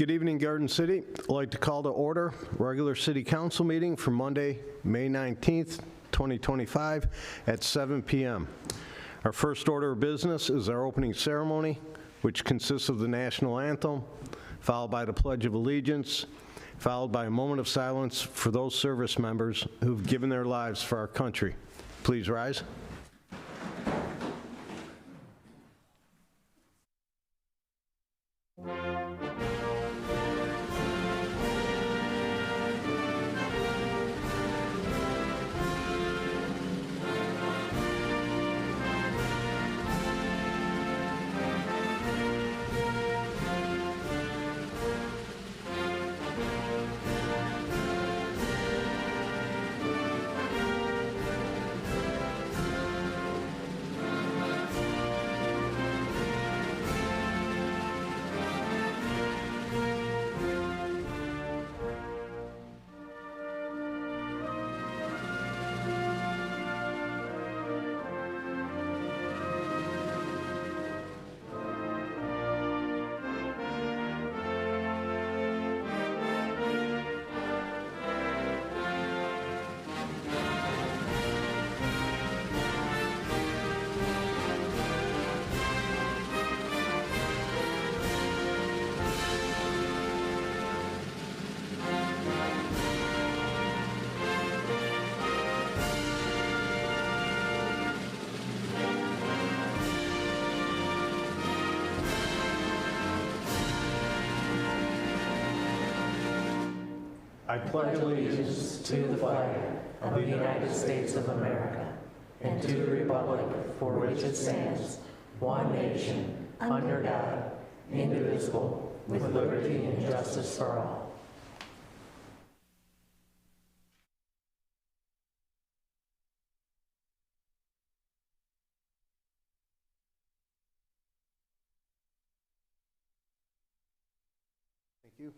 Good evening, Garden City. I'd like to call to order regular City Council meeting for Monday, May 19th, 2025 at 7 p.m. Our first order of business is our opening ceremony, which consists of the national anthem, followed by the Pledge of Allegiance, followed by a moment of silence for those service members who've given their lives for our country. Please rise. I pledge allegiance to the flag of the United States of America and to the republic for which it stands, one nation, under God, indivisible, with liberty and justice for all. Thank you.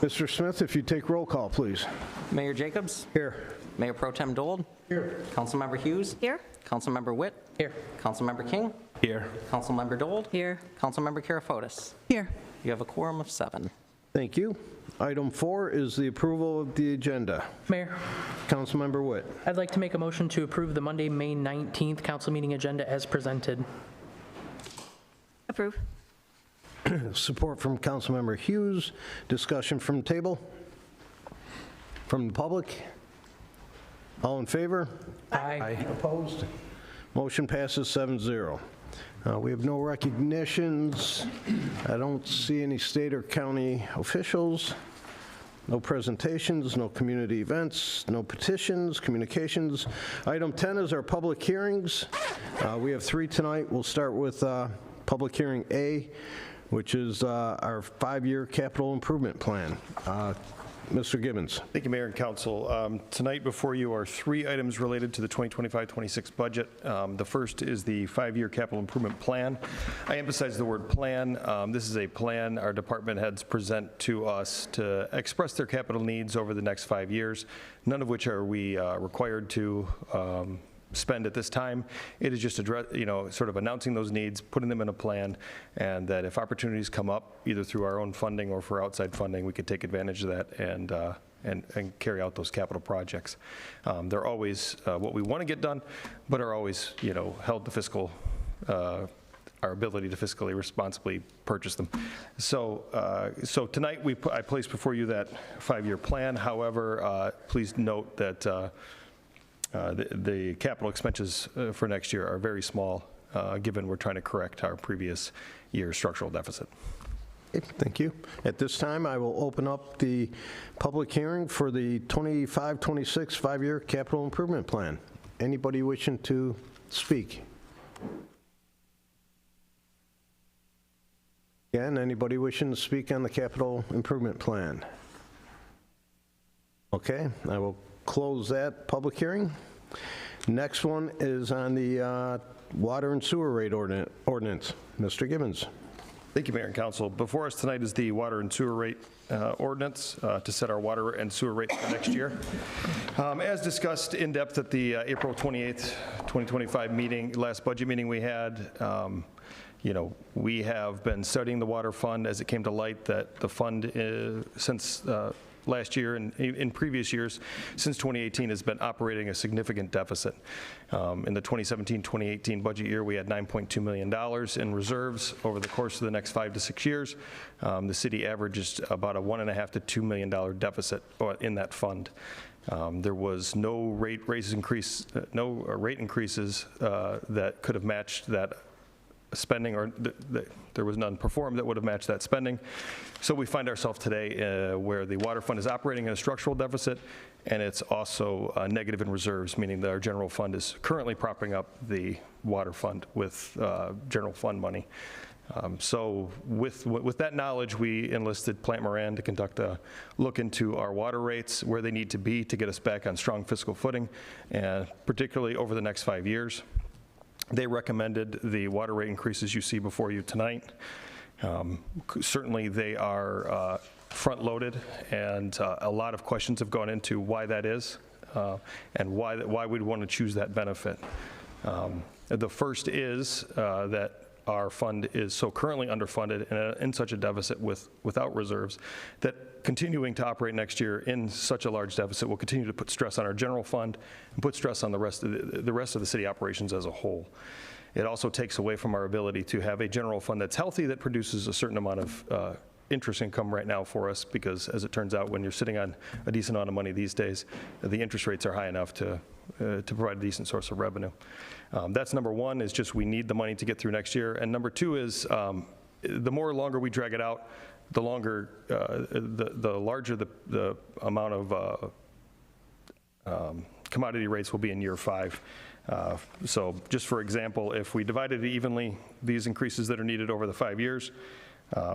Mr. Smith, if you take roll call, please. Mayor Jacobs? Here. Mayor Pro Tem Dold? Here. Councilmember Hughes? Here. Councilmember Witt? Here. Councilmember King? Here. Councilmember Dold? Here. Councilmember Karafotis? Here. You have a quorum of 7. Thank you. Item 4 is the approval of the agenda. Mayor, Councilmember Witt. I'd like to make a motion to approve the Monday, May 19th council meeting agenda as presented. Approve. Support from Councilmember Hughes. Discussion from table. From the public. All in favor? Aye. Opposed? Motion passes 7-0. We have no recognitions. I don't see any state or county officials. No presentations, no community events, no petitions, communications. Item 10 is our public hearings. We have 3 tonight. We'll start with public hearing A, which is our 5-year capital improvement plan. Mr. Gibbons. Thank you, Mayor and Council. Tonight before you are 3 items related to the 2025-26 budget. The first is the 5-year capital improvement plan. I emphasize the word plan. This is a plan our department heads present to us to express their capital needs over the next 5 years, none of which are we required to spend at this time. It is just sort of announcing those needs, putting them in a plan, and that if opportunities come up, either through our own funding or for outside funding, we could take advantage of that and carry out those capital projects. They're always what we want to get done, but are always held to fiscal our ability to fiscally responsibly purchase them. So tonight I place before you that 5-year plan. However, please note that the capital expenses for next year are very small, given we're trying to correct our previous year's structural deficit. Okay, thank you. At this time, I will open up the public hearing for the 25-26 5-year capital improvement plan. Anybody wishing to speak? Again, anybody wishing to speak on the capital improvement plan? Okay, I will close that public hearing. Next one is on the water and sewer rate ordinance. Mr. Gibbons. Thank you, Mayor and Council. Before us tonight is the water and sewer rate ordinance to set our water and sewer rates for next year. As discussed in depth at the April 28th, 2025 meeting, last budget meeting we had, We have been studying the water fund as it came to light that the fund since last year and in previous years, since 2018, has been operating a significant deficit. In the 2017-2018 budget year, we had $9.2 million in reserves. Over the course of the next 5 to 6 years, the city averages about a $1.5 to $2 million deficit in that fund. There was no rate increases that could have matched that spending, or there was none performed that would have matched that spending. So we find ourselves today where the water fund is operating in a structural deficit, and it's also negative in reserves, meaning that our general fund is currently propping up the water fund with general fund money. So with that knowledge, we enlisted Plant Moran to conduct a look into our water rates, where they need to be to get us back on strong fiscal footing, and particularly over the next 5 years. They recommended the water rate increases you see before you tonight. Certainly they are front-loaded, and a lot of questions have gone into why that is, and why we'd want to choose that benefit. The first is that our fund is so currently underfunded and in such a deficit without reserves that continuing to operate next year in such a large deficit will continue to put stress on our general fund and put stress on the rest of the city operations as a whole. It also takes away from our ability to have a general fund that's healthy, that produces a certain amount of interest income right now for us, because as it turns out, when you're sitting on a decent amount of money these days, the interest rates are high enough to provide a decent source of revenue. That's number one, is just we need the money to get through next year. And number two is the longer we drag it out, the larger the amount of commodity rates will be in year 5. So just for example, if we divided it evenly, these increases that are needed over the 5 years,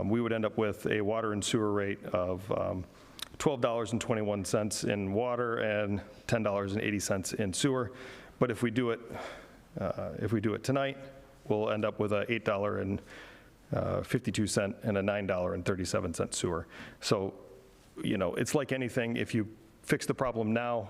we would end up with a water and sewer rate of $12.21 in water and $10.80 in sewer. But if we do it tonight, we'll end up with a $8.52 and a $9.37 sewer. So, it's like anything. If you fix the problem now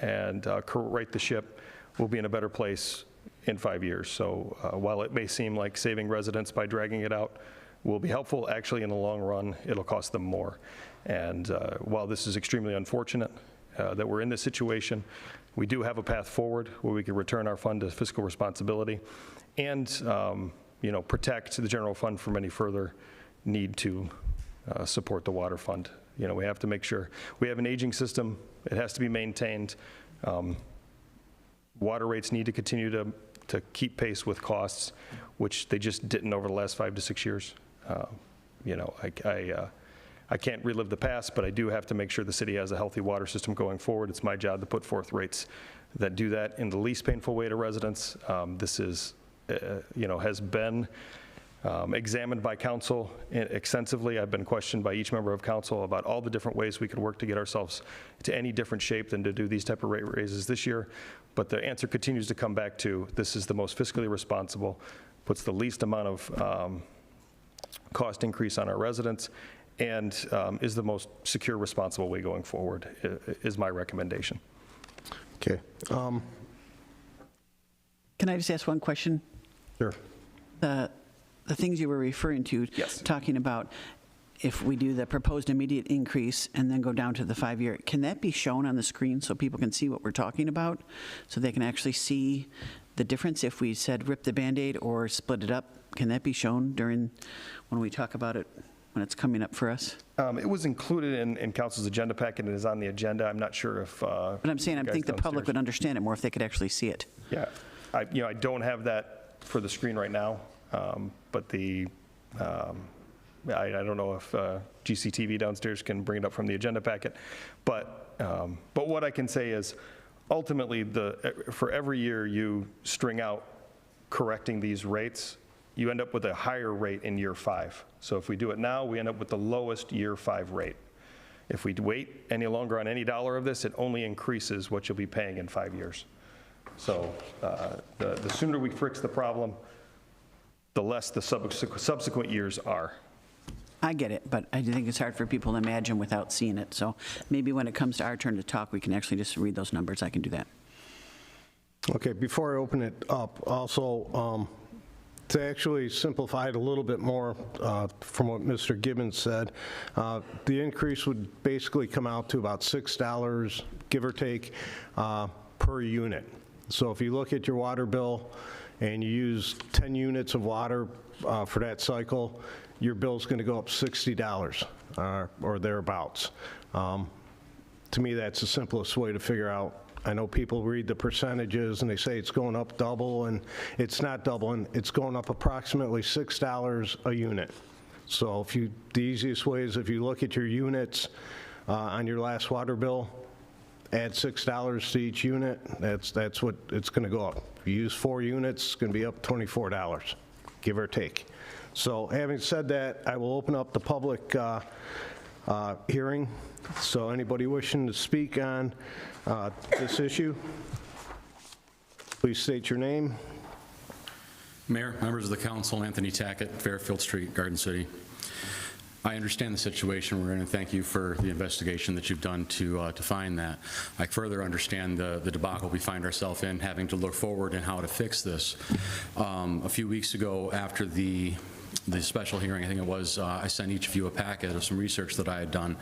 and right the ship, we'll be in a better place in 5 years. So while it may seem like saving residents by dragging it out will be helpful, actually in the long run, it'll cost them more. And while this is extremely unfortunate that we're in this situation, we do have a path forward where we can return our fund to fiscal responsibility and protect the general fund from any further need to support the water fund. We have to make sure we have an aging system. It has to be maintained. Water rates need to continue to keep pace with costs, which they just didn't over the last 5 to 6 years. I can't relive the past, but I do have to make sure the city has a healthy water system going forward. It's my job to put forth rates that do that in the least painful way to residents. This is, has been examined by council extensively. I've been questioned by each member of council about all the different ways we could work to get ourselves to any different shape than to do these type of rate raises this year. But the answer continues to come back to, this is the most fiscally responsible, puts the least amount of cost increase on our residents, and is the most secure, responsible way going forward, is my recommendation. Okay. Can I just ask one question? Sure. The things you were referring to, Yes. talking about if we do the proposed immediate increase and then go down to the 5-year, can that be shown on the screen so people can see what we're talking about? So they can actually see the difference if we said rip the Band-Aid or split it up? Can that be shown when we talk about it, when it's coming up for us? It was included in council's agenda packet and is on the agenda. I'm not sure if. But I'm saying, I think the public would understand it more if they could actually see it. Yeah, I don't have that for the screen right now, but I don't know if GCTV downstairs can bring it up from the agenda packet. But what I can say is, ultimately, for every year you string out correcting these rates, you end up with a higher rate in year 5. So if we do it now, we end up with the lowest year 5 rate. If we wait any longer on any dollar of this, it only increases what you'll be paying in 5 years. So the sooner we fix the problem, the less the subsequent years are. I get it, but I think it's hard for people to imagine without seeing it. So maybe when it comes to our turn to talk, we can actually just read those numbers. I can do that. Okay, before I open it up, also, To actually simplify it a little bit more from what Mr. Gibbons said, the increase would basically come out to about $6, give or take, per unit. So if you look at your water bill and you use 10 units of water for that cycle, your bill's going to go up $60 or thereabouts. To me, that's the simplest way to figure out. I know people read the percentages and they say it's going up double, and it's not doubling. It's going up approximately $6 a unit. So the easiest way is if you look at your units on your last water bill, add $6 to each unit, that's what it's going to go up. If you use 4 units, it's going to be up $24, give or take. So having said that, I will open up the public hearing. So anybody wishing to speak on this issue, please state your name. Mayor, members of the council, Anthony Tackett, Fairfield Street, Garden City. I understand the situation we're in, and thank you for the investigation that you've done to find that. I further understand the debacle we find ourselves in, having to look forward and how to fix this. A few weeks ago, after the special hearing, I think it was, I sent each of you a packet of some research that I had done.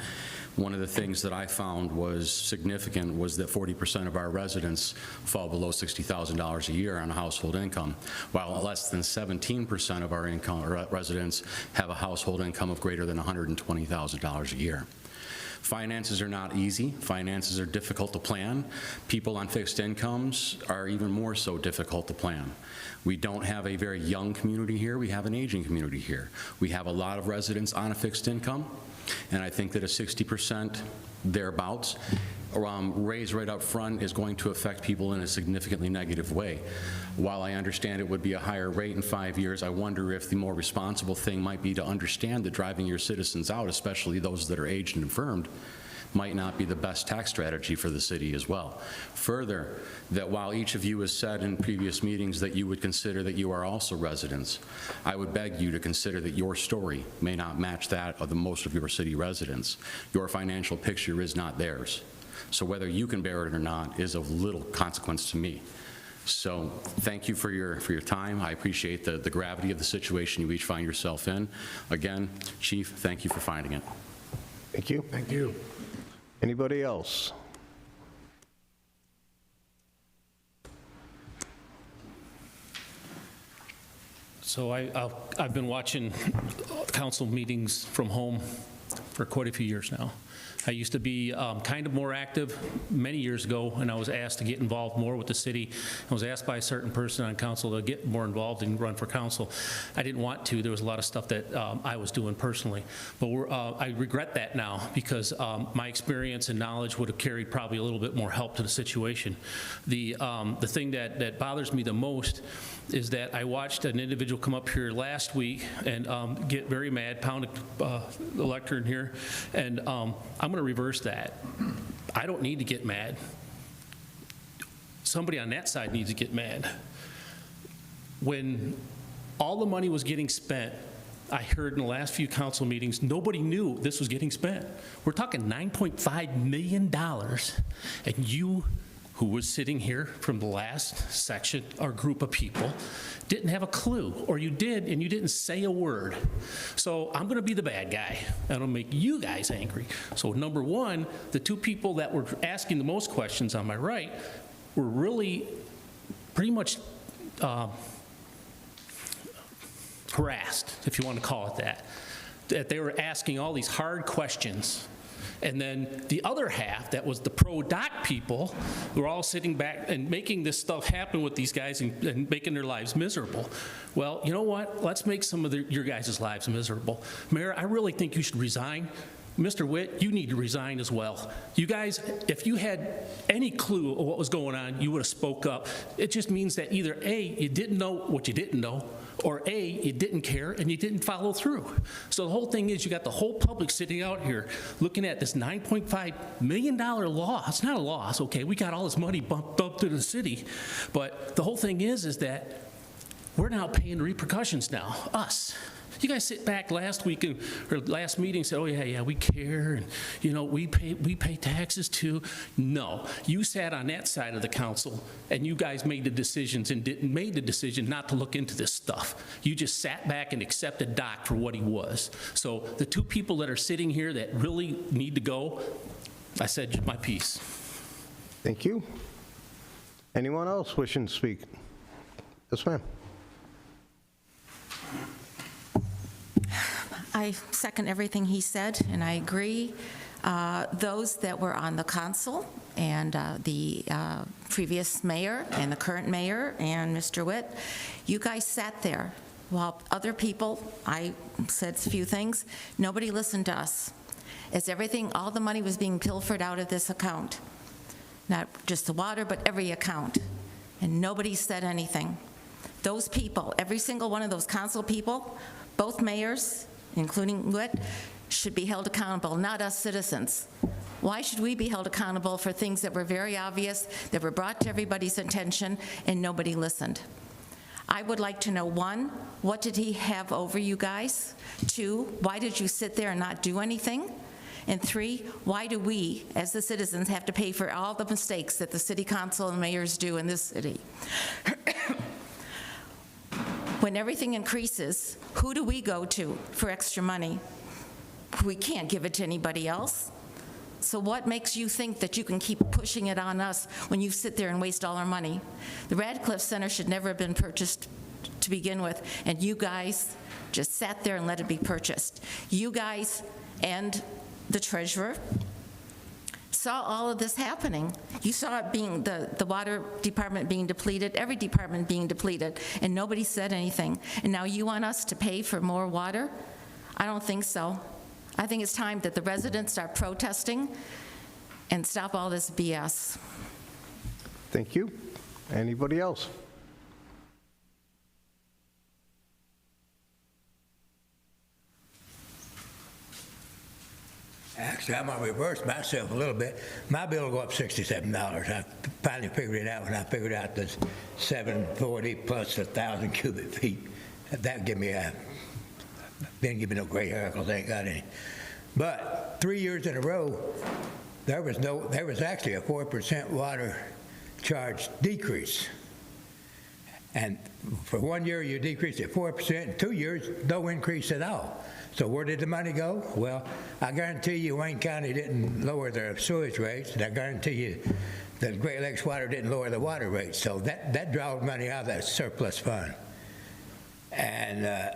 One of the things that I found was significant was that 40% of our residents fall below $60,000 a year on a household income, while less than 17% of our income or residents have a household income of greater than $120,000 a year. Finances are not easy. Finances are difficult to plan. People on fixed incomes are even more so difficult to plan. We don't have a very young community here. We have an aging community here. We have a lot of residents on a fixed income, and I think that a 60% thereabouts raise right up front is going to affect people in a significantly negative way. While I understand it would be a higher rate in 5 years, I wonder if the more responsible thing might be to understand that driving your citizens out, especially those that are aged and infirmed, might not be the best tax strategy for the city as well. Further, that while each of you has said in previous meetings that you would consider that you are also residents, I would beg you to consider that your story may not match that of the most of your city residents. Your financial picture is not theirs. So whether you can bear it or not is of little consequence to me. So thank you for your time. I appreciate the gravity of the situation you each find yourself in. Again, Chief, thank you for finding it. Thank you. Thank you. Anybody else? So I've been watching council meetings from home for quite a few years now. I used to be kind of more active many years ago, and I was asked to get involved more with the city. I was asked by a certain person on council to get more involved and run for council. I didn't want to. There was a lot of stuff that I was doing personally. But I regret that now, because my experience and knowledge would have carried probably a little bit more help to the situation. The thing that bothers me the most is that I watched an individual come up here last week and get very mad, pound the lectern here, and I'm going to reverse that. I don't need to get mad. Somebody on that side needs to get mad. When all the money was getting spent, I heard in the last few council meetings, nobody knew this was getting spent. We're talking $9.5 million, and you, who was sitting here from the last section or group of people, didn't have a clue, or you did and you didn't say a word. So I'm gonna be the bad guy, and I'll make you guys angry. So number one, the two people that were asking the most questions on my right were really pretty much harassed, if you want to call it that. That they were asking all these hard questions. And then the other half, that was the pro-doc people, were all sitting back and making this stuff happen with these guys and making their lives miserable. Well, you know what? Let's make some of your guys' lives miserable. Mayor, I really think you should resign. Mr. Witt, you need to resign as well. You guys, if you had any clue of what was going on, you would have spoke up. It just means that either A, you didn't know what you didn't know, or A, you didn't care and you didn't follow through. So the whole thing is, you got the whole public sitting out here looking at this $9.5 million loss. It's not a loss, okay? We got all this money bumped up to the city. But the whole thing is that we're now paying the repercussions now, us. You guys sit back last week or last meeting and said, oh, yeah, we care, and, you know, we pay taxes too. No, you sat on that side of the council, and you guys made the decisions and made the decision not to look into this stuff. You just sat back and accepted Doc for what he was. So the two people that are sitting here that really need to go, I said my piece. Thank you. Anyone else wishing to speak? Yes, ma'am. I second everything he said, and I agree. Those that were on the council and the previous mayor and the current mayor and Mr. Witt, you guys sat there while other people, I said a few things, nobody listened to us. As everything, all the money was being pilfered out of this account. Not just the water, but every account. And nobody said anything. Those people, every single one of those council people, both mayors, including Witt, should be held accountable, not us citizens. Why should we be held accountable for things that were very obvious, that were brought to everybody's attention, and nobody listened? I would like to know, one, what did he have over you guys? Two, why did you sit there and not do anything? And three, why do we, as the citizens, have to pay for all the mistakes that the city council and mayors do in this city? When everything increases, who do we go to for extra money? We can't give it to anybody else. So what makes you think that you can keep pushing it on us when you sit there and waste all our money? The Radcliffe Center should never have been purchased to begin with, and you guys just sat there and let it be purchased. You guys and the treasurer saw all of this happening. You saw it being, the water department being depleted, every department being depleted, and nobody said anything. And now you want us to pay for more water? I don't think so. I think it's time that the residents start protesting and stop all this BS. Thank you. Anybody else? Actually, I'm going to reverse myself a little bit. My bill will go up $67. I finally figured it out when I figured out the 740 plus 1,000 cubic feet. That give me didn't give me no gray hair because I ain't got any. But 3 years in a row, there was actually a 4% water charge decrease. And for 1 year, you decreased it 4%. In 2 years, no increase at all. So where did the money go? Well, I guarantee you Wayne County didn't lower their sewage rates, and I guarantee you that Great Lakes Water didn't lower the water rates. So that draws money out of that surplus fund. And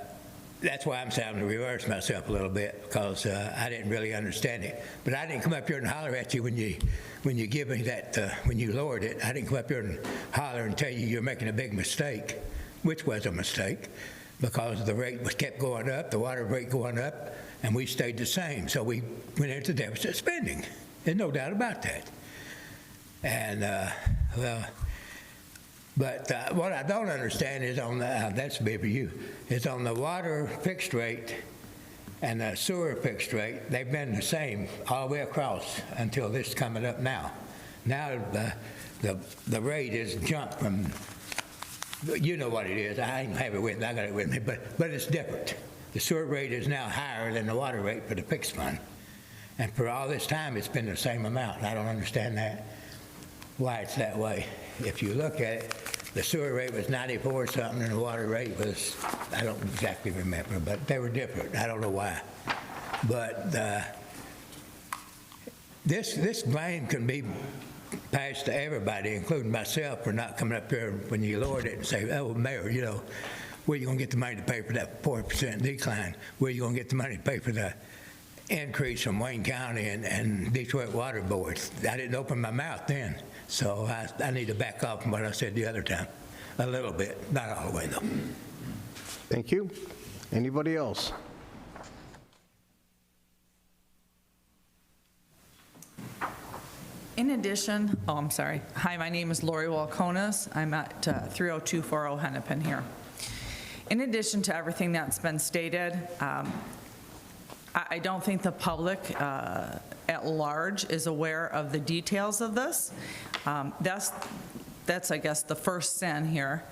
that's why I'm saying I'm going to reverse myself a little bit, because I didn't really understand it. But I didn't come up here and holler at you when you give me that, when you lowered it. I didn't come up here and holler and tell you you're making a big mistake, which was a mistake, because the rate kept going up, the water rate going up, and we stayed the same. So we went into deficit spending. There's no doubt about that. And, well, but what I don't understand is on the, that's big for you, is on the water fixed rate and the sewer fixed rate, they've been the same all the way across until this coming up now. Now the rate has jumped from, you know what it is, I ain't have it with me, I got it with me, but it's different. The sewer rate is now higher than the water rate for the fixed fund. And for all this time, it's been the same amount, and I don't understand that, why it's that way. If you look at it, the sewer rate was 94 something and the water rate was, I don't exactly remember, but they were different. I don't know why. But this blame can be passed to everybody, including myself, for not coming up here when you lowered it and say, oh, Mayor, you know, where are you going to get the money to pay for that 4% decline? Where are you going to get the money to pay for the increase from Wayne County and Detroit Water Board? I didn't open my mouth then. So I need to back off from what I said the other time, a little bit, not all the way though. Thank you. Anybody else? In addition, oh, I'm sorry. Hi, my name is Lori Walconas. I'm at 30240 Hennepin here. In addition to everything that's been stated, I don't think the public at large is aware of the details of this. That's I guess, the first sin here.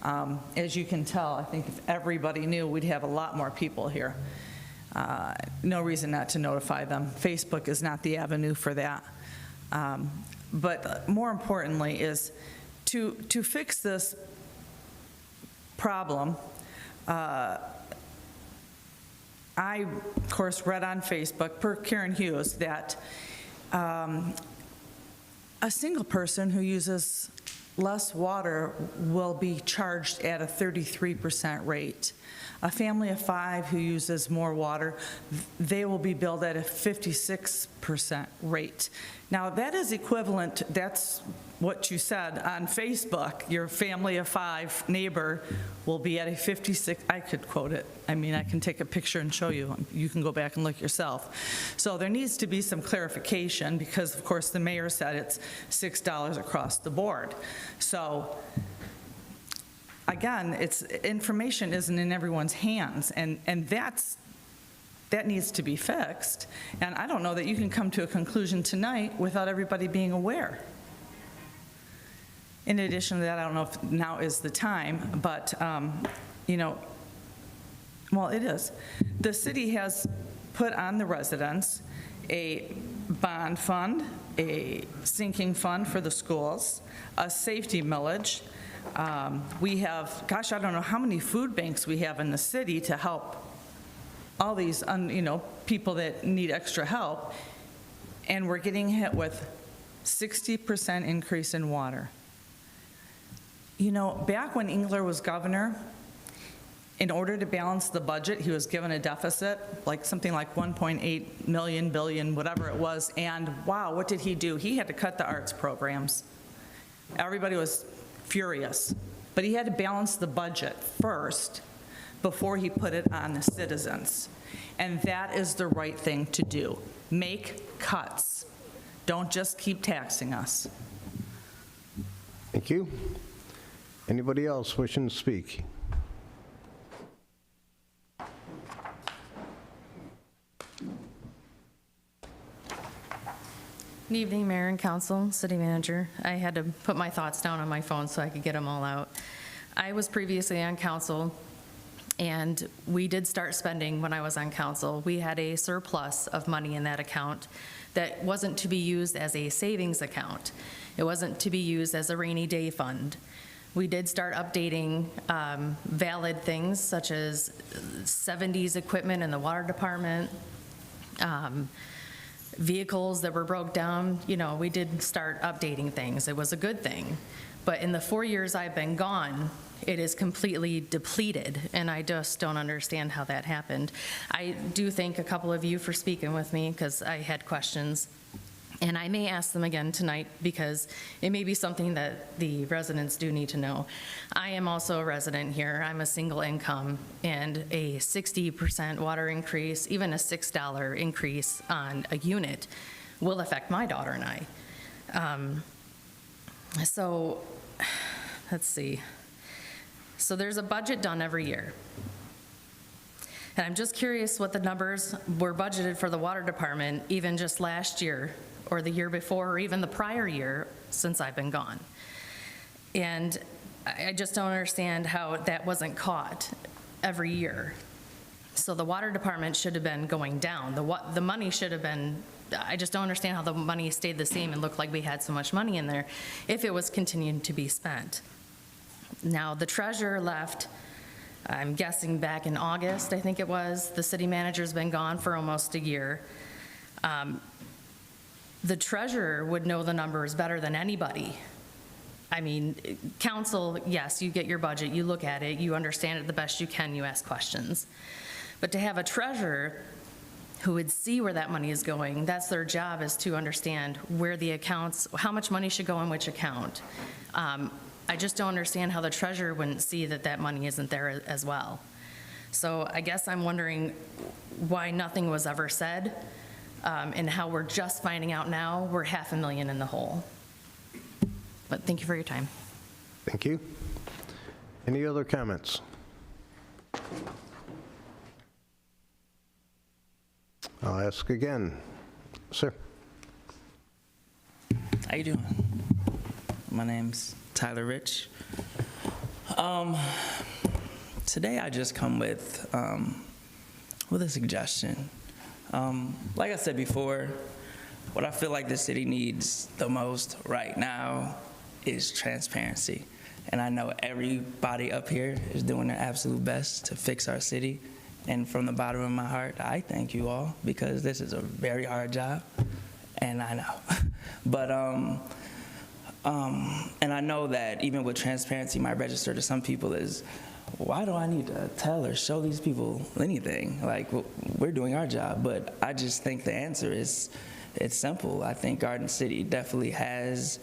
As you can tell, I think if everybody knew, we'd have a lot more people here. No reason not to notify them. Facebook is not the avenue for that. But more importantly is to fix this problem. I, of course, read on Facebook, per Karen Hughes, that a single person who uses less water will be charged at a 33% rate. A family of 5 who uses more water, they will be billed at a 56% rate. Now, that is equivalent, that's what you said on Facebook. Your family of 5 neighbor will be at a 56, I could quote it. I mean, I can take a picture and show you. You can go back and look yourself. So there needs to be some clarification because, of course, the mayor said it's $6 across the board. So again, information isn't in everyone's hands, and that needs to be fixed. And I don't know that you can come to a conclusion tonight without everybody being aware. In addition to that, I don't know if now is the time, but, well, it is. The city has put on the residents a bond fund, a sinking fund for the schools, a safety millage. We have, gosh, I don't know how many food banks we have in the city to help all these, people that need extra help. And we're getting hit with 60% increase in water. Back when Engler was governor, in order to balance the budget, he was given a deficit, like something like 1.8 million, billion, whatever it was. And wow, what did he do? He had to cut the arts programs. Everybody was furious. But he had to balance the budget first before he put it on the citizens. And that is the right thing to do. Make cuts. Don't just keep taxing us. Thank you. Anybody else wishing to speak? Good evening, Mayor and Council, City Manager. I had to put my thoughts down on my phone so I could get them all out. I was previously on council, and we did start spending when I was on council. We had a surplus of money in that account that wasn't to be used as a savings account. It wasn't to be used as a rainy day fund. We did start updating valid things such as 70s equipment in the water department, vehicles that were broke down. We did start updating things. It was a good thing. But in the 4 years I've been gone, it is completely depleted, and I just don't understand how that happened. I do thank a couple of you for speaking with me because I had questions. And I may ask them again tonight because it may be something that the residents do need to know. I am also a resident here. I'm a single income, and a 60% water increase, even a $6 increase on a unit will affect my daughter and I. So let's see. So there's a budget done every year. And I'm just curious what the numbers were budgeted for the water department even just last year or the year before or even the prior year since I've been gone. And I just don't understand how that wasn't caught every year. So the water department should have been going down. The money should have been, I just don't understand how the money stayed the same and looked like we had so much money in there if it was continuing to be spent. Now, the treasurer left, I'm guessing back in August, I think it was. The city manager's been gone for almost a year. The treasurer would know the numbers better than anybody. I mean, council, yes, you get your budget, you look at it, you understand it the best you can, you ask questions. But to have a treasurer who would see where that money is going, that's their job, is to understand where the accounts, how much money should go in which account. I just don't understand how the treasurer wouldn't see that that money isn't there as well. So I guess I'm wondering why nothing was ever said, and how we're just finding out now we're $500,000 in the hole. But thank you for your time. Thank you. Any other comments? I'll ask again. Sir. How you doing? My name's Tyler Rich. Today I just come with a suggestion. Like I said before, what I feel like the city needs the most right now is transparency. And I know everybody up here is doing their absolute best to fix our city. And from the bottom of my heart, I thank you all, because this is a very hard job, and I know. But, and I know that even with transparency, might register to some people is, why do I need to tell or show these people anything? Like, we're doing our job. But I just think the answer is, it's simple. I think Garden City definitely has,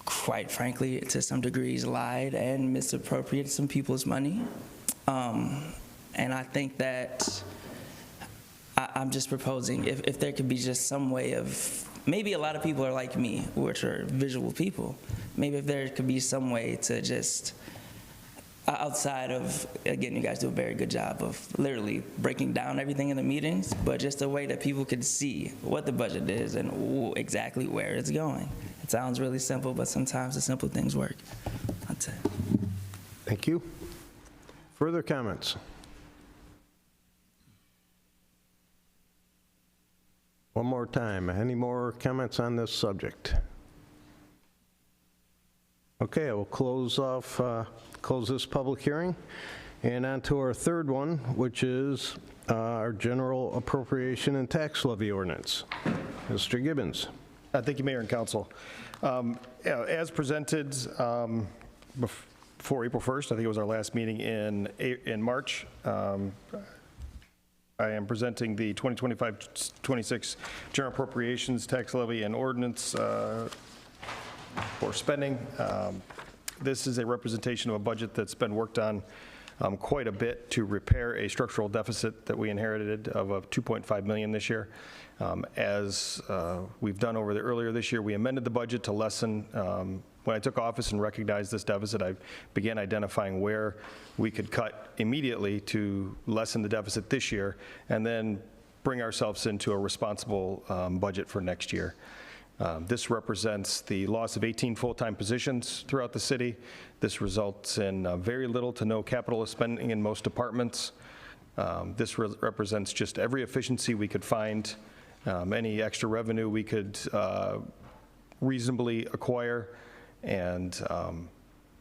quite frankly, to some degrees, lied and misappropriated some people's money. And I think that I'm just proposing, if there could be just some way of, maybe a lot of people are like me, which are visual people. Maybe if there could be some way to just, outside of, again, you guys do a very good job of literally breaking down everything in the meetings, but just a way that people could see what the budget is and exactly where it's going. It sounds really simple, but sometimes the simple things work. That's it. Thank you. Further comments? One more time. Any more comments on this subject? Okay, I will close this public hearing. And on to our third one, which is our general appropriation and tax levy ordinance. Mr. Gibbons. Thank you, Mayor and Council. As presented before April 1st, I think it was our last meeting in March, I am presenting the 2025-26 general appropriations, tax levy, and ordinance for spending. This is a representation of a budget that's been worked on quite a bit to repair a structural deficit that we inherited of $2.5 million this year. As we've done earlier this year, we amended the budget to lessen. When I took office and recognized this deficit, I began identifying where we could cut immediately to lessen the deficit this year, and then bring ourselves into a responsible budget for next year. This represents the loss of 18 full-time positions throughout the city. This results in very little to no capital spending in most departments. This represents just every efficiency we could find, any extra revenue we could reasonably acquire, and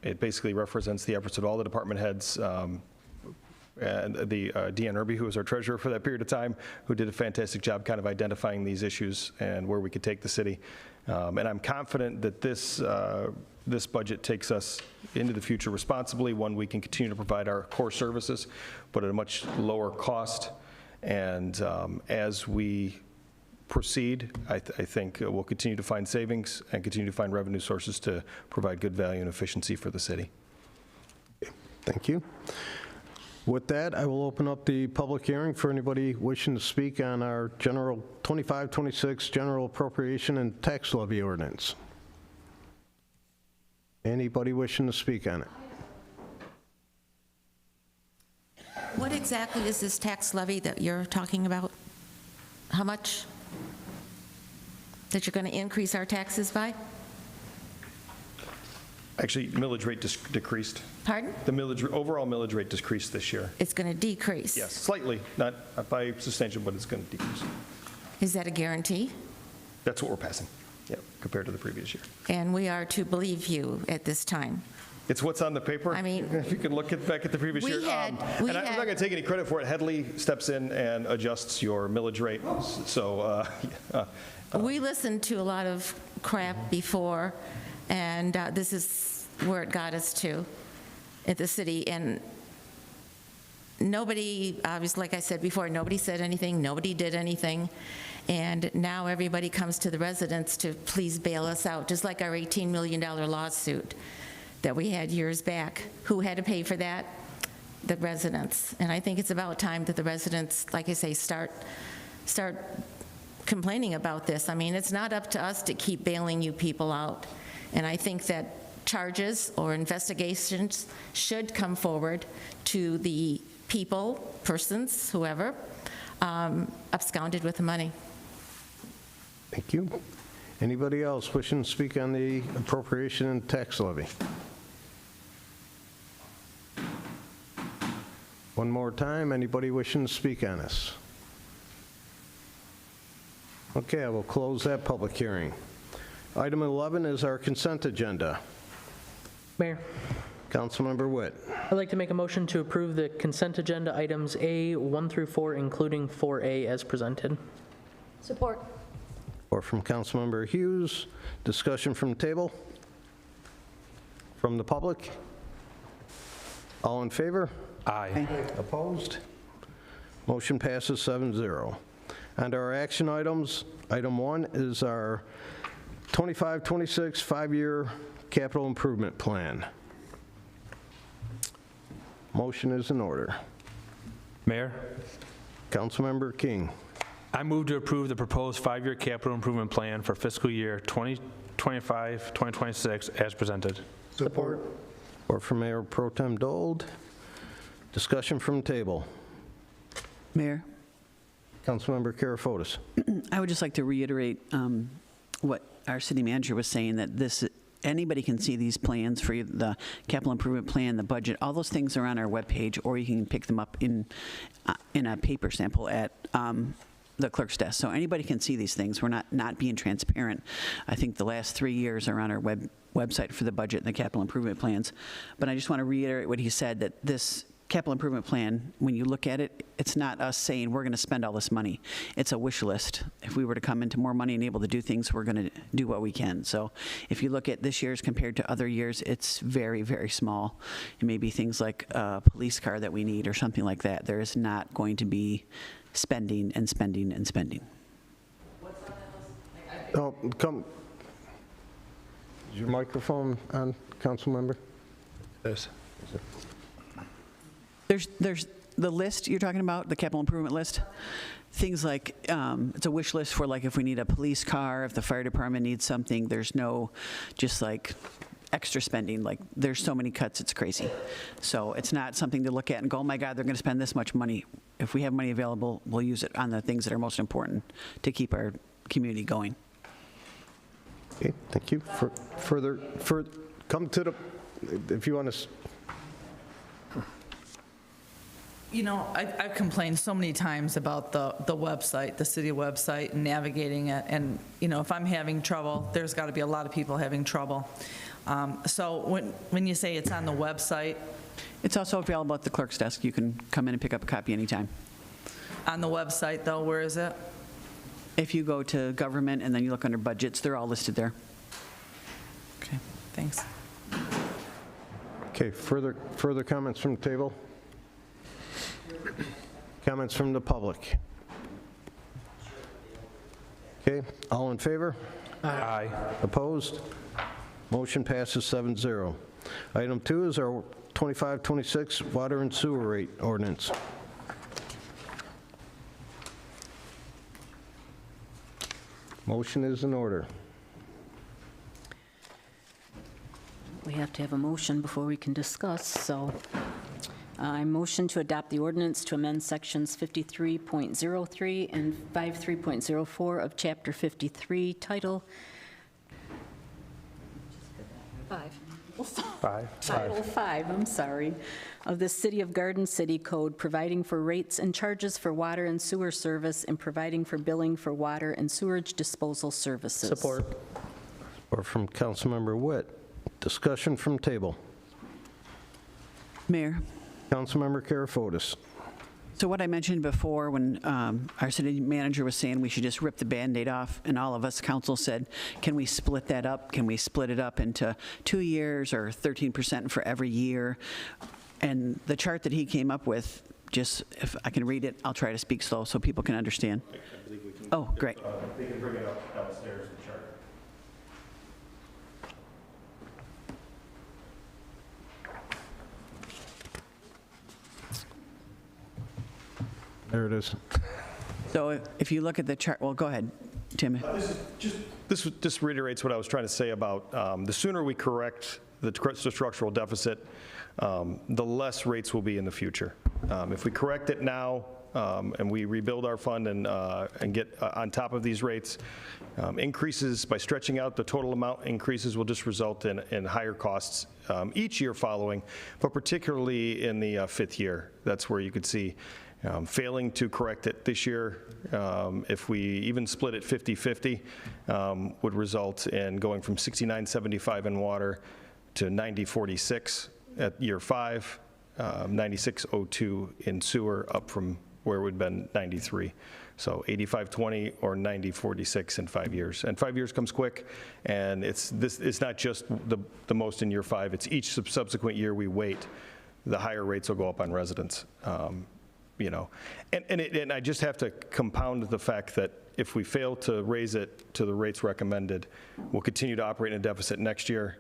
it basically represents the efforts of all the department heads, and the Deanne Irby, who was our treasurer for that period of time, who did a fantastic job kind of identifying these issues and where we could take the city. And I'm confident that this budget takes us into the future responsibly, one we can continue to provide our core services, but at a much lower cost. And as we proceed, I think we'll continue to find savings and continue to find revenue sources to provide good value and efficiency for the city. Thank you. With that, I will open up the public hearing for anybody wishing to speak on our general 25-26 general appropriation and tax levy ordinance. Anybody wishing to speak on it? What exactly is this tax levy that you're talking about? How much that you're going to increase our taxes by? Actually, millage rate decreased. Pardon? The overall millage rate decreased this year. It's going to decrease? Yes, slightly, not by substantial, but it's going to decrease. Is that a guarantee? That's what we're passing, yeah, compared to the previous year. And we are to believe you at this time? It's what's on the paper. I mean, if you can look back at the previous year. And I'm not going to take any credit for it. Headley steps in and adjusts your millage rate. So we listened to a lot of crap before, and this is where it got us to at the city. And nobody, obviously, like I said before, nobody said anything, nobody did anything. And now everybody comes to the residents to please bail us out, just like our $18 million lawsuit that we had years back. Who had to pay for that? The residents. And I think it's about time that the residents, like I say, start complaining about this. I mean, it's not up to us to keep bailing you people out. And I think that charges or investigations should come forward to the people, persons, whoever, absconded with the money. Thank you. Anybody else wishing to speak on the appropriation and tax levy? One more time, anybody wishing to speak on this? Okay, I will close that public hearing. Item 11 is our consent agenda. Mayor, Councilmember Witt. I'd like to make a motion to approve the consent agenda items A 1 through 4, including 4A as presented. Support. Or from Councilmember Hughes. Discussion from the table? From the public? All in favor? Aye. Opposed? Motion passes 7-0. And our action items, item 1 is our 25-26 5-year capital improvement plan. Motion is in order. Mayor, Councilmember King. I move to approve the proposed 5-year capital improvement plan for fiscal year 2025-2026 as presented. Support. Or from Mayor Pro Tem Dold. Discussion from the table. Mayor, Councilmember Karafotis. I would just like to reiterate what our city manager was saying, that anybody can see these plans for the capital improvement plan, the budget, all those things are on our webpage, or you can pick them up in a paper sample at the clerk's desk. So anybody can see these things. We're not being transparent. I think the last 3 years are on our website for the budget and the capital improvement plans. But I just want to reiterate what he said, that this capital improvement plan, when you look at it, it's not us saying we're going to spend all this money. It's a wish list. If we were to come into more money and able to do things, we're going to do what we can. So if you look at this year's compared to other years, it's very, very small. It may be things like a police car that we need or something like that. There is not going to be spending and spending and spending. Oh, come. Is your microphone on, council member? Yes. There's the list you're talking about, the capital improvement list. Things like, it's a wish list for, like, if we need a police car, if the fire department needs something. There's no just like extra spending. Like, there's so many cuts, it's crazy. So it's not something to look at and go, oh my God, they're going to spend this much money. If we have money available, we'll use it on the things that are most important to keep our community going. Okay, thank you. Further, come to the, if you want to. You know, I've complained so many times about the website, the city website, and navigating it. And, you know, if I'm having trouble, there's got to be a lot of people having trouble. So when you say it's on the website. It's also available at the clerk's desk. You can come in and pick up a copy anytime. On the website, though, where is it? If you go to government and then you look under budgets, they're all listed there. Okay, thanks. Okay, further comments from the table? Comments from the public? Okay, all in favor? Aye. Opposed? Motion passes 7-0. Item 2 is our 25-26 water and sewer rate ordinance. Motion is in order. We have to have a motion before we can discuss, so I motion to adopt the ordinance to amend sections 53.03 and 53.04 of Chapter 53, Title 5, I'm sorry, of the City of Garden City Code, providing for rates and charges for water and sewer service and providing for billing for water and sewage disposal services. Support. Or from Councilmember Witt. Discussion from table. Mayor. Councilmember Karafotis. So what I mentioned before when our city manager was saying we should just rip the Band-Aid off, and all of us council said, can we split that up? Can we split it up into 2 years or 13% for every year? And the chart that he came up with, just if I can read it, I'll try to speak slow so people can understand. Oh, great. They can bring it up downstairs, the chart. There it is. So if you look at the chart, well, go ahead, Tim. This just reiterates what I was trying to say about the sooner we correct the structural deficit, the less rates will be in the future. If we correct it now, and we rebuild our fund and get on top of these rates. Increases, by stretching out the total amount, increases will just result in higher costs each year following, but particularly in the fifth year. That's where you could see failing to correct it this year, if we even split it 50-50, would result in going from 69.75 in water to 90.46 at year 5, 96.02 in sewer, up from where it would have been 93. So 85.20 or 90.46 in 5 years. And 5 years comes quick, and it's not just the most in year 5, it's each subsequent year we wait, the higher rates will go up on residents. You know, and I just have to compound the fact that if we fail to raise it to the rates recommended, we'll continue to operate in a deficit next year.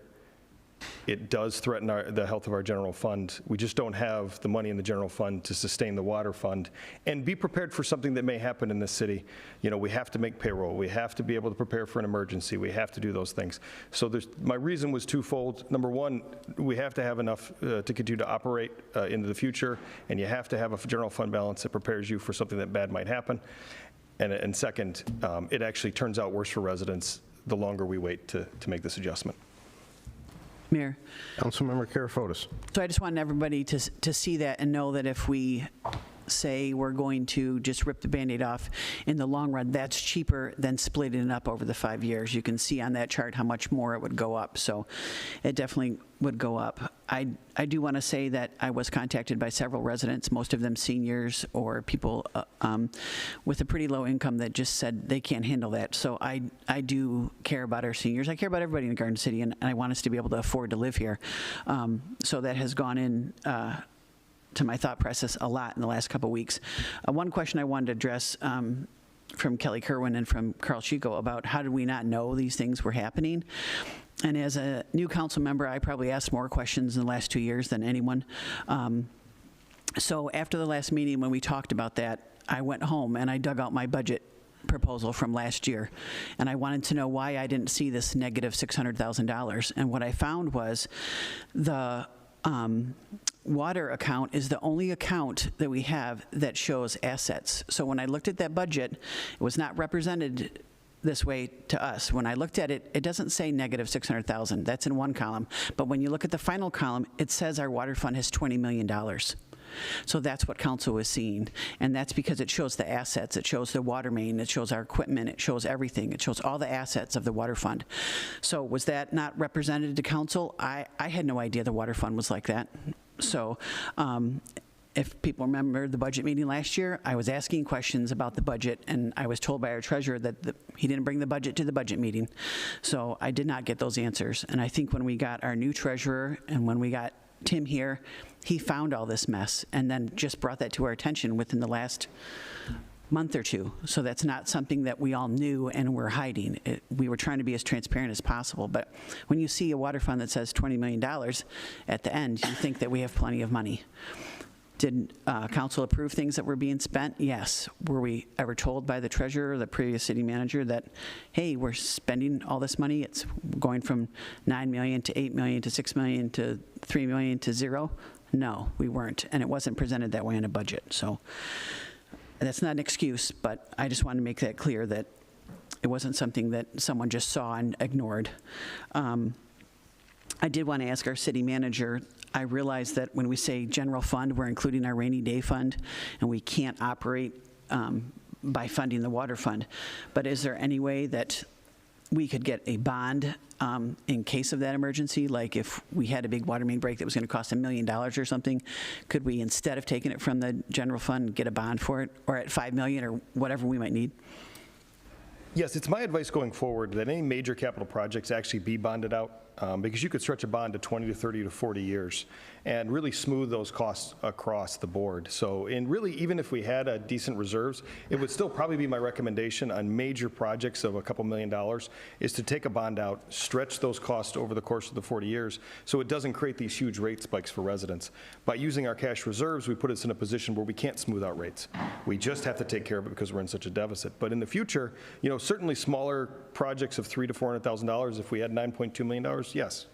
It does threaten the health of our general fund. We just don't have the money in the general fund to sustain the water fund and be prepared for something that may happen in this city. You know, we have to make payroll. We have to be able to prepare for an emergency. We have to do those things. So my reason was twofold. Number one, we have to have enough to continue to operate into the future, and you have to have a general fund balance that prepares you for something that bad might happen. And second, it actually turns out worse for residents the longer we wait to make this adjustment. Mayor. Councilmember Karafotis. So I just want everybody to see that and know that if we say we're going to just rip the Band-Aid off, in the long run, that's cheaper than splitting it up over the 5 years. You can see on that chart how much more it would go up. So it definitely would go up. I do want to say that I was contacted by several residents, most of them seniors or people with a pretty low income, that just said they can't handle that. So I do care about our seniors. I care about everybody in Garden City, and I want us to be able to afford to live here. So that has gone in to my thought process a lot in the last couple of weeks. One question I wanted to address from Kelly Kerwin and from Carl Chico about how did we not know these things were happening? And as a new council member, I probably asked more questions in the last 2 years than anyone. So after the last meeting, when we talked about that, I went home and I dug out my budget proposal from last year, and I wanted to know why I didn't see this negative $600,000. And what I found was the water account is the only account that we have that shows assets. So when I looked at that budget, it was not represented this way to us. When I looked at it, it doesn't say negative $600,000. That's in one column. But when you look at the final column, it says our water fund has $20 million. So that's what council is seeing. And that's because it shows the assets. It shows the water main. It shows our equipment. It shows everything. It shows all the assets of the water fund. So was that not represented to council? I had no idea the water fund was like that. So if people remember the budget meeting last year, I was asking questions about the budget, and I was told by our treasurer that he didn't bring the budget to the budget meeting. So I did not get those answers. And I think when we got our new treasurer and when we got Tim here, he found all this mess and then just brought that to our attention within the last month or two. So that's not something that we all knew and were hiding. We were trying to be as transparent as possible. But when you see a water fund that says $20 million at the end, you think that we have plenty of money. Did council approve things that were being spent? Yes. Were we ever told by the treasurer or the previous city manager that, hey, we're spending all this money? It's going from $9 million to $8 million to $6 million to $3 million to zero? No, we weren't. And it wasn't presented that way in a budget. So that's not an excuse, but I just want to make that clear that it wasn't something that someone just saw and ignored. I did want to ask our city manager, I realize that when we say general fund, we're including our rainy day fund, and we can't operate by funding the water fund. But is there any way that we could get a bond in case of that emergency? Like if we had a big water main break that was going to cost $1 million or something, could we, instead of taking it from the general fund, get a bond for it, or at $5 million or whatever we might need? Yes, it's my advice going forward that any major capital projects actually be bonded out, because you could stretch a bond to 20 to 30 to 40 years and really smooth those costs across the board. So, and really, even if we had decent reserves, it would still probably be my recommendation on major projects of a couple $1 million is to take a bond out, stretch those costs over the course of the 40 years so it doesn't create these huge rate spikes for residents. By using our cash reserves, we put us in a position where we can't smooth out rates. We just have to take care of it because we're in such a deficit. But in the future, you know, certainly smaller projects of $300,000 to $400,000, if we had $9.2 million, yes,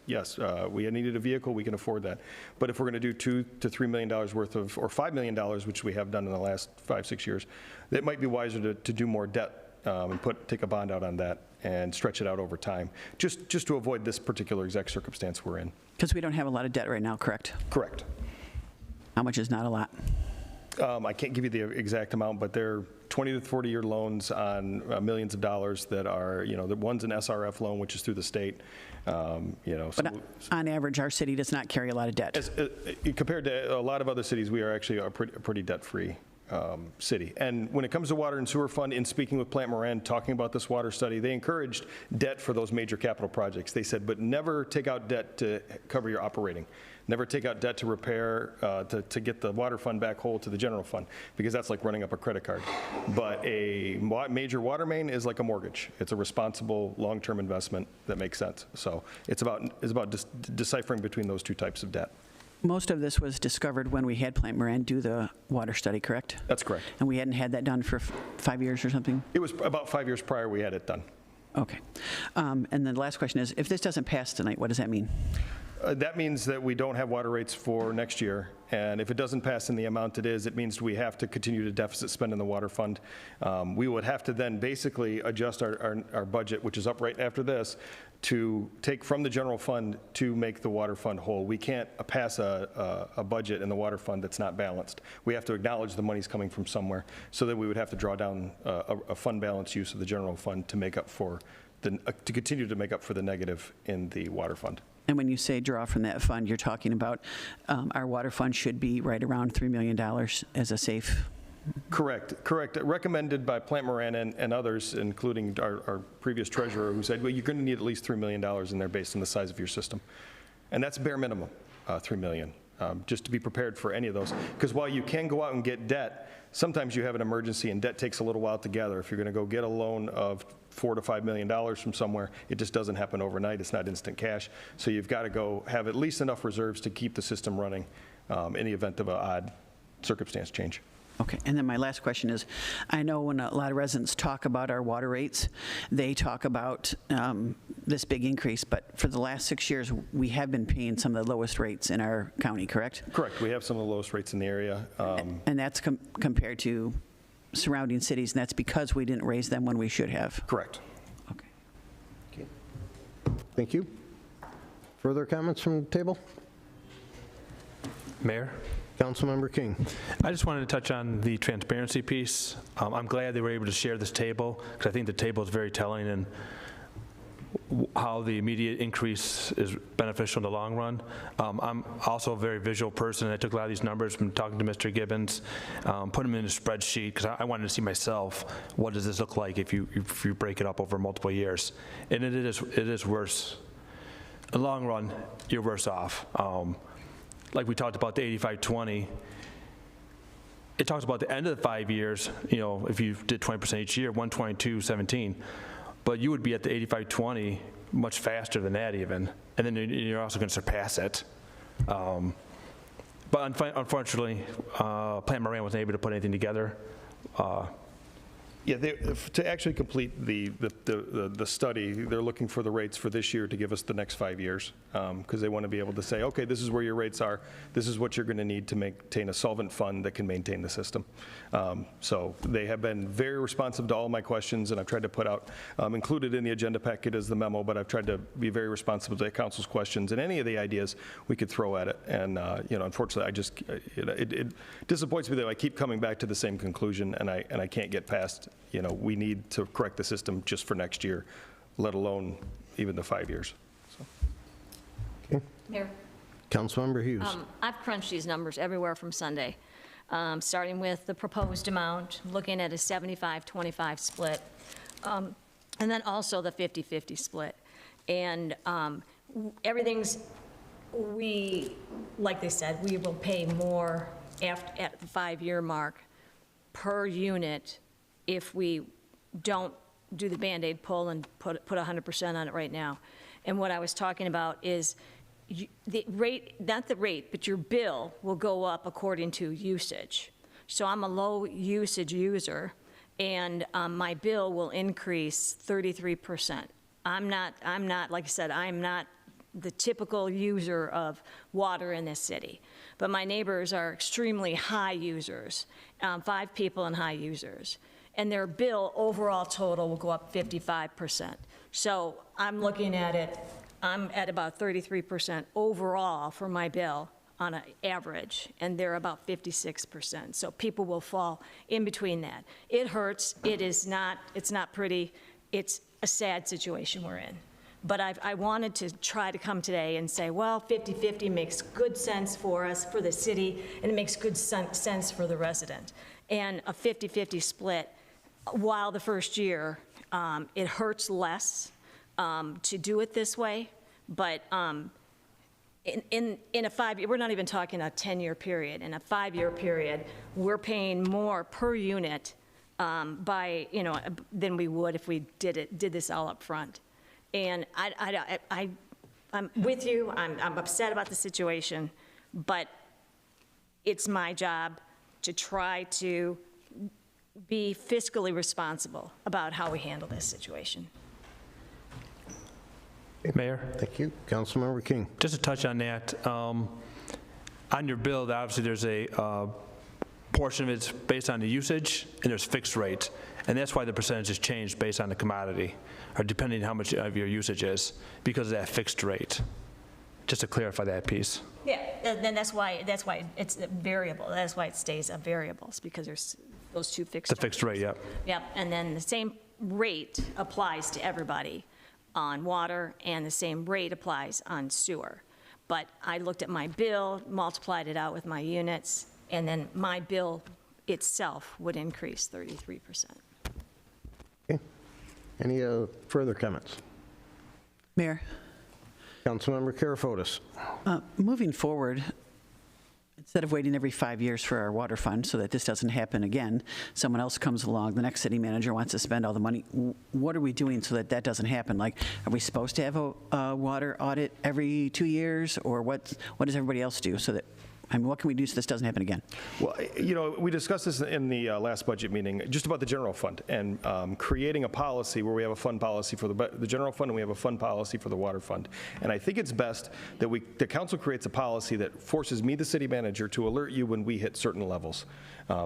we needed a vehicle, we can afford that. But if we're going to do $2 to $3 million worth of, or $5 million, which we have done in the last 5-6 years, it might be wiser to do more debt and take a bond out on that and stretch it out over time, just to avoid this particular exact circumstance we're in. Because we don't have a lot of debt right now, correct? Correct. How much is not a lot? I can't give you the exact amount, but they're 20 to 40-year loans on millions of dollars that are, the one's an SRF loan, which is through the state, But on average, our city does not carry a lot of debt. Compared to a lot of other cities, we are actually a pretty debt-free city. And when it comes to water and sewer fund, in speaking with Plant Moran, talking about this water study, they encouraged debt for those major capital projects. They said, but never take out debt to cover your operating. Never take out debt to repair, to get the water fund back whole to the general fund, because that's like running up a credit card. But a major water main is like a mortgage. It's a responsible, long-term investment that makes sense. So it's about deciphering between those two types of debt. Most of this was discovered when we had Plant Moran do the water study, correct? That's correct. And we hadn't had that done for 5 years or something? It was about 5 years prior we had it done. Okay. And then the last question is, if this doesn't pass tonight, what does that mean? That means that we don't have water rates for next year, and if it doesn't pass in the amount it is, it means we have to continue to deficit spend in the water fund. We would have to then basically adjust our budget, which is up right after this, to take from the general fund to make the water fund whole. We can't pass a budget in the water fund that's not balanced. We have to acknowledge the money's coming from somewhere, so that we would have to draw down a fund balance use of the general fund to make up for to continue to make up for the negative in the water fund. And when you say draw from that fund, you're talking about our water fund should be right around $3 million as a safe? Correct. Recommended by Plant Moran and others, including our previous treasurer, who said, well, you're going to need at least $3 million in there based on the size of your system. And that's bare minimum, $3 million, just to be prepared for any of those. Because while you can go out and get debt, sometimes you have an emergency and debt takes a little while to gather. If you're going to go get a loan of $4 to $5 million from somewhere, it just doesn't happen overnight. It's not instant cash. So you've got to go have at least enough reserves to keep the system running in the event of an odd circumstance change. Okay, and then my last question is, I know when a lot of residents talk about our water rates, they talk about this big increase, but for the last 6 years, we have been paying some of the lowest rates in our county, correct? Correct. We have some of the lowest rates in the area. And that's compared to surrounding cities, and that's because we didn't raise them when we should have? Correct. Okay. Thank you. Further comments from the table? Mayor? Councilmember King. I just wanted to touch on the transparency piece. I'm glad they were able to share this table, because I think the table is very telling in how the immediate increase is beneficial in the long run. I'm also a very visual person. I took a lot of these numbers from talking to Mr. Gibbons, put them in a spreadsheet, because I wanted to see myself, what does this look like if you break it up over multiple years? And it is worse. In the long run, you're worse off. Like we talked about the 85-20, it talks about the end of the 5 years, if you did 20% each year, 122-17, but you would be at the 85-20 much faster than that even, and then you're also going to surpass it. But unfortunately, Plant Moran wasn't able to put anything together. Yeah, to actually complete the study, they're looking for the rates for this year to give us the next 5 years, because they want to be able to say, okay, this is where your rates are, this is what you're going to need to maintain a solvent fund that can maintain the system. So they have been very responsive to all my questions, and I've tried to put out, included in the agenda packet is the memo, but I've tried to be very responsive to the council's questions and any of the ideas we could throw at it. And unfortunately, it disappoints me that I keep coming back to the same conclusion, and I can't get past. We need to correct the system just for next year, let alone even the 5 years. So. Okay. Mayor, Councilmember Hughes. I've crunched these numbers everywhere from Sunday, starting with the proposed amount, looking at a 75-25 split, and then also the 50-50 split. And like they said, we will pay more at the 5-year mark per unit if we don't do the Band-Aid pull and put 100% on it right now. And what I was talking about is the rate, not the rate, but your bill will go up according to usage. So I'm a low usage user, and my bill will increase 33%. I'm not, like I said, I'm not the typical user of water in this city, but my neighbors are extremely high users, 5 people and high users, and their bill overall total will go up 55%. So I'm looking at it, I'm at about 33% overall for my bill on an average, and they're about 56%. So people will fall in between that. It hurts, it's not pretty, it's a sad situation we're in. But I wanted to try to come today and say, well, 50-50 makes good sense for us, for the city, and it makes good sense for the resident. And a 50-50 split, while the first year, it hurts less to do it this way, but in a 5-year, we're not even talking a 10-year period. In a 5-year period, we're paying more per unit by, than we would if we did this all up front. And I'm with you, I'm upset about the situation, but it's my job to try to be fiscally responsible about how we handle this situation. Mayor? Thank you. Councilmember King. Just to touch on that, on your bill, obviously there's a portion of it's based on the usage, and there's fixed rate. And that's why the percentage is changed based on the commodity, or depending on how much of your usage is, because of that fixed rate. Just to clarify that piece. Yeah, then that's why it's a variable. That's why it stays a variable, it's because there's those two fixed. The fixed rate, yep. Yep, and then the same rate applies to everybody on water, and the same rate applies on sewer. But I looked at my bill, multiplied it out with my units, and then my bill itself would increase 33%. Okay. Any further comments? Mayor? Councilmember Karafotis. Moving forward, instead of waiting every 5 years for our water fund so that this doesn't happen again, someone else comes along, the next city manager wants to spend all the money. What are we doing so that that doesn't happen? Like, are we supposed to have a water audit every 2 years, or what does everybody else do so that, what can we do so this doesn't happen again? Well, we discussed this in the last budget meeting, just about the general fund, and creating a policy where we have a fund policy for the general fund, and we have a fund policy for the water fund. And I think it's best that the council creates a policy that forces me, the city manager, to alert you when we hit certain levels.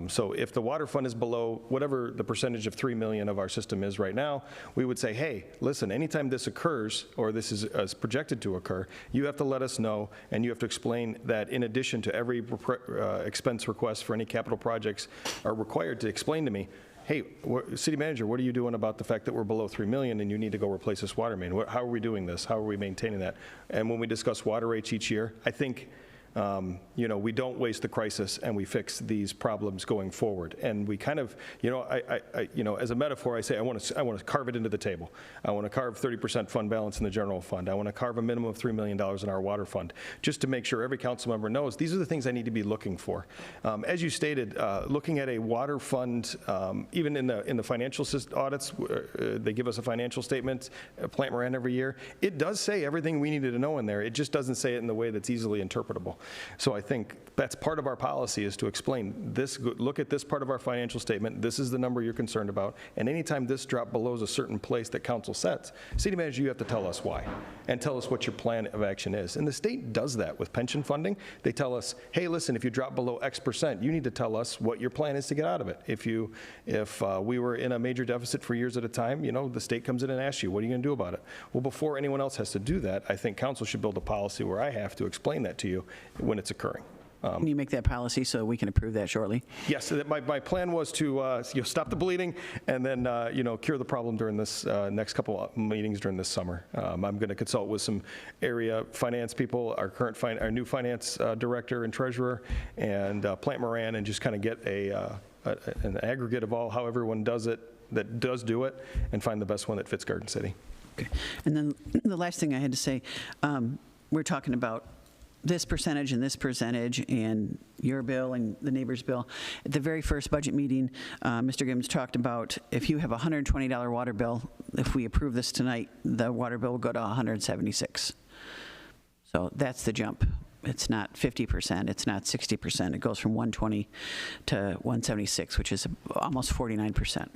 So if the water fund is below whatever the percentage of 3 million of our system is right now, we would say, hey, listen, anytime this occurs, or this is projected to occur, you have to let us know, and you have to explain that in addition to every expense request for any capital projects are required to explain to me, hey, city manager, what are you doing about the fact that we're below 3 million and you need to go replace this water main? How are we doing this? How are we maintaining that? And when we discuss water rates each year, I think we don't waste the crisis, and we fix these problems going forward. And we kind of, as a metaphor, I say I want to carve it into the table. I want to carve 30% fund balance in the general fund. I want to carve a minimum of $3 million in our water fund, just to make sure every council member knows these are the things I need to be looking for. As you stated, looking at a water fund, even in the financial audits, they give us a financial statement, Plant Moran every year. It does say everything we needed to know in there. It just doesn't say it in the way that's easily interpretable. So I think that's part of our policy, is to explain this, look at this part of our financial statement, this is the number you're concerned about, and anytime this drop below a certain place that council sets, city manager, you have to tell us why, and tell us what your plan of action is. And the state does that with pension funding. They tell us, hey, listen, if you drop below X%, you need to tell us what your plan is to get out of it. If we were in a major deficit for years at a time, the state comes in and asks you, what are you going to do about it? Well, before anyone else has to do that, I think council should build a policy where I have to explain that to you when it's occurring. Can you make that policy so we can approve that shortly? Yes, my plan was to stop the bleeding and then cure the problem during this next couple of meetings during this summer. I'm going to consult with some area finance people, our new finance director and treasurer, and Plant Moran, and just kind of get an aggregate of how everyone does it, that does do it, and find the best one that fits Garden City. Okay. And then the last thing I had to say, we're talking about this percentage and this percentage and your bill and the neighbor's bill. At the very first budget meeting, Mr. Gibbons talked about if you have a $120 water bill, if we approve this tonight, the water bill will go to $176. So that's the jump. It's not 50%, it's not 60%. It goes from 120 to 176, which is almost 49%.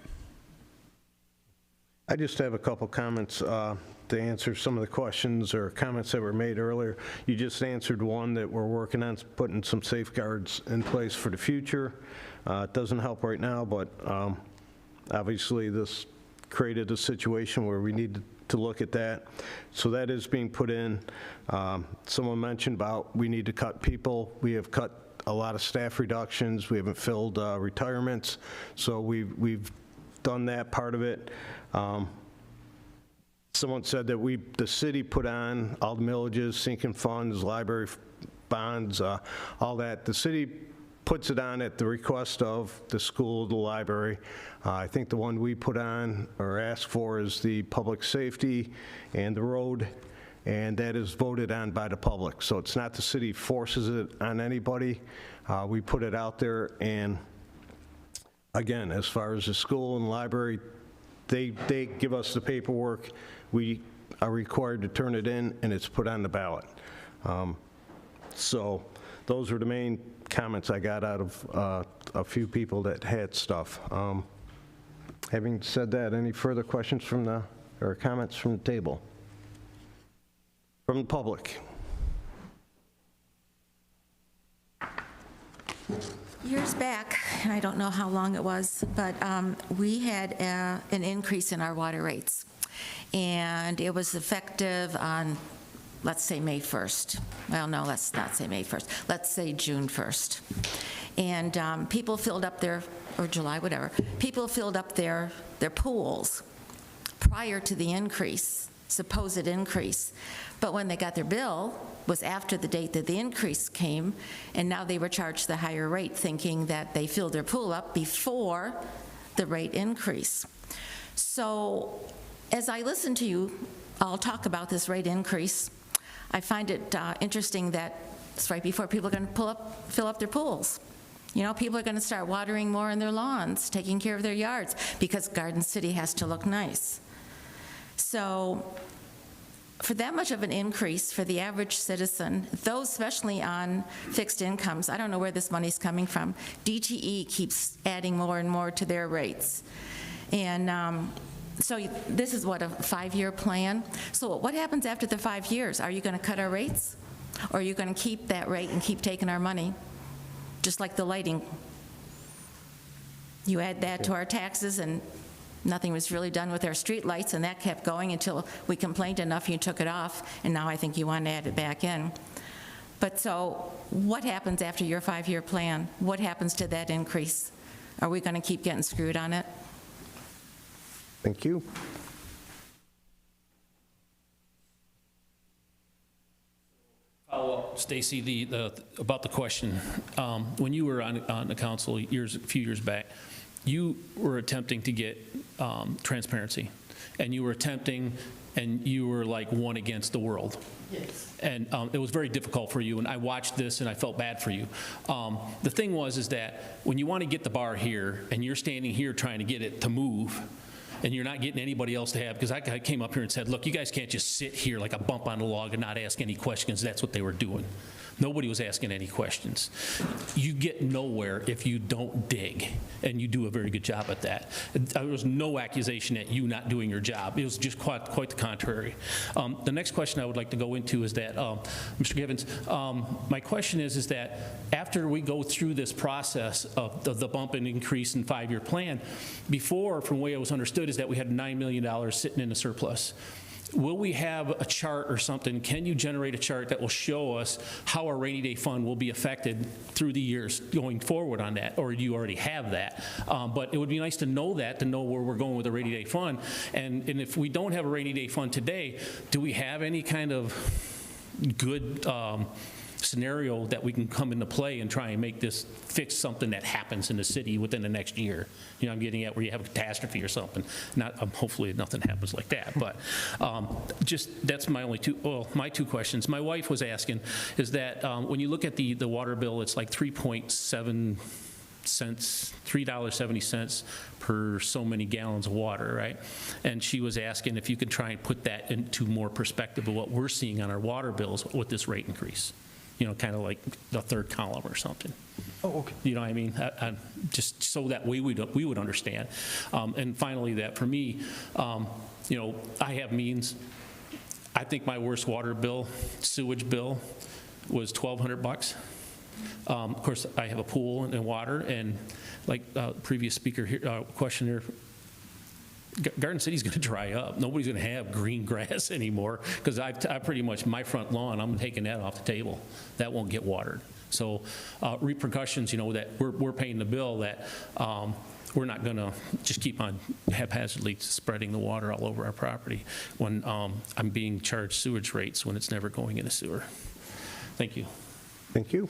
I just have a couple comments to answer some of the questions or comments that were made earlier. You just answered one that we're working on putting some safeguards in place for the future. It doesn't help right now, but obviously this created a situation where we need to look at that. So that is being put in. Someone mentioned about we need to cut people. We have cut a lot of staff reductions. We haven't filled retirements. So we've done that part of it. Someone said that the city put on all the millages, sinking funds, library bonds, all that. The city puts it on at the request of the school, the library. I think the one we put on or asked for is the public safety and the road, and that is voted on by the public. So it's not the city forces it on anybody. We put it out there, and again, as far as the school and library, they give us the paperwork. We are required to turn it in, and it's put on the ballot. So those are the main comments I got out of a few people that had stuff. Having said that, any further questions or comments from the table? From the public? Years back, and I don't know how long it was, but we had an increase in our water rates. And it was effective on, let's say, May 1st. Well, no, let's not say May 1st. Let's say June 1st. And people filled up or July, whatever, people filled up their pools prior to the increase, supposed increase. But when they got their bill, was after the date that the increase came, and now they were charged the higher rate, thinking that they filled their pool up before the rate increase. So as I listen to you all talk about this rate increase, I find it interesting that it's right before people are going to fill up their pools. You know, people are going to start watering more in their lawns, taking care of their yards, because Garden City has to look nice. So for that much of an increase for the average citizen, those especially on fixed incomes, I don't know where this money's coming from. DTE keeps adding more and more to their rates. And so this is what, a 5-year plan? So what happens after the 5 years? Are you going to cut our rates? Or are you going to keep that rate and keep taking our money? Just like the lighting. You add that to our taxes, and nothing was really done with our street lights, and that kept going until we complained enough, you took it off, and now I think you want to add it back in. But so what happens after your 5-year plan? What happens to that increase? Are we going to keep getting screwed on it? Thank you. Stacy, about the question, when you were on the council a few years back, you were attempting to get transparency, and you were like one against the world. Yes. And it was very difficult for you, and I watched this and I felt bad for you. The thing is that when you want to get the bar here and you're standing here trying to get it to move, and you're not getting anybody else to have, because I came up here and said, look, you guys can't just sit here like a bump on the log and not ask any questions. That's what they were doing. Nobody was asking any questions. You get nowhere if you don't dig, and you do a very good job at that. There was no accusation at you not doing your job. It was just quite the contrary. The next question I would like to go into is that, Mr. Givens, my question is that after we go through this process of the bump and increase in 5-year plan, before, from the way it was understood, is that we had $9 million sitting in the surplus. Will we have a chart or something? Can you generate a chart that will show us how our rainy day fund will be affected through the years going forward on that? Or do you already have that? But it would be nice to know that, to know where we're going with the rainy day fund. And if we don't have a rainy day fund today, do we have any kind of good scenario that we can come into play and try and make this fix something that happens in the city within the next year? You know, I'm getting at where you have a catastrophe or something. Not hopefully nothing happens like that, but just that's my my two questions. My wife was asking is that when you look at the water bill, it's like 3.7 cents, $3.70 per so many gallons of water, right? And she was asking if you could try and put that into more perspective of what we're seeing on our water bills with this rate increase. kind of like the third column or something. Oh, okay. You know what I mean? Just so that we would understand. And finally, that for me, I have means. I think my worst water bill, sewage bill, was $1,200. Of course, I have a pool and water, and like previous speaker here, questioner, Garden City's going to dry up. Nobody's going to have green grass anymore because I pretty much, my front lawn, I'm taking that off the table. That won't get watered. So repercussions, that we're paying the bill, that we're not going to just keep on haphazardly spreading the water all over our property when I'm being charged sewage rates when it's never going in a sewer. Thank you. Thank you.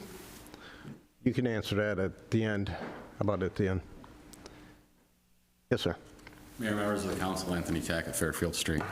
You can answer that at the end. How about at the end? Yes, sir. Mayor, members of the council, Anthony Tackett, Fairfield Street.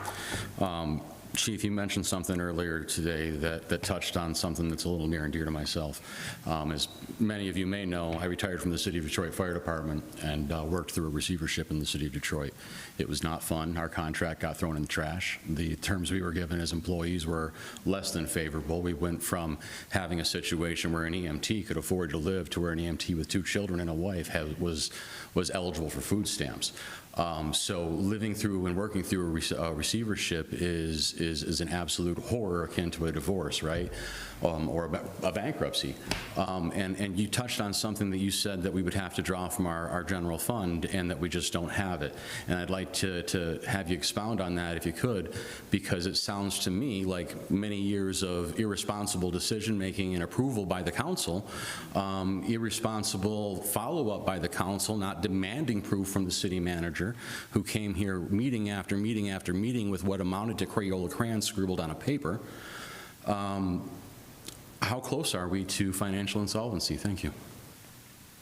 Chief, you mentioned something earlier today that touched on something that's a little near and dear to myself. As many of you may know, I retired from the City of Detroit Fire Department and worked through a receivership in the City of Detroit. It was not fun. Our contract got thrown in the trash. The terms we were given as employees were less than favorable. We went from having a situation where an EMT could afford to live to where an EMT with 2 children and a wife was eligible for food stamps. So living through and working through a receivership is an absolute horror akin to a divorce, right? Or a bankruptcy. And you touched on something that you said that we would have to draw from our general fund and that we just don't have it. And I'd like to have you expound on that if you could, because it sounds to me like many years of irresponsible decision-making and approval by the council, irresponsible follow-up by the council, not demanding proof from the city manager, who came here meeting after meeting after meeting with what amounted to Crayola crayons scribbled on a paper. How close are we to financial insolvency? Thank you.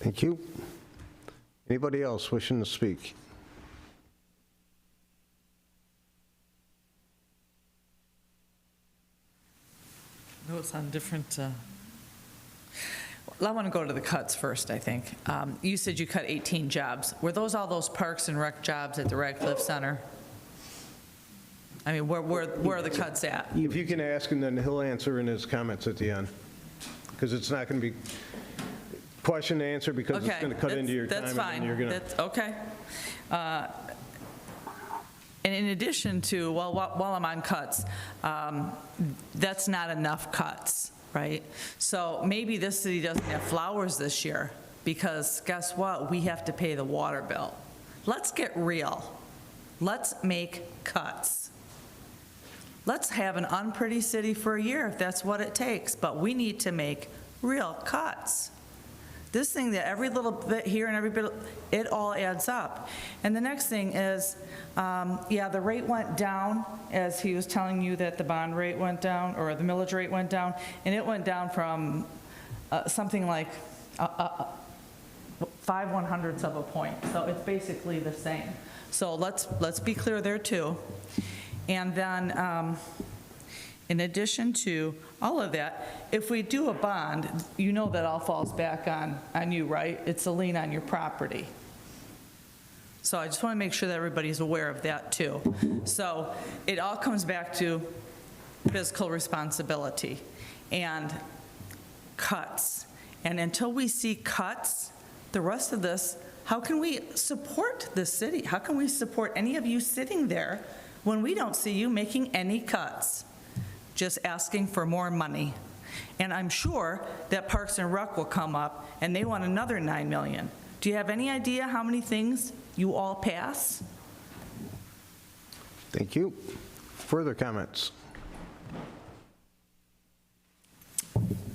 Thank you. Anybody else wishing to speak? No, it's on different, well, I want to go to the cuts first, I think. You said you cut 18 jobs. Were those all those Parks and Rec jobs at the Radcliffe Center? I mean, where are the cuts at? If you can ask him, then he'll answer in his comments at the end, because it's not going to be question and answer, because it's going to cut into your time. That's fine. And then you're going to. That's okay. And in addition to, well, while I'm on cuts, that's not enough cuts, right? So maybe this city doesn't have flowers this year, because guess what? We have to pay the water bill. Let's get real. Let's make cuts. Let's have an unpretty city for a year if that's what it takes, but we need to make real cuts. This thing that every little bit here and every bit, it all adds up. And the next thing is, yeah, the rate went down, as he was telling you that the bond rate went down, or the millage rate went down, and it went down from something like 5/100ths of a point. So it's basically the same. So let's be clear there too. And then, in addition to all of that, if we do a bond, you know that all falls back on you, right? It's a lien on your property. So I just want to make sure that everybody's aware of that too. So it all comes back to fiscal responsibility and cuts. And until we see cuts, the rest of this, how can we support the city? How can we support any of you sitting there when we don't see you making any cuts? Just asking for more money. And I'm sure that Parks and Rec will come up and they want another $9 million. Do you have any idea how many things you all pass? Thank you. Further comments?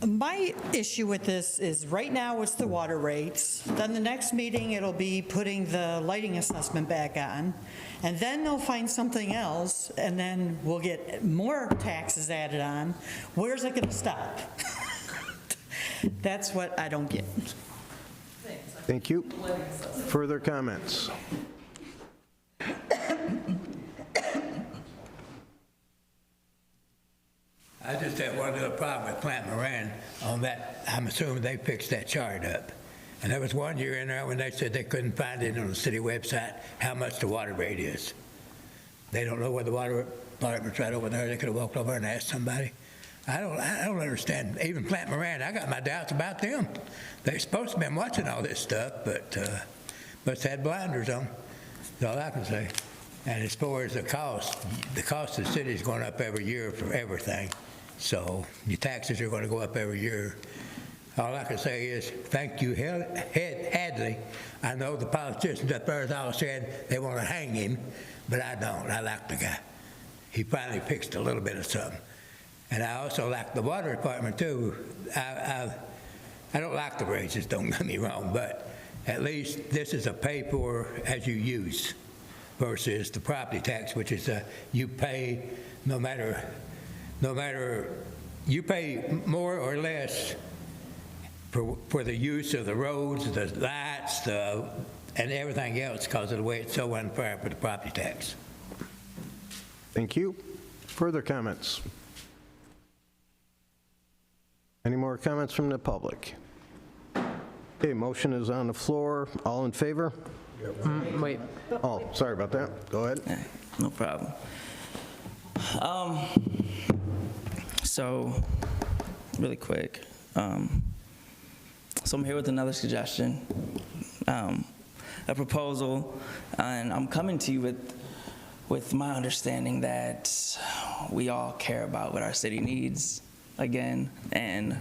My issue with this is right now it's the water rates. Then the next meeting, it'll be putting the lighting assessment back on. And then they'll find something else, and then we'll get more taxes added on. Where's it going to stop? That's what I don't get. Thank you. Further comments? I just have one little problem with Plant Moran on that. I'm assuming they fixed that chart up. And there was one year in there when they said they couldn't find it on the city website how much the water rate is. They don't know where the water department's right over there. They could have walked over and asked somebody. I don't understand. Even Plant Moran, I got my doubts about them. They're supposed to have been watching all this stuff, but must have had blinders on. That's all I can say. And as far as the cost of the city is going up every year for everything. So your taxes are going to go up every year. All I can say is thank you, Hadley. I know the politicians up there all said they want to hang him, but I don't. I like the guy. He finally fixed a little bit of something. And I also like the water department too. I don't like the raises, don't get me wrong, but at least this is a pay for as you use versus the property tax, which is you pay no matter you pay more or less for the use of the roads, the lights, and everything else because of the way it's so unfair for the property tax. Thank you. Further comments? Any more comments from the public? Okay, motion is on the floor. All in favor? Wait. Oh, sorry about that. Go ahead. No problem. So, really quick. So I'm here with another suggestion, a proposal, and I'm coming to you with my understanding that we all care about what our city needs, again, and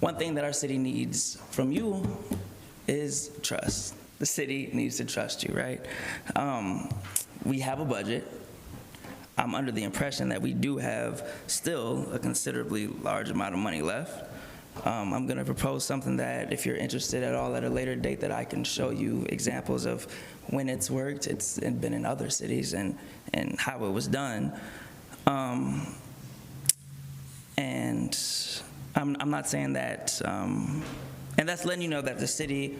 one thing that our city needs from you is trust. The city needs to trust you, right? We have a budget. I'm under the impression that we do have still a considerably large amount of money left. I'm going to propose something that, if you're interested at all at a later date, that I can show you examples of when it's worked. It's been in other cities and how it was done. And I'm not saying that, and that's letting you know that the city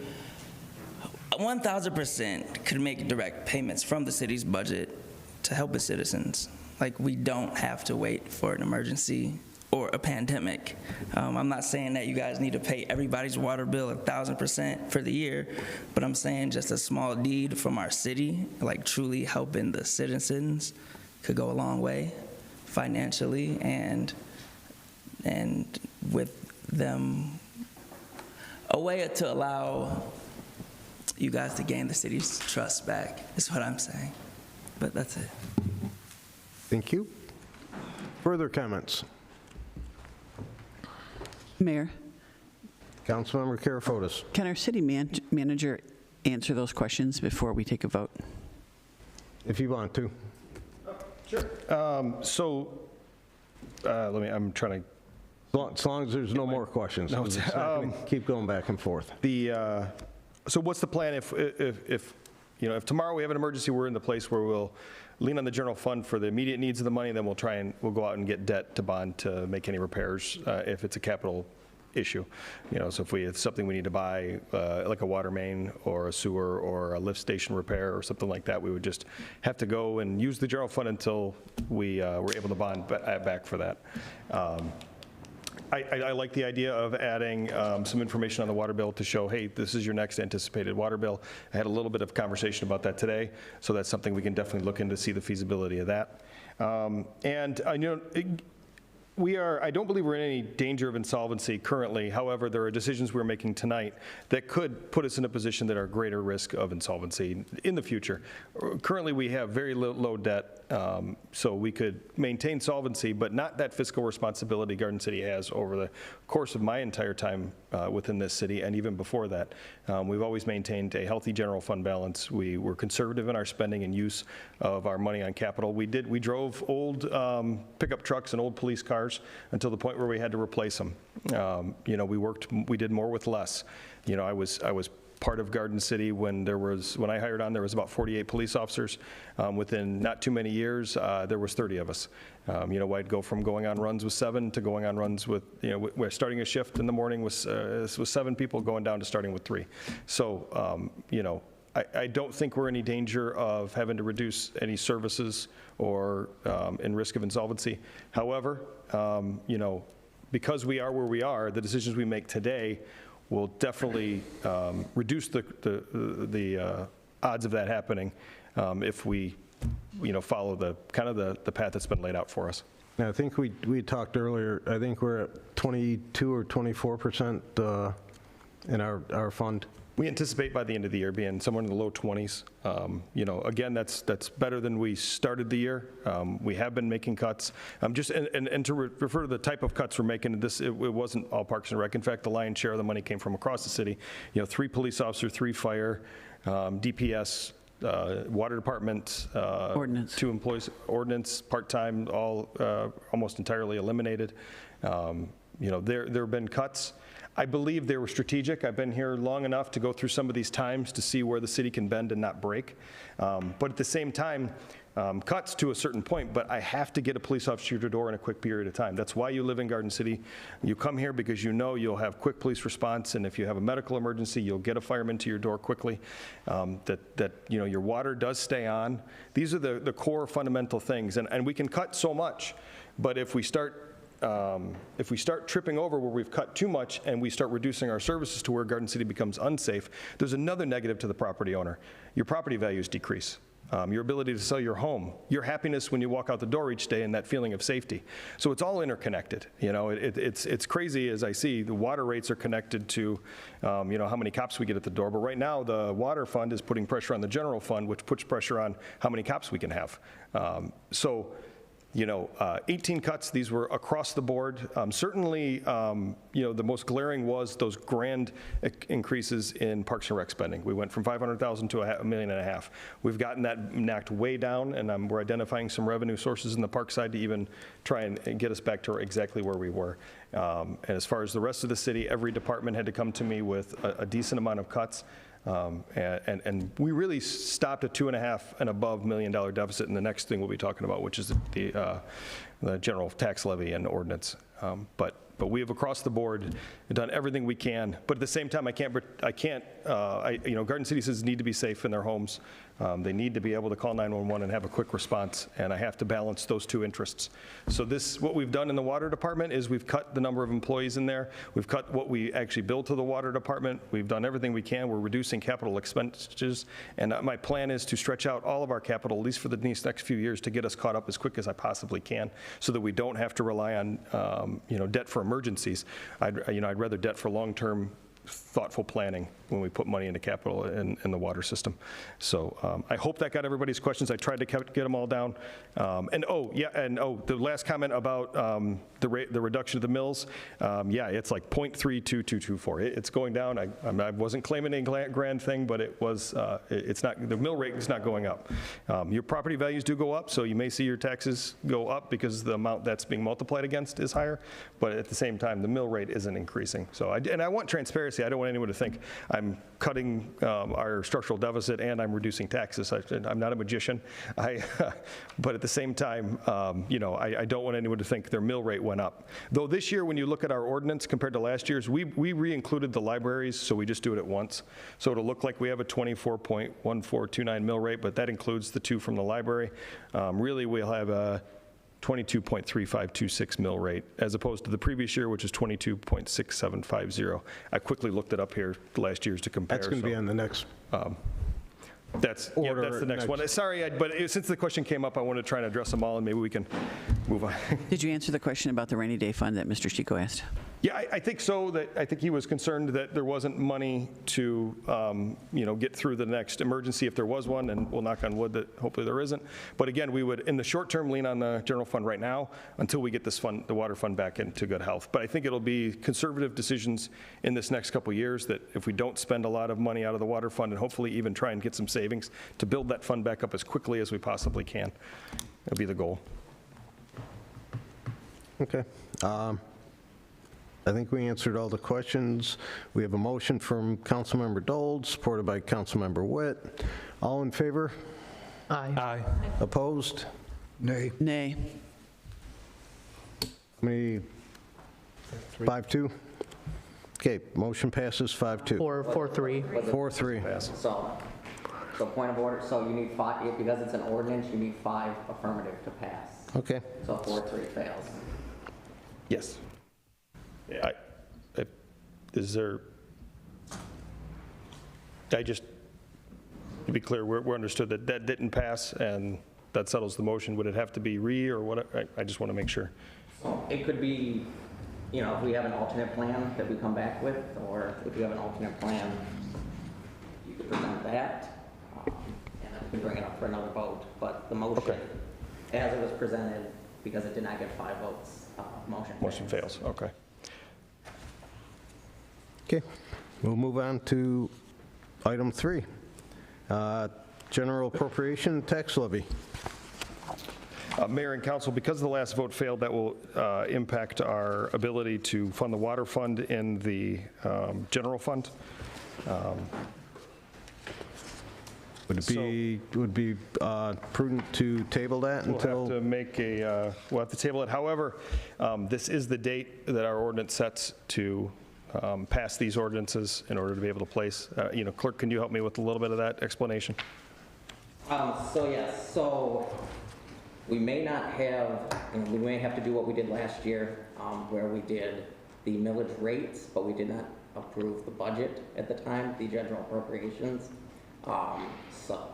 1,000% could make direct payments from the city's budget to help its citizens. Like, we don't have to wait for an emergency or a pandemic. I'm not saying that you guys need to pay everybody's water bill 1,000% for the year, but I'm saying just a small deed from our city, like truly helping the citizens, could go a long way financially and with them a way to allow you guys to gain the city's trust back, is what I'm saying. But that's it. Thank you. Further comments? Mayor, Councilmember Karafotis. can our city manager answer those questions before we take a vote? If you want to. Sure. I'm trying to. As long as there's no more questions. No, It's not gonna keep going back and forth. So what's the plan if tomorrow we have an emergency, we're in the place where we'll lean on the general fund for the immediate needs of the money, then we'll go out and get debt to bond to make any repairs if it's a capital issue. So if it's something we need to buy, like a water main or a sewer or a lift station repair or something like that, we would just have to go and use the general fund until we were able to bond back for that. I like the idea of adding some information on the water bill to show, hey, this is your next anticipated water bill. I had a little bit of conversation about that today, so that's something we can definitely look into, see the feasibility of that. I don't believe we're in any danger of insolvency currently. However, there are decisions we're making tonight that could put us in a position that are greater risk of insolvency in the future. Currently, we have very low debt, so we could maintain solvency, but not that fiscal responsibility Garden City has over the course of my entire time within this city, and even before that. We've always maintained a healthy general fund balance. We were conservative in our spending and use of our money on capital. We drove old pickup trucks and old police cars until the point where we had to replace them. We did more with less. I was part of Garden City when I hired on, there was about 48 police officers. Within not too many years, there was 30 of us. I'd go from going on runs with 7 to going on runs with, we're starting a shift in the morning with 7 people, going down to starting with 3. So, I don't think we're in any danger of having to reduce any services or in risk of insolvency. However, because we are where we are, the decisions we make today will definitely reduce the odds of that happening if we, follow the path that's been laid out for us. I think we talked earlier, I think we're at 22 or 24% in our fund. We anticipate by the end of the year being somewhere in the low 20s. You know, again, that's better than we started the year. We have been making cuts. And to refer to the type of cuts we're making, it wasn't all Parks and Rec. In fact, the lion's share of the money came from across the city. You know, 3 police officers, 3 fire, DPS, water department, Ordinance. 2 employees, ordinance, part-time, all almost entirely eliminated. You know, there have been cuts. I believe they were strategic. I've been here long enough to go through some of these times to see where the city can bend and not break. But at the same time, cuts to a certain point, but I have to get a police officer to your door in a quick period of time. That's why you live in Garden City. You come here because you know you'll have quick police response, and if you have a medical emergency, you'll get a fireman to your door quickly. That you know, your water does stay on. These are the core fundamental things, and we can cut so much, but if we start tripping over where we've cut too much and we start reducing our services to where Garden City becomes unsafe, there's another negative to the property owner. Your property values decrease. Your ability to sell your home, your happiness when you walk out the door each day, and that feeling of safety. So it's all interconnected. You know, it's crazy as I see the water rates are connected to, you know, how many cops we get at the door. But right now the water fund is putting pressure on the general fund, which puts pressure on how many cops we can have. So, you know, 18 cuts, these were across the board. Certainly, you know, the most glaring was those grand increases in Parks and Rec spending. We went from $500,000 to $1.5 million. We've gotten that knocked way down, and we're identifying some revenue sources in the park side to even try and get us back to exactly where we were. And as far as the rest of the city, every department had to come to me with a decent amount of cuts. And we really stopped at $2.5 and above $1 million deficit in the next thing we'll be talking about, which is the general tax levy and ordinance. But we have across the board done everything we can. But at the same time, you know, Garden City citizens need to be safe in their homes. They need to be able to call 911 and have a quick response, and I have to balance those 2 interests. So what we've done in the water department is we've cut the number of employees in there. We've cut what we actually bill to the water department. We've done everything we can. We're reducing capital expenditures, and my plan is to stretch out all of our capital, at least for the next few years, to get us caught up as quick as I possibly can, so that we don't have to rely on you know, debt for emergencies. I'd rather debt for long-term thoughtful planning when we put money into capital in the water system. So I hope that got everybody's questions. I tried to get them all down. The last comment about the reduction of the mills. Yeah, it's like 0.32224. It's going down. I wasn't claiming a grand thing, but it was. It's not. The mill rate is not going up. Your property values do go up, so you may see your taxes go up because the amount that's being multiplied against is higher. But at the same time, the mill rate isn't increasing. So I want transparency. I don't want anyone to think I'm cutting our structural deficit and I'm reducing taxes. I'm not a magician. But at the same time, you know, I don't want anyone to think their mill rate went up. Though this year, when you look at our ordinance compared to last year's, we re-included the libraries, so we just do it at once. So it'll look like we have a 24.1429 mill rate, but that includes the 2 from the library. Really, we'll have a 22.3526 mill rate, as opposed to the previous year, which is 22.6750. I quickly looked it up here last year's to compare. That's going to be on the next. That's the next one. Sorry, but since the question came up, I wanted to try and address them all, and maybe we can move on. Did you answer the question about the rainy day fund that Mr. Chico asked? Yeah, I think so. I think he was concerned that there wasn't money to, you know, get through the next emergency if there was one, and we'll knock on wood that hopefully there isn't. But again, we would, in the short term, lean on the general fund right now until we get this fund, the water fund, back into good health. But I think it'll be conservative decisions in this next couple of years that if we don't spend a lot of money out of the water fund and hopefully even try and get some savings to build that fund back up as quickly as we possibly can. That'll be the goal. Okay. I think we answered all the questions. We have a motion from Councilmember Dole, supported by Councilmember Witt. All in favor? Aye. Aye. Opposed? Nay. Nay. How many? 5-2? Okay, motion passes 5-2. 4-3. 4-3. So point of order, so you need 5, because it's an ordinance, you need 5 affirmative to pass. Okay. So 4-3 fails. Yes. Is there, I just, to be clear, we're understood that that didn't pass, and that settles the motion. Would it have to be or what? I just want to make sure. It could be, you know, if we have an alternate plan that we come back with, or if you have an alternate plan, you could present that, and then we can bring it up for another vote. But the motion, as it was presented, because it did not get 5 votes, motion fails. Okay. Okay, we'll move on to item 3. General appropriation tax levy. Mayor and council, because the last vote failed, that will impact our ability to fund the water fund in the general fund. Would it be prudent to table that until? We'll have to make we'll have to table it. However, this is the date that our ordinance sets to pass these ordinances in order to be able to place. You know, clerk, can you help me with a little bit of that explanation? Yes, so we may not have, we may have to do what we did last year, where we did the millage rates, but we did not approve the budget at the time, the general appropriations. So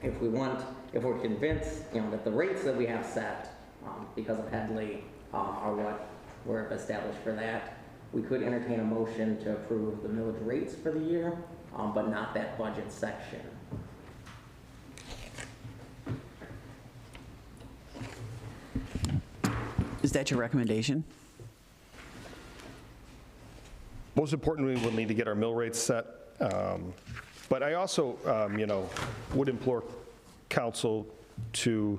if we're convinced, that the rates that we have set, because of Headley, are what were established for that, we could entertain a motion to approve the millage rates for the year, but not that budget section. Is that your recommendation? Most importantly, we'll need to get our mill rates set. But I also, would implore council to,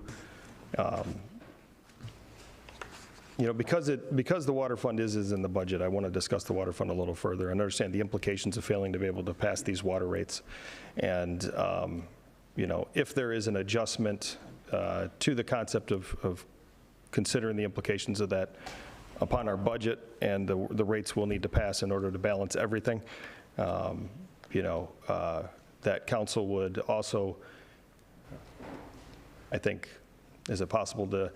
because the water fund is in the budget, I want to discuss the water fund a little further and understand the implications of failing to be able to pass these water rates. And, if there is an adjustment to the concept of considering the implications of that upon our budget and the rates we'll need to pass in order to balance everything, that council would also, I think, is it possible to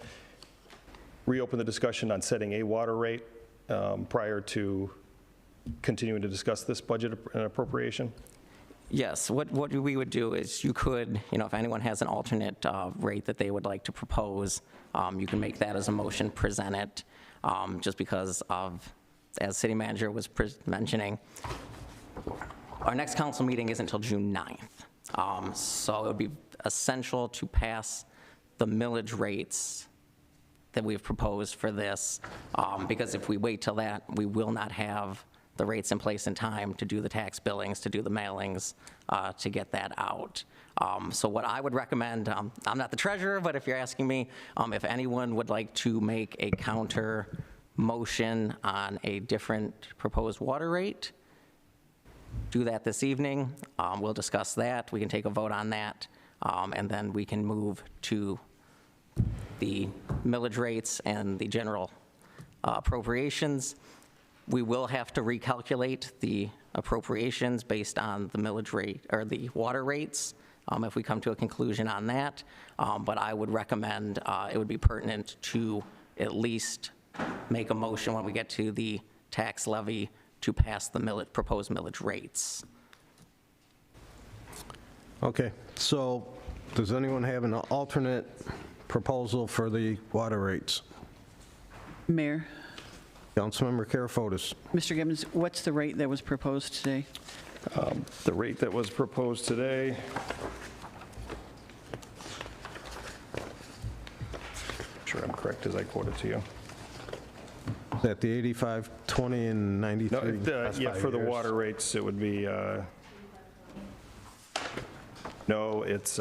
reopen the discussion on setting a water rate prior to continuing to discuss this budget and appropriation? Yes, what we would do is you could, if anyone has an alternate rate that they would like to propose, you can make that as a motion, present it, just because of, as city manager was mentioning, our next council meeting isn't until June 9th. So it would be essential to pass the millage rates that we've proposed for this, because if we wait till that, we will not have the rates in place in time to do the tax billings, to do the mailings, to get that out. So what I would recommend, I'm not the treasurer, but if you're asking me, if anyone would like to make a counter motion on a different proposed water rate, do that this evening. We'll discuss that. We can take a vote on that, and then we can move to the millage rates and the general appropriations. We will have to recalculate the appropriations based on the millage rate or the water rates if we come to a conclusion on that. But I would recommend it would be pertinent to at least make a motion when we get to the tax levy to pass the proposed millage rates. Okay, so does anyone have an alternate proposal for the water rates? Mayor? Councilmember Karafotis. Mr. Gibbons, what's the rate that was proposed today? The rate that was proposed today, I'm sure I'm correct as I quoted to you. Is that the 85, 20, and 93? No, yeah, for the water rates, it would be, no, it's,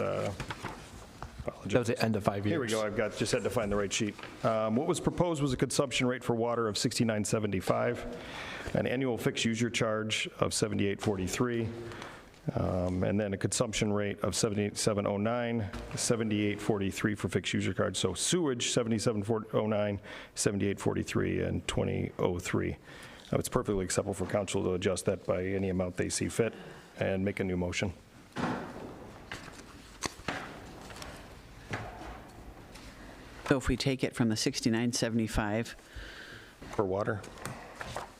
That was the end of 5 years. Here we go, just had to find the right sheet. What was proposed was a consumption rate for water of $69.75, an annual fixed user charge of $78.43, and then a consumption rate of $77.09, $78.43 for fixed user charge. So sewage, $77.09, $78.43, and $20.03. It's perfectly acceptable for council to adjust that by any amount they see fit and make a new motion. So if we take it from the 69.75 for water,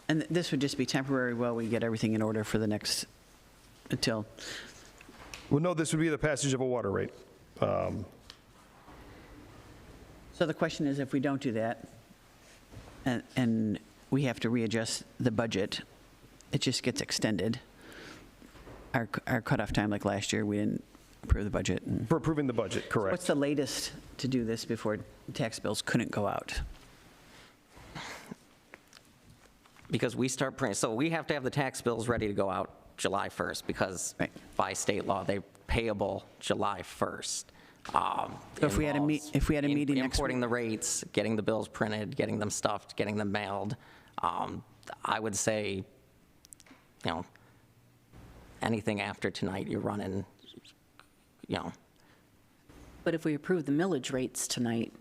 and this would just be temporary while we get everything in order for the next, until. Well, no, this would be the passage of a water rate. So the question is, if we don't do that, and we have to readjust the budget, it just gets extended. Our cutoff time, like last year, we didn't approve the budget. For approving the budget, correct. What's the latest to do this before tax bills couldn't go out? Because we start printing, so we have to have the tax bills ready to go out July 1st, because by state law, they're payable July 1st. So if we had a meeting next Importing week. the rates, getting the bills printed, getting them stuffed, getting them mailed, I would say, anything after tonight, you're running, But if we approve the millage rates tonight,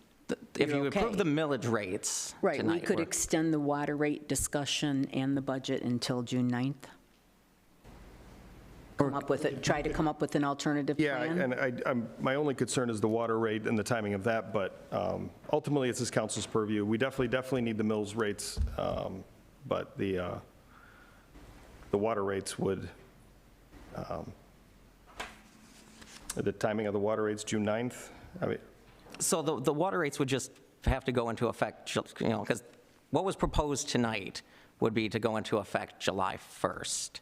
if you're you okay. approve the millage rates Right, we tonight, could we're- extend the water rate discussion and the budget until June 9th? Try to come up with an alternative Yeah, plan? and my only concern is the water rate and the timing of that, but ultimately, it's this council's purview. We definitely need the mills rates, but the water rates would, the timing of the water rates, June 9th? I mean, So the water rates would just have to go into effect, because what was proposed tonight would be to go into effect July 1st.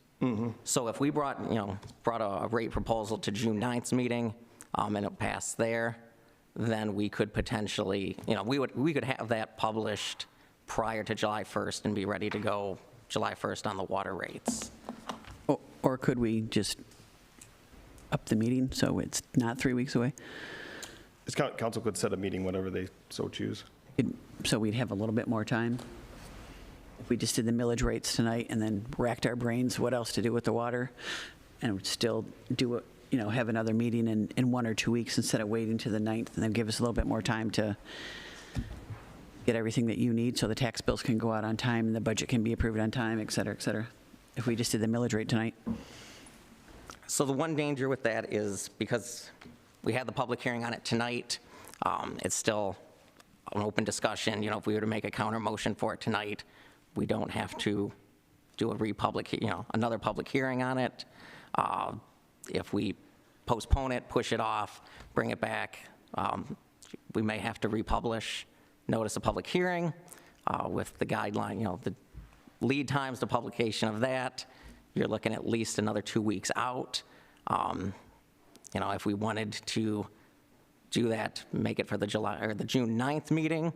So if we brought a rate proposal to June 9th's meeting, and it passed there, then we could potentially, we could have that published prior to July 1st and be ready to go July 1st on the water rates. Or could we just up the meeting so it's not 3 weeks away? this council could set a meeting whenever they so choose. So we'd have a little bit more time? If we just did the millage rates tonight and then racked our brains what else to do with the water, and would still do it, have another meeting in 1 or 2 weeks instead of waiting to the 9th, and then give us a little bit more time to get everything that you need so the tax bills can go out on time and the budget can be approved on time, et cetera, if we just did the millage rate tonight? So the one danger with that is because we had the public hearing on it tonight, it's still an open discussion. If we were to make a counter motion for it tonight, we don't have to do another public hearing on it. If we postpone it, push it off, bring it back, we may have to republish notice of public hearing with the guideline, the lead times to publication of that. You're looking at least another 2 weeks out. If we wanted to do that, make it for the June 9th meeting,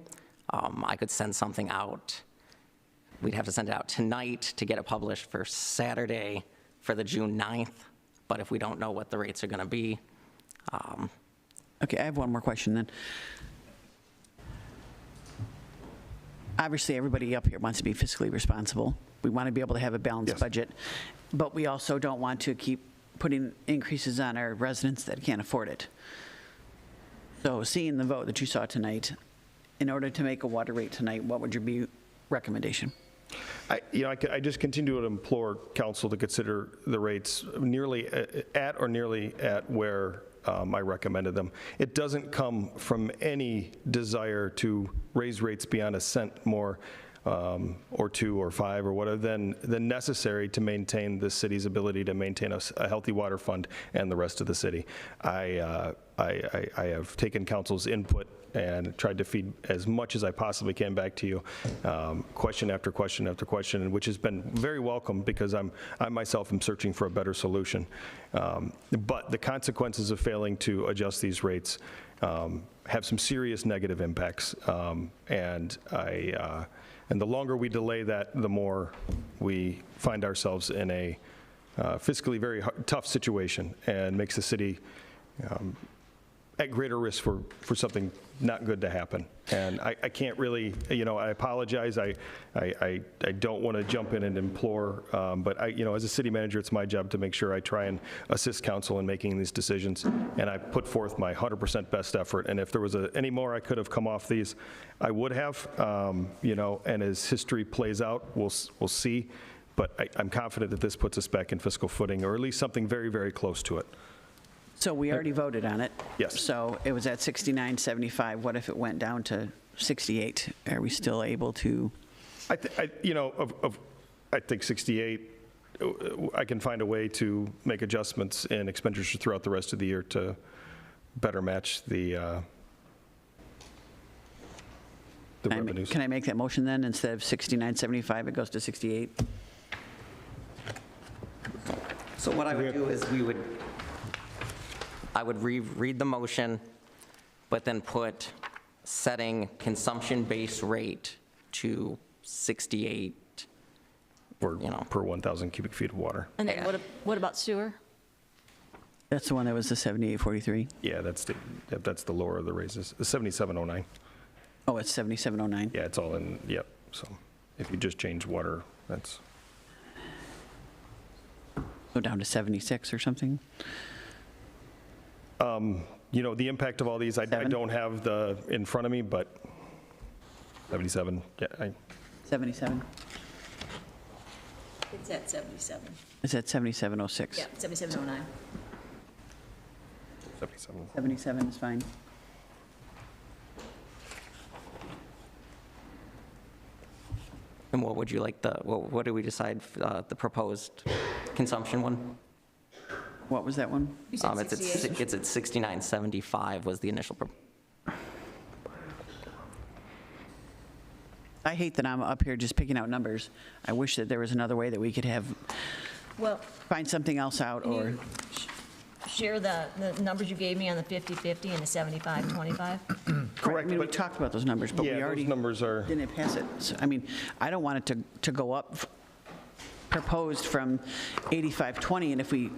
I could send something out. We'd have to send it out tonight to get it published for Saturday for the June 9th, but if we don't know what the rates are going to be. Okay, I have one more question then. Obviously, everybody up here wants to be fiscally responsible. We want to be able to have a balanced budget, but we also don't want to keep putting increases on our residents that can't afford it. So seeing the vote that you saw tonight, in order to make a water rate tonight, what would your recommendation? I just continue to implore council to consider the rates nearly at where I recommended them. It doesn't come from any desire to raise rates beyond a cent more or 2 or 5 or whatever than necessary to maintain the city's ability to maintain a healthy water fund and the rest of the city. I have taken council's input and tried to feed as much as I possibly can back to you, question after question after question, which has been very welcome because I myself am searching for a better solution. But the consequences of failing to adjust these rates have some serious negative impacts, and the longer we delay that, the more we find ourselves in a fiscally very tough situation and makes the city at greater risk for something not good to happen. And I can't really, I apologize. I don't want to jump in and implore, but as a city manager, it's my job to make sure I try and assist council in making these decisions. And I put forth my 100% best effort. And if there was any more I could have come off these, I would have, and as history plays out, we'll see. But I'm confident that this puts us back in fiscal footing, or at least something very, very close to it. So we already voted on it. Yes. So it was at 69.75. What if it went down to 68? Are we still able to? I think 68, I can find a way to make adjustments in expenditures throughout the rest of the year to better match the the revenues. Can I make that motion then? Instead of 69.75, it goes to 68? So what I would do is I would reread the motion, but then put setting consumption base rate to 68, Or per 1,000 cubic feet of water. And then what about sewer? That's the one that was the 78.43? Yeah, that's the lower of the raises. The 7709. Oh, it's 77.09? Yeah, it's all in, yep. So if you just change water, that's, Go down to 76 or something? the impact of all these, I don't have in front of me, but 77, yeah. 77? It's at 77. It's at 77.06? Yeah, 7709. 77. 77 is fine. And what would you like what do we decide, the proposed consumption one? What was that one? It's at 69.75 was the initial. I hate that I'm up here just picking out numbers. I wish that there was another way that we could find something else out, or... Share the numbers you gave me on the 50/50 and the 75/25? Correct. I mean, we talked about those numbers, but we already... those numbers are... Didn't pass it. So, I mean, I don't want it to go up, proposed from 85.20, and if we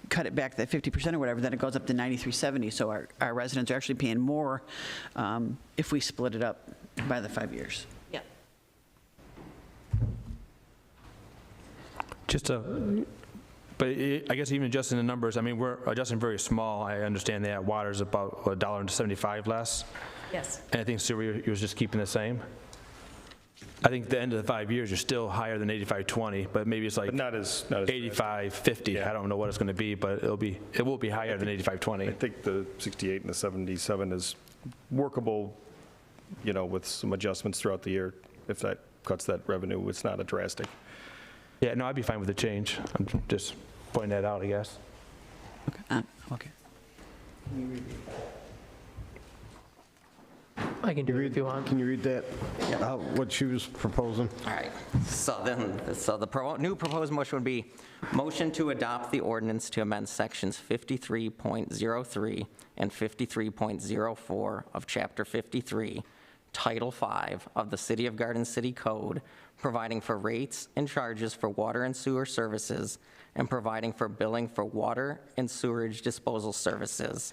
cut it back to that 50% or whatever, then it goes up to 93.70. So our residents are actually paying more if we split it up by the 5 years. Yeah. But I guess even adjusting the numbers, I mean, we're adjusting very small. I understand that water's about $1.75 less. Yes. And I think sewer, you was just keeping the same. I think at the end of the 5 years, you're still higher than 85.20, but maybe it's like Not as 85.50. Yeah. I don't know what it's going to be, but it will be higher than 85.20. I think the 68 and the 77 is workable, with some adjustments throughout the year. If that cuts that revenue, it's not a drastic. Yeah, no, I'd be fine with the change. I'm just pointing that out, I guess. Okay. I can do it if you want. Can you read that? What she was proposing? All right, so the new proposed motion would be, motion to adopt the ordinance to amend sections 53.03 and 53.04 of Chapter 53, Title 5 of the City of Garden City Code, providing for rates and charges for water and sewer services, and providing for billing for water and sewerage disposal services,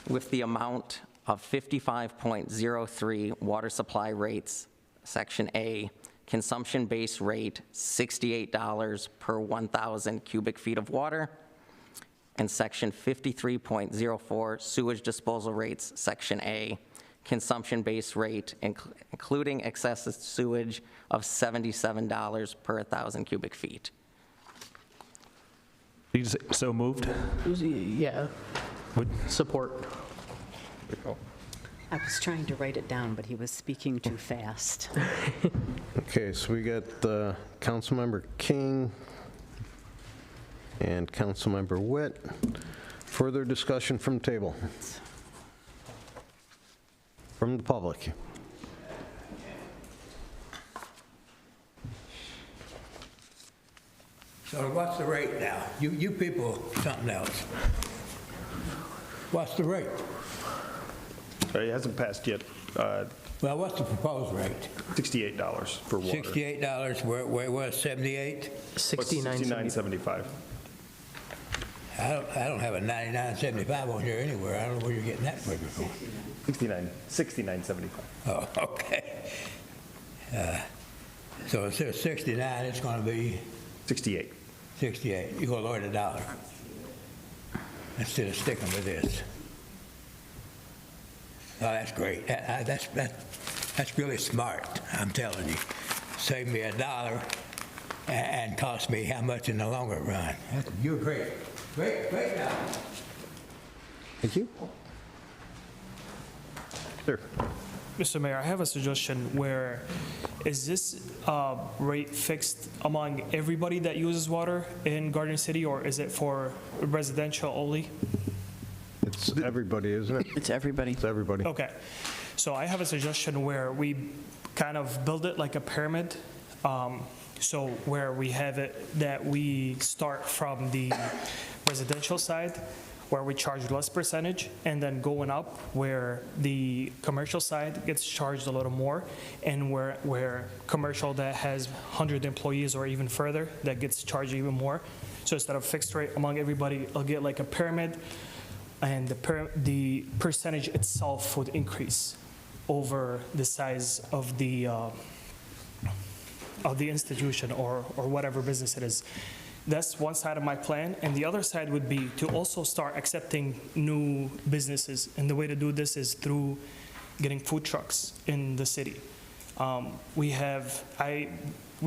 with the amount of 55.03 water supply rates, Section A, consumption base rate $68 per 1,000 cubic feet of water, and Section 53.04 sewage disposal rates, Section A, consumption base rate, including excessive sewage, of $77 per 1,000 cubic feet. So moved? Yeah. Support. I was trying to write it down, but he was speaking too fast. Okay, so we got Councilmember King and Councilmember Witt. Further discussion from the table? From the public? So what's the rate now? You people, something else. What's the rate? It hasn't passed yet. Well, what's the proposed rate? $68 for water. $68, where it was 78? 69.75. I don't have a 99.75 on here anywhere. I don't know where you're getting that figure from. 69.75. Oh, okay. So instead of 69, it's going to be 68. 68. You're going to lower it $1 instead of sticking with this. Oh, that's great. That's really smart, I'm telling you. Save me $1 and cost me how much in the longer run. You're great. Great job. Thank you. Sir. Mr. Mayor, I have a suggestion where, is this rate fixed among everybody that uses water in Garden City, or is it for residential only? It's everybody, isn't it? It's everybody. It's everybody. Okay. So I have a suggestion where we kind of build it like a pyramid. So where we have it that we start from the residential side, where we charge less percentage, and then going up where the commercial side gets charged a little more, and where commercial that has 100 employees or even further, that gets charged even more. So instead of fixed rate among everybody, I'll get like a pyramid, and the percentage itself would increase over the size of the institution or whatever business it is. That's one side of my plan, and the other side would be to also start accepting new businesses, and the way to do this is through getting food trucks in the city. We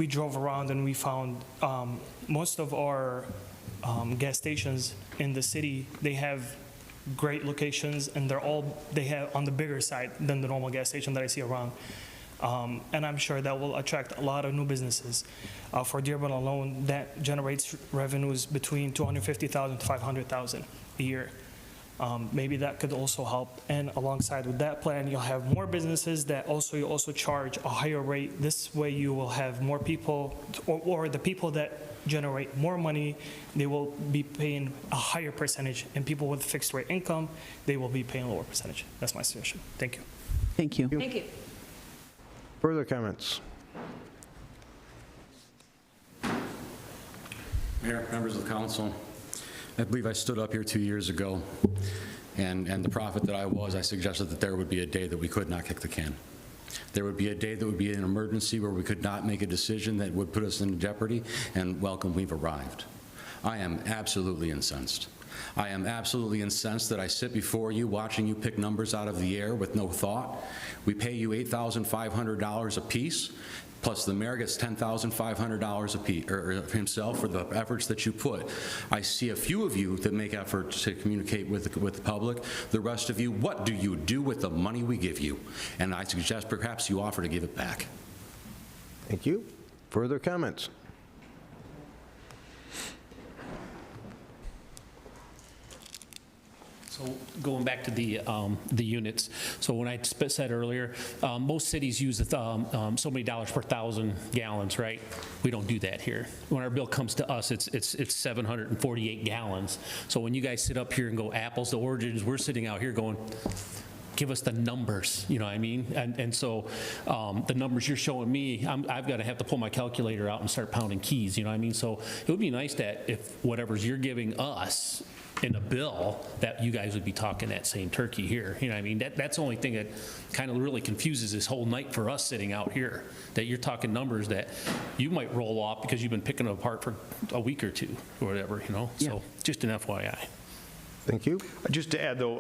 drove around and we found most of our gas stations in the city, they have great locations, and they have on the bigger side than the normal gas station that I see around. And I'm sure that will attract a lot of new businesses. For Dearborn alone, that generates revenues between $250,000 to $500,000 a year. Maybe that could also help. And alongside with that plan, you'll have more businesses that you also charge a higher rate. This way you will have more people, or the people that generate more money, they will be paying a higher percentage. And people with fixed rate income, they will be paying a lower percentage. That's my suggestion. Thank you. Thank you. Thank you. Further comments? Mayor, members of the council, I believe I stood up here 2 years ago, and the prophet that I suggested that there would be a day that we could not kick the can. There would be a day that would be an emergency where we could not make a decision that would put us in jeopardy, and welcome, we've arrived. I am absolutely incensed. I am absolutely incensed that I sit before you watching you pick numbers out of the air with no thought. We pay you $8,500 apiece, plus the mayor gets $10,500 apiece, or himself, for the efforts that you put. I see a few of you that make efforts to communicate with the public. The rest of you, what do you do with the money we give you? And I suggest perhaps you offer to give it back. Thank you. Further comments? So going back to the units, so when I said earlier, most cities use so many dollars per 1,000 gallons, right? We don't do that here. When our bill comes to us, it's 748 gallons. So when you guys sit up here and go apples to oranges, we're sitting out here going, give us the numbers, you know what I mean? And so the numbers you're showing me, I've got to have to pull my calculator out and start pounding keys, you know what I mean? So it would be nice that if whatever's you're giving us in a bill, that you guys would be talking that same turkey here, you know what I mean? That's the only thing that kind of really confuses this whole night for us sitting out here, that you're talking numbers that you might roll off because you've been picking them apart for a week or two or whatever, you know? So just an FYI. Thank you. Just to add, though,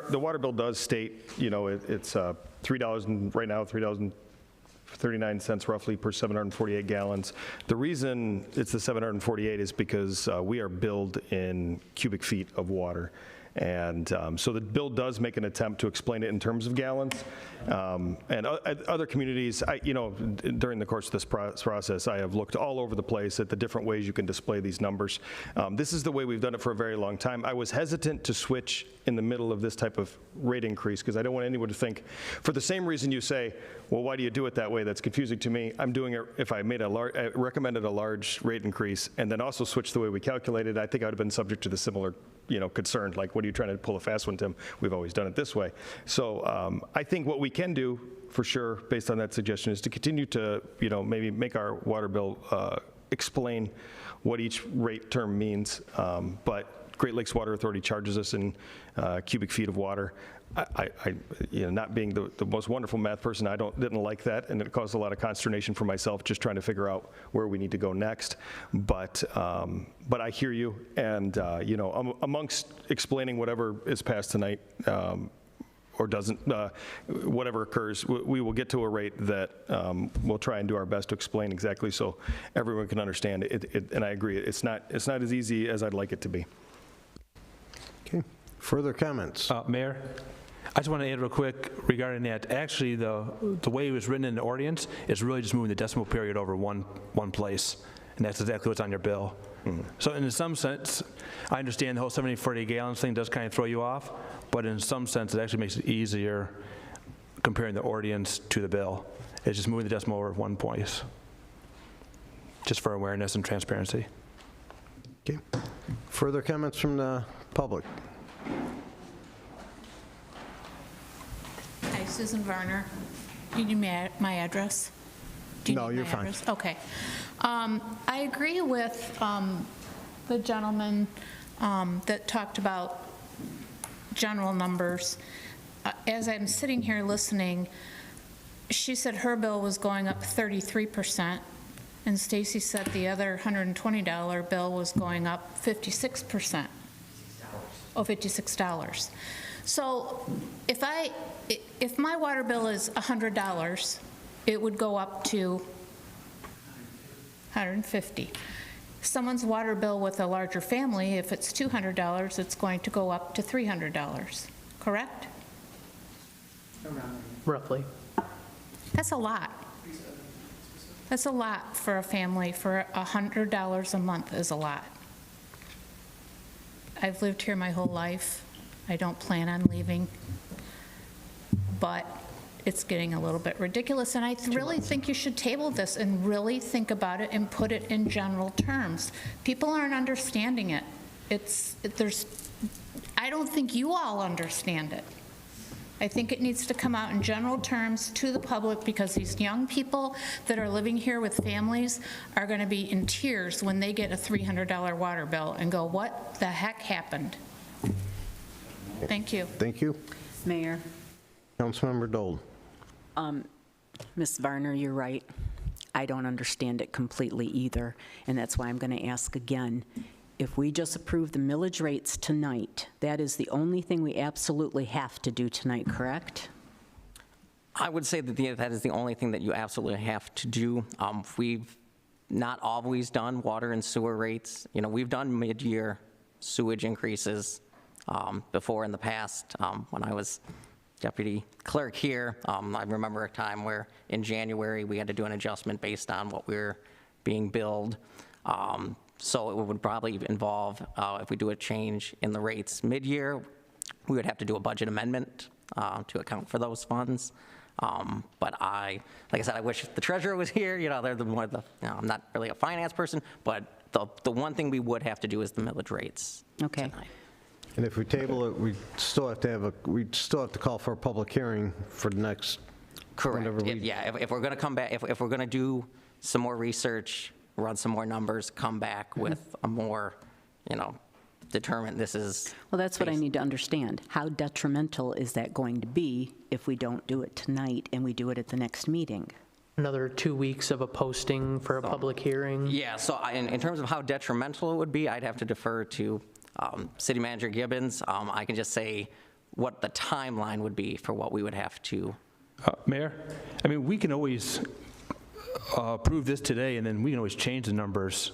the water bill does state, you know, it's $3 and right now, $3.39 roughly per 748 gallons. The reason it's the 748 is because we are billed in cubic feet of water. And so the bill does make an attempt to explain it in terms of gallons. And other communities, during the course of this process, I have looked all over the place at the different ways you can display these numbers. This is the way we've done it for a very long time. I was hesitant to switch in the middle of this type of rate increase because I don't want anyone to think, for the same reason you say, well, why do you do it that way? That's confusing to me. I'm doing it if I made recommended a large rate increase and then also switched the way we calculated, I think I would have been subject to the similar concern, like, what are you trying to pull a fast one, Tim? We've always done it this way. So I think what we can do, for sure, based on that suggestion, is to continue to, maybe make our water bill explain what each rate term means. But Great Lakes Water Authority charges us in cubic feet of water. Not being the most wonderful math person, I didn't like that, and it caused a lot of consternation for myself just trying to figure out where we need to go next. But I hear you, and amongst explaining whatever is passed tonight or doesn't, whatever occurs, we will get to a rate that we'll try and do our best to explain exactly so everyone can understand it. And I agree, it's not as easy as I'd like it to be. Okay. Further comments? Mayor, I just want to add real quick regarding that. Actually, the way it was written in the ordinance is really just moving the decimal period over one place, and that's exactly what's on your bill. Mm-hmm. So in some sense, I understand the whole 748 gallons thing does kind of throw you off, but in some sense, it actually makes it easier comparing the ordinance to the bill. It's just moving the decimal over 1 point, just for awareness and transparency. Okay. Further comments from the public? Hi, Susan Varner. Do you need my address? Do you No, need you're my fine. address? Okay. I agree with the gentleman that talked about general numbers. As I'm sitting here listening, she said her bill was going up 33%, and Stacy said the other $120 bill was going up 56%. Oh, $56. So if my water bill is $100, it would go up to $150. Someone's water bill with a larger family, if it's $200, it's going to go up to $300, correct? Roughly. That's a lot. That's a lot for a family. For $100 a month is a lot. I've lived here my whole life. I don't plan on leaving. But it's getting a little bit ridiculous, and I really think you should table this and really think about it and put it in general terms. People aren't understanding it. I don't think you all understand it. I think it needs to come out in general terms to the public, because these young people that are living here with families are going to be in tears when they get a $300 water bill and go, what the heck happened? Thank you. Thank you. Mayor, Councilmember Dole. Ms. Varner, you're right. I don't understand it completely either, and that's why I'm going to ask again. If we just approve the millage rates tonight, that is the only thing we absolutely have to do tonight, correct? I would say that that is the only thing that you absolutely have to do. We've not always done water and sewer rates. You know, we've done mid-year sewage increases before in the past. When I was deputy clerk here, I remember a time where in January we had to do an adjustment based on what we were being billed. So it would probably involve, if we do a change in the rates mid-year, we would have to do a budget amendment to account for those funds. But like I said, I wish the treasurer was here. You know, they're I'm not really a finance person, but the one thing we would have to do is the millage rates. Okay. Tonight. And if we table it, we still have to call for a public hearing for the next. Correct. If we're going to come back, if we're going to do some more research, run some more numbers, come back with a more, determined this is. Well, that's what I need to understand. How detrimental is that going to be if we don't do it tonight and we do it at the next meeting? Another 2 weeks of a posting for a public hearing? Yeah, so in terms of how detrimental it would be, I'd have to defer to City Manager Gibbons. I can just say what the timeline would be for what we would have to. Mayor, I mean, we can always approve this today, and then we can always change the numbers,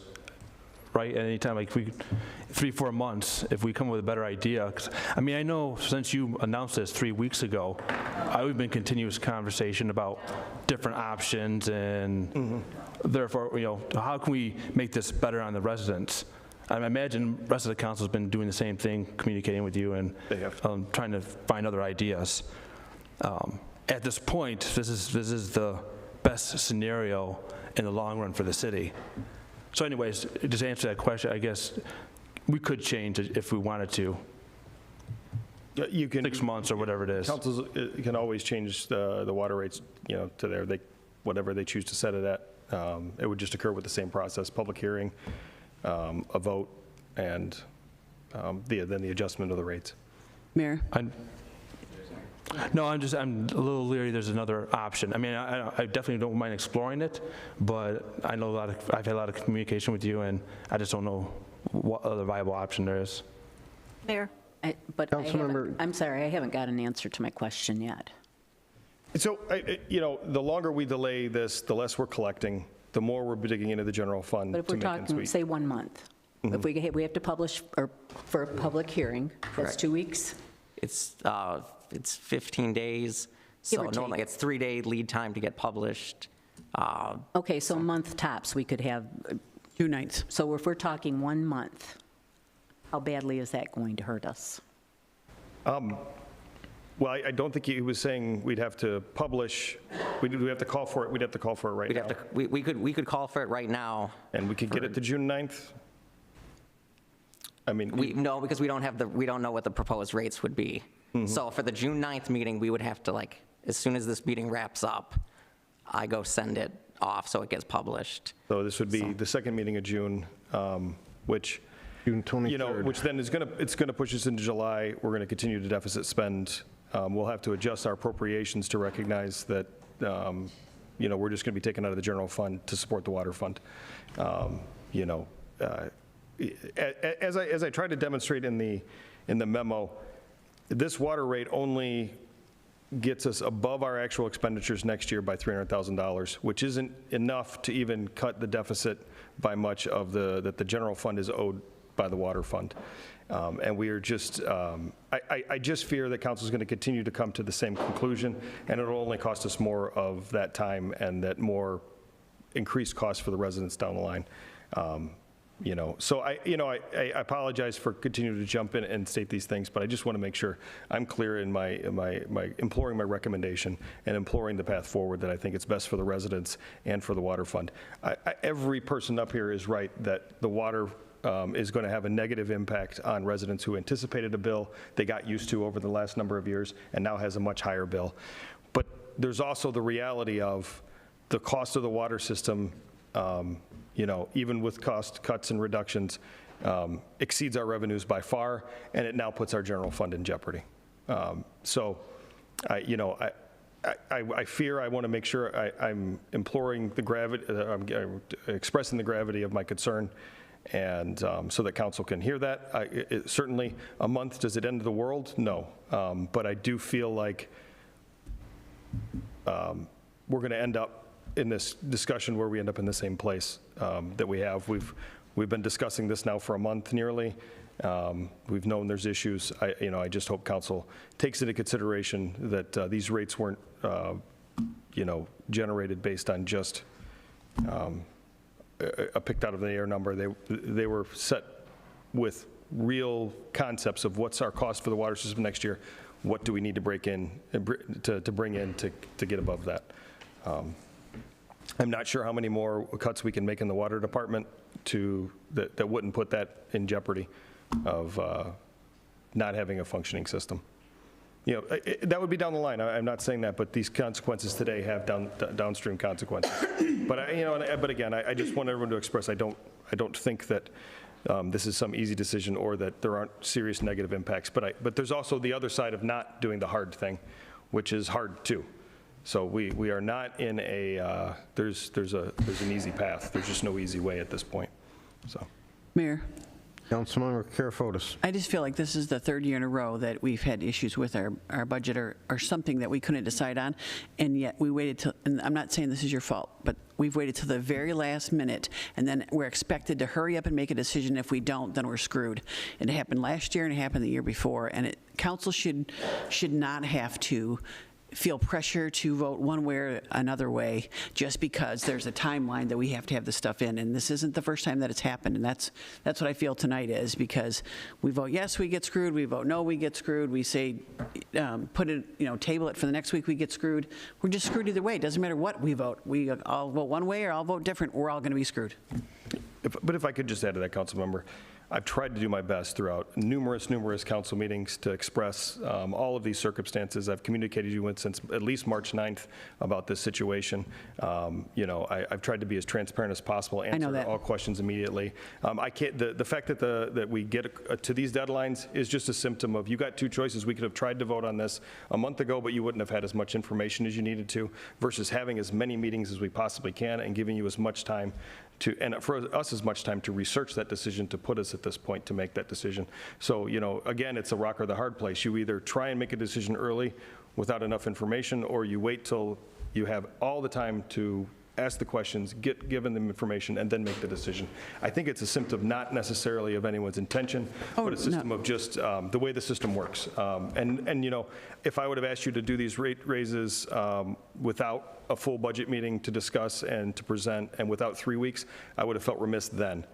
right, at any time, like 3-4 months, if we come with a better idea. 'Cause, I mean, I know since you announced this 3 weeks ago, I've been in continuous conversation about different options, and therefore, how can we make this better on the residents? I imagine the rest of the council's been doing the same thing, communicating with you and trying to find other ideas. At this point, this is the best scenario in the long run for the city. So anyways, just to answer that question, I guess we could change it if we wanted to. You can 6 months or whatever it is. Councils can always change the water rates, to whatever they choose to set it at. It would just occur with the same process: public hearing, a vote, and then the adjustment of the rates. Mayor? No, I'm a little leery there's another option. I mean, I definitely don't mind exploring it, but I know I've had a lot of communication with you, and I just don't know what other viable option there is. Mayor? I'm sorry, I haven't got an answer to my question yet. So, the longer we delay this, the less we're collecting, the more we're digging into the general fund. But if we're talking, say, 1 month, if we have to publish for a public hearing, that's Correct. 2 weeks? It's 15 days, Give so or normally take. it's 3-day lead time to get published. Okay, so a month tops, we could have 2 nights. So if we're talking 1 month, how badly is that going to hurt us? Well, I don't think he was saying we'd have to publish, we'd have to call for it, we'd have to call for it right now. We could call for it right now. And we could get it to June 9th? I mean. No, because we don't know what the proposed rates would be. So for the June 9th meeting, we would have to, like, as soon as this meeting wraps up, I go send it off so it gets published. So this would be the second meeting of June, which, June 23rd. which then it's going to push us into July. We're going to continue to deficit spend. We'll have to adjust our appropriations to recognize that, we're just going to be taken out of the general fund to support the water fund. As I tried to demonstrate in the memo, this water rate only gets us above our actual expenditures next year by $300,000, which isn't enough to even cut the deficit by much of that the general fund is owed by the water fund. And we are just, I just fear that council is going to continue to come to the same conclusion, and it'll only cost us more of that time and that more increased cost for the residents down the line. So I apologize for continuing to jump in and state these things, but I just want to make sure I'm clear in my imploring my recommendation and imploring the path forward that I think it's best for the residents and for the water fund. Every person up here is right that the water is going to have a negative impact on residents who anticipated a bill they got used to over the last number of years and now has a much higher bill. But there's also the reality of the cost of the water system, even with cost cuts and reductions, exceeds our revenues by far, and it now puts our general fund in jeopardy. So, I fear, I want to make sure I'm imploring the gravity, I'm expressing the gravity of my concern, and so that council can hear that. Certainly, a month, does it end the world? No. But I do feel like we're going to end up in this discussion where we end up in the same place that we have. We've been discussing this now for a month nearly. We've known there's issues. I just hope council takes into consideration that these rates weren't, generated based on just a picked out of the air number. They were set with real concepts of what's our cost for the water system next year. What do we need to break in to bring in to get above that? I'm not sure how many more cuts we can make in the water department that wouldn't put that in jeopardy of not having a functioning system. That would be down the line. I'm not saying that, but these consequences today have downstream consequences. But but again, I just want everyone to express I don't think that this is some easy decision or that there aren't serious negative impacts. But there's also the other side of not doing the hard thing, which is hard too. So we are not in a there's an easy path. There's just no easy way at this point. So, Mayor. Councilmember Karafotis. I just feel like this is the third year in a row that we've had issues with our budget or something that we couldn't decide on, and yet we waited till, and I'm not saying this is your fault, but we've waited till the very last minute, and then we're expected to hurry up and make a decision. If we don't, then we're screwed. And it happened last year and it happened the year before, and council should not have to feel pressure to vote one way or another way just because there's a timeline that we have to have the stuff in. And this isn't the first time that it's happened. And that's what I feel tonight is, because we vote yes, we get screwed. We vote no, we get screwed. We say put it, table it for the next week, we get screwed. We're just screwed either way. It doesn't matter what we vote. We all vote one way or I'll vote different. We're all going to be screwed. But if I could just add to that, council member, I've tried to do my best throughout numerous council meetings to express all of these circumstances. I've communicated with since at least March 9th about this situation. I've tried to be as transparent as possible, answer all questions immediately. I can't. The fact that we get to these deadlines is just a symptom of you got two choices. We could have tried to vote on this a month ago, but you wouldn't have had as much information as you needed to, versus having as many meetings as we possibly can and giving you as much time and for us as much time to research that decision to put us at this point to make that decision. So, again, it's a rock or the hard place. You either try and make a decision early without enough information, or you wait till you have all the time to ask the questions, get given them information, and then make the decision. I think it's a symptom not necessarily of anyone's intention, but a system of just the way the system works. If I would have asked you to do these rate raises without a full budget meeting to discuss and to present, and without 3 weeks, I would have felt remiss then.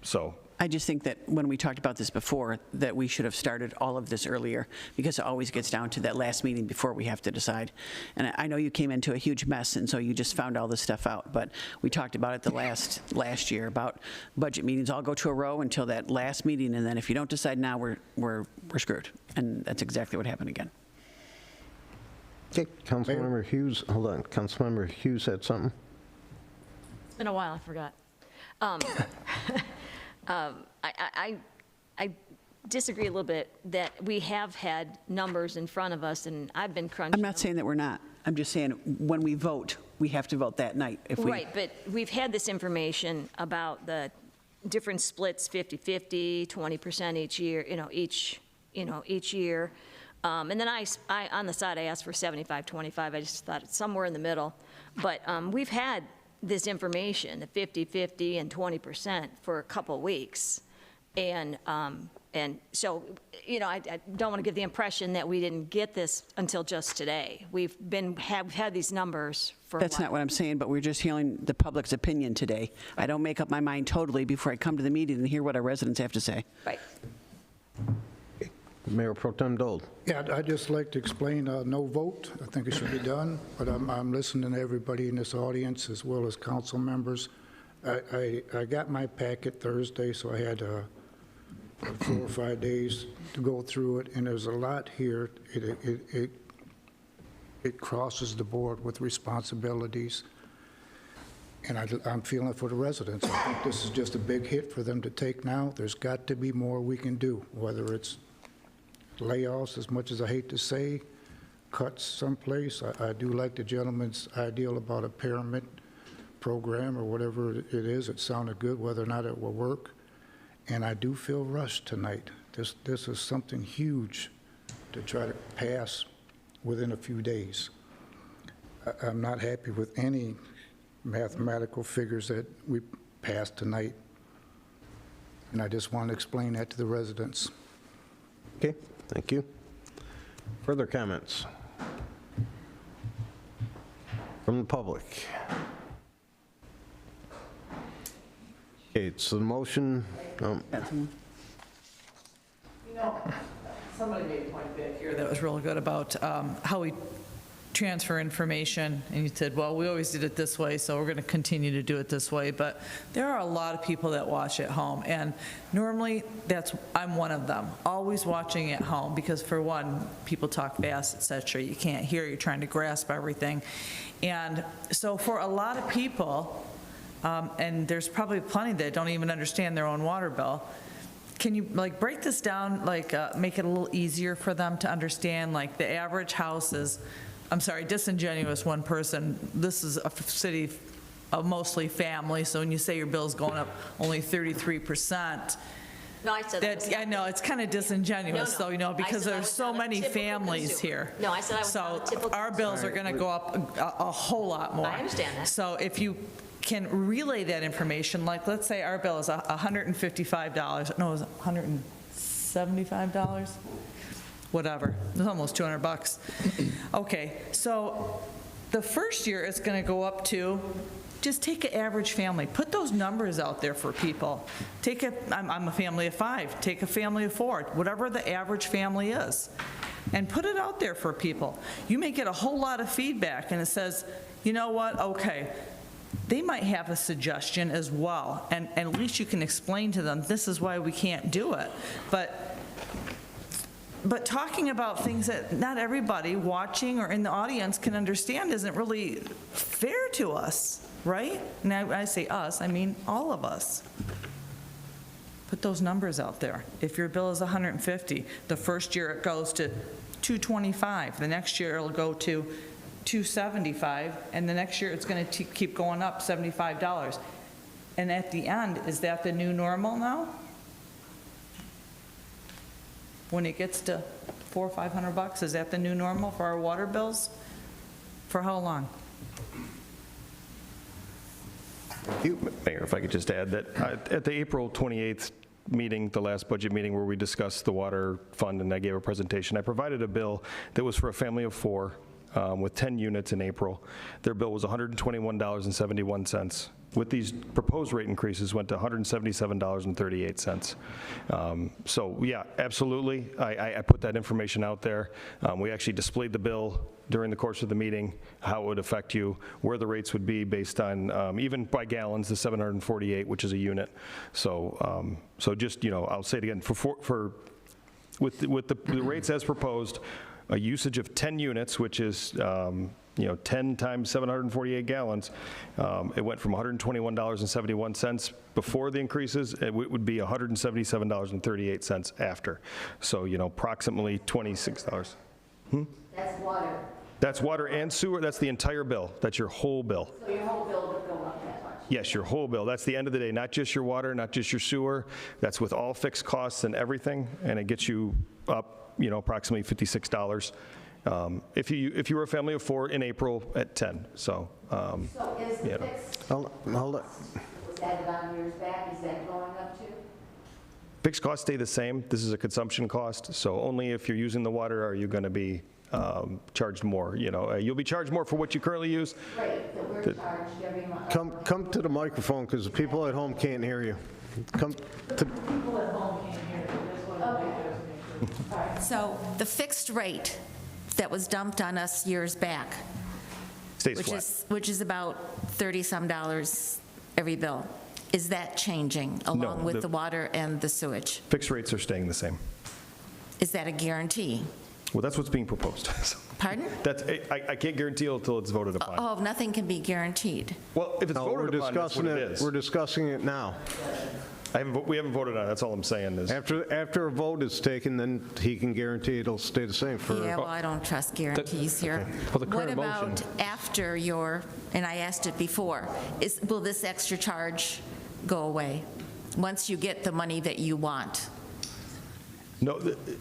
So I just think that when we talked about this before, that we should have started all of this earlier, because it always gets down to that last meeting before we have to decide. And I know you came into a huge mess, and so you just found all this stuff out, but we talked about it the last year, about budget meetings all go to a row until that last meeting, and then if you don't decide now, we're screwed. And that's exactly what happened again. Okay, Councilmember Hughes, hold on, Councilmember Hughes had something? It's been a while, I forgot. I disagree a little bit that we have had numbers in front of us, and I've been crunching. I'm not saying that we're not. I'm just saying when we vote, we have to vote that night. If we, Right, but we've had this information about the different splits, 50/50, 20% each year, each year. And then I on the side, I asked for 75/25. I just thought it's somewhere in the middle. But we've had this information, the 50/50 and 20% for a couple weeks. And so, I don't want to give the impression that we didn't get this until just today. We've had these numbers for a while. that's not what I'm saying, but we're just hearing the public's opinion today. I don't make up my mind totally before I come to the meeting and hear what our residents have to say. Right. Mayor Pro Tem Dole. Yeah, I'd just like to explain no vote. I think it should be done, but I'm listening to everybody in this audience as well as council members. I got my packet Thursday, so I had 4 or 5 days to go through it, and there's a lot here. It crosses the board with responsibilities, and I'm feeling for the residents. I think this is just a big hit for them to take now. There's got to be more we can do, whether it's layoffs, as much as I hate to say, cuts someplace. I do like the gentleman's ideal about a pyramid program or whatever it is. It sounded good, whether or not it will work. And I do feel rushed tonight. This is something huge to try to pass within a few days. I'm not happy with any mathematical figures that we passed tonight. And I just want to explain that to the residents. Okay, thank you. Further comments from the public? Okay, it's the motion. Somebody made a point back here that was really good about how we transfer information, and you said, well, we always did it this way, so we're going to continue to do it this way. But there are a lot of people that watch at home, and normally I'm one of them, always watching at home, because for one, people talk fast, et cetera. You can't hear, you're trying to grasp everything. And so for a lot of people, and there's probably plenty that don't even understand their own water bill, can you break this down, make it a little easier for them to understand? Like the average house is, I'm sorry, disingenuous one person. This is a city of mostly family, so when you say your bill's going up only 33%, No, I said that. I know, it's kind of disingenuous, though, because there's so many families here. No, I said I was not a typical So our bills are going to go up a whole lot more. I understand that. So if you can relay that information, let's say our bill is $155, no, it was $175? Whatever, it's almost $200. Okay, so the first year it's going to go up to, just take an average family. Put those numbers out there for people. I'm a family of 5. Take a family of 4, whatever the average family is, and put it out there for people. You may get a whole lot of feedback, and it says, you know what, okay, they might have a suggestion as well, and at least you can explain to them, this is why we can't do it. But talking about things that not everybody watching or in the audience can understand isn't really fair to us, right? And I say us, I mean all of us. Put those numbers out there. If your bill is $150, the first year it goes to $225. The next year it'll go to $275, and the next year it's going to keep going up, $75. And at the end, is that the new normal now? When it gets to $400 or $500, is that the new normal for our water bills? For how long? Thank you, Mayor. If I could just add that at the April 28th meeting, the last budget meeting where we discussed the water fund and I gave a presentation, I provided a bill that was for a family of 4 with 10 units in April. Their bill was $121.71. with these proposed rate increases went to $177.38. So yeah, absolutely, I put that information out there. We actually displayed the bill during the course of the meeting, how it would affect you, where the rates would be based on, even by gallons, the 748, which is a unit. So, so just, I'll say it again, with the rates as proposed, a usage of 10 units, which is 10 times 748 gallons, it went from $121.71 before the increases. It would be $177.38 after. So, approximately $26. That's water. That's water and sewer. That's the entire bill. That's your whole bill. So your whole bill would go up that much? Yes, your whole bill. That's the end of the day, not just your water, not just your sewer. That's with all fixed costs and everything, and it gets you up, approximately $56. If you were a family of 4 in April at 10, so. So is the fixed, was that about years back, is that going up too? Fixed costs stay the same. This is a consumption cost, so only if you're using the water are you going to be charged more. You'll be charged more for what you currently use. Right, that we're charged every month. Come to the microphone, because the people at home can't hear you. Come to. People at home can't hear you. That's what I'm making. All right. So the fixed rate that was dumped on us years back, Stays flat. which is about $30-some every bill, is that changing along with the water and the sewage? Fixed rates are staying the same. Is that a guarantee? Well, that's what's being proposed. Pardon? I can't guarantee it until it's voted upon. Oh, nothing can be guaranteed. Well, if it's voted upon, that's what it is. We're discussing it now. We haven't voted on it. That's all I'm saying is. After a vote is taken, then he can guarantee it'll stay the same for. Yeah, well, I don't trust guarantees here. Well, the What current about motion- after and I asked it before, will this extra charge go away once you get the money that you want? No,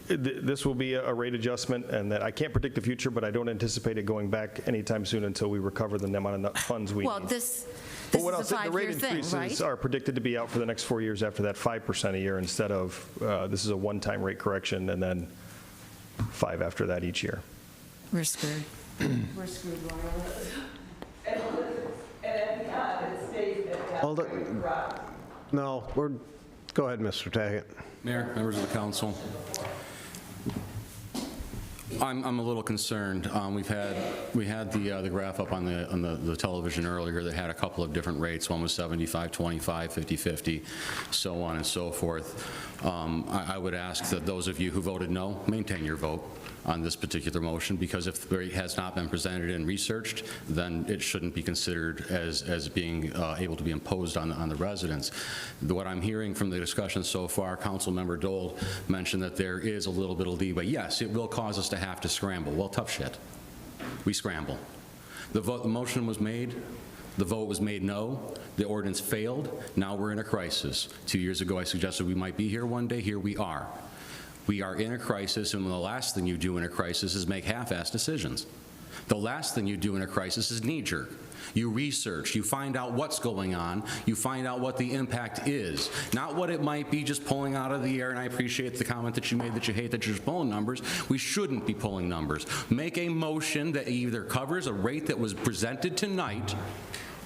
this will be a rate adjustment, and that I can't predict the future, but I don't anticipate it going back anytime soon until we recover the amount of funds we Well, need. this But what is a I'll say, the rate 5-year thing, increases right? are predicted to be out for the next 4 years after that 5% a year instead of, this is a one-time rate correction and then 5 after that each year. We're screwed. We're screwed, Laura. And at the end, it states that Hold it. No, go ahead, Mr. Tackett. Mayor, members of the council, I'm a little concerned. We had the graph up on the television earlier that had a couple of different rates. One was 75, 25, 50, 50, so on and so forth. I would ask that those of you who voted no, maintain your vote on this particular motion, because if the rate has not been presented and researched, then it shouldn't be considered as being able to be imposed on the residents. What I'm hearing from the discussion so far, Councilmember Dole mentioned that there is a little bit of leeway. Yes, it will cause us to have to scramble. Well, tough shit. We scramble. The motion was made. The vote was made no. The ordinance failed. Now we're in a crisis. 2 years ago, I suggested we might be here one day. Here we are. We are in a crisis, and the last thing you do in a crisis is make half-assed decisions. The last thing you do in a crisis is knee-jerk. You research, you find out what's going on, you find out what the impact is, not what it might be just pulling out of the air, and I appreciate the comment that you made that you hate that you're just pulling numbers. We shouldn't be pulling numbers. Make a motion that either covers a rate that was presented tonight,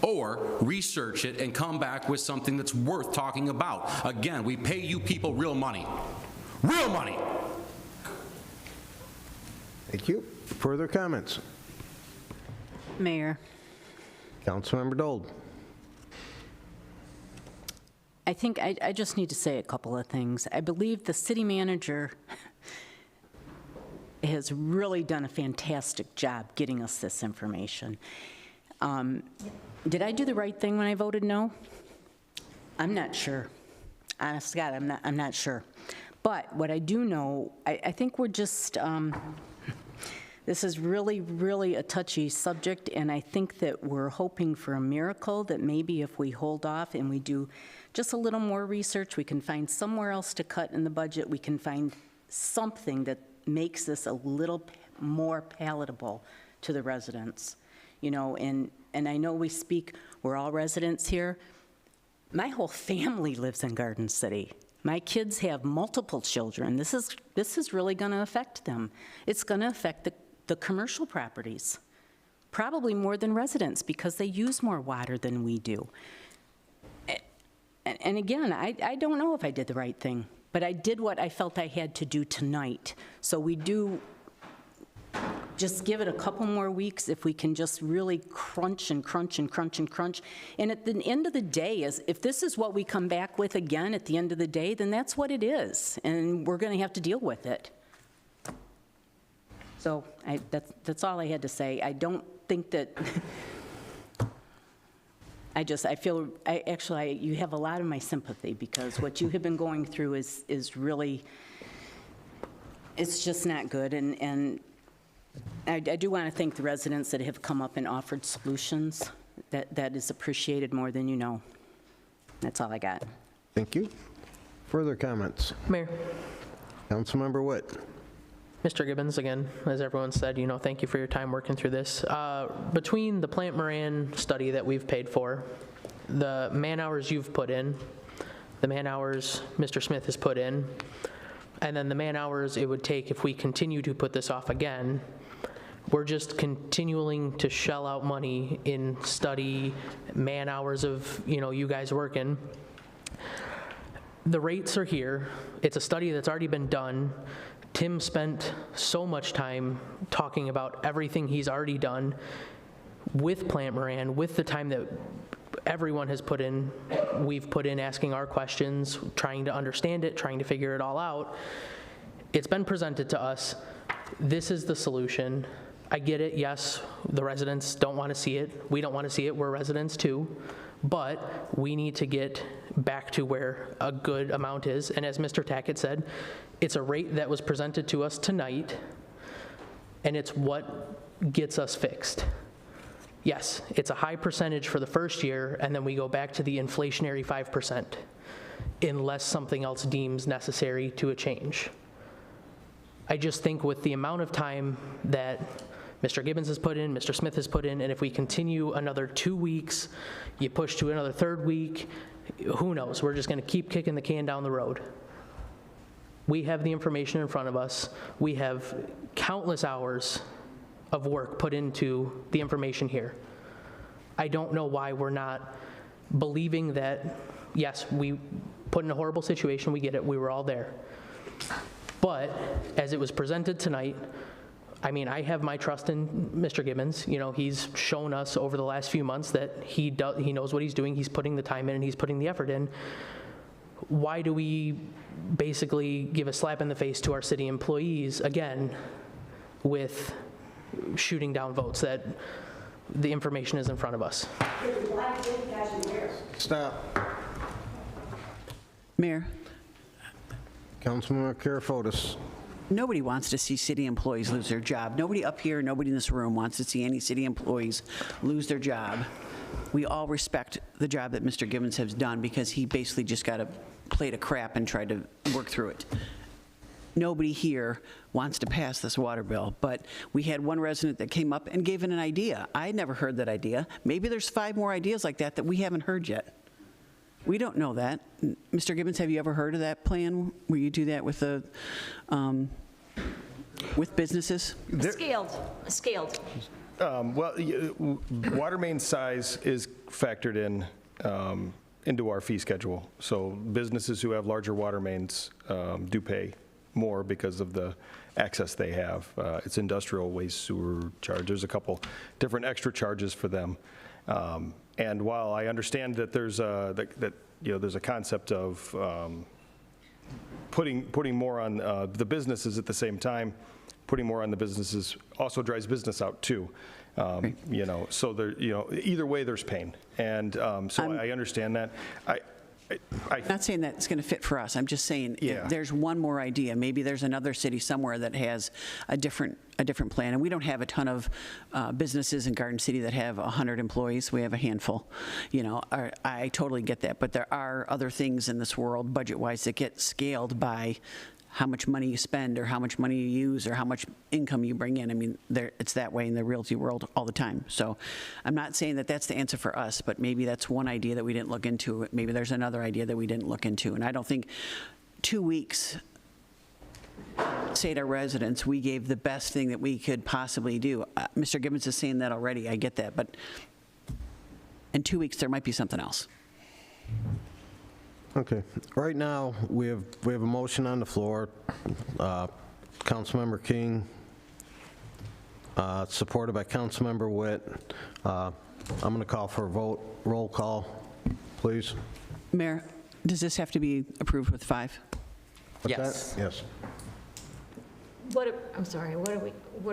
or research it and come back with something that's worth talking about. Again, we pay you people real money. Real money. Thank you. Further comments? Mayor, Councilmember Dole. I think I just need to say a couple of things. I believe the city manager has really done a fantastic job getting us this information. Did I do the right thing when I voted no? I'm not sure. Honest to God, I'm not sure. But what I do know, I think we're just, this is really, really a touchy subject, and I think that we're hoping for a miracle, that maybe if we hold off and we do just a little more research, we can find somewhere else to cut in the budget, we can find something that makes this a little more palatable to the residents. And I know we're all residents here. My whole family lives in Garden City. My kids have multiple children. This is really going to affect them. It's going to affect the commercial properties, probably more than residents, because they use more water than we do. And again, I don't know if I did the right thing, but I did what I felt I had to do tonight. So we do just give it a couple more weeks if we can just really crunch and crunch and crunch and crunch. And at the end of the day, if this is what we come back with again at the end of the day, then that's what it is, and we're going to have to deal with it. So that's all I had to say. I don't think that, I feel, you have a lot of my sympathy, because what you have been going through is really, it's just not good. And I do want to thank the residents that have come up and offered solutions. That is appreciated more than you know. That's all I got. Thank you. Further comments? Mayor. Councilmember Witt. Mr. Gibbons, again, as everyone said, thank you for your time working through this. Between the Plant Moran study that we've paid for, the man-hours you've put in, the man-hours Mr. Smith has put in, and then the man-hours it would take if we continue to put this off again, we're just continuing to shell out money in study, man-hours of, you guys working. The rates are here. It's a study that's already been done. Tim spent so much time talking about everything he's already done with Plant Moran, with the time that everyone has put in, we've put in asking our questions, trying to understand it, trying to figure it all out. It's been presented to us. This is the solution. I get it, yes, the residents don't want to see it. We don't want to see it, we're residents too. But we need to get back to where a good amount is. And as Mr. Tackett said, it's a rate that was presented to us tonight, and it's what gets us fixed. Yes, it's a high percentage for the first year, and then we go back to the inflationary 5%, unless something else deems necessary to a change. I just think with the amount of time that Mr. Gibbons has put in, Mr. Smith has put in, and if we continue another 2 weeks, you push to another third week, who knows? We're just going to keep kicking the can down the road. We have the information in front of us. We have countless hours of work put into the information here. I don't know why we're not believing that, yes, we put in a horrible situation, we get it, we were all there. But as it was presented tonight, I have my trust in Mr. Gibbons. He's shown us over the last few months that he knows what he's doing. He's putting the time in and he's putting the effort in. Why do we basically give a slap in the face to our city employees again with shooting down votes that the information is in front of us? Stop. Mayor. Councilmember Karafotis. Nobody wants to see city employees lose their job. Nobody up here, nobody in this room wants to see any city employees lose their job. We all respect the job that Mr. Gibbons has done, because he basically just got a plate of crap and tried to work through it. Nobody here wants to pass this water bill, but we had one resident that came up and gave it an idea. I had never heard that idea. Maybe there's 5 more ideas like that we haven't heard yet. We don't know that. Mr. Gibbons, have you ever heard of that plan where you do that with the with businesses? Scaled. Water main size is factored in into our fee schedule. So businesses who have larger water mains do pay more because of the access they have. It's industrial waste sewer charge. There's a couple different extra charges for them. And while I understand that there's a concept of putting more on the businesses at the same time, putting more on the businesses also drives business out too. So there, either way there's pain, and so I understand that. I'm not saying that it's going to fit for us. I'm just saying if there's one more idea. Maybe there's another city somewhere that has a different plan. And we don't have a ton of businesses in Garden City that have 100 employees. We have a handful. I totally get that. But there are other things in this world, budget-wise, that get scaled by how much money you spend or how much money you use or how much income you bring in. It's that way in the realty world all the time. So I'm not saying that that's the answer for us, but maybe that's one idea that we didn't look into. Maybe there's another idea that we didn't look into. And I don't think 2 weeks, say to our residents, we gave the best thing that we could possibly do. Mr. Gibbons is saying that already. I get that. But in 2 weeks, there might be something else. Okay, right now, we have a motion on the floor. Councilmember King, supported by Councilmember Witt. I'm going to call for a vote. Roll call, please. Mayor, does this have to be approved with 5? What's Yes. that? Yes. I'm sorry, what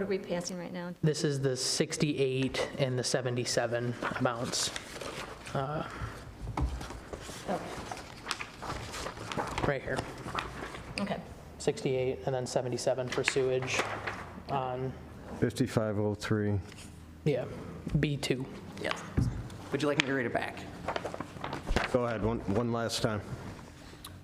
are we passing right now? This is the 68 and the 77 amounts. Right here, Okay. 68 and then 77 for sewage on, 5503. yeah, B2. Yes. Would you like me to read it back? Go ahead, one last time.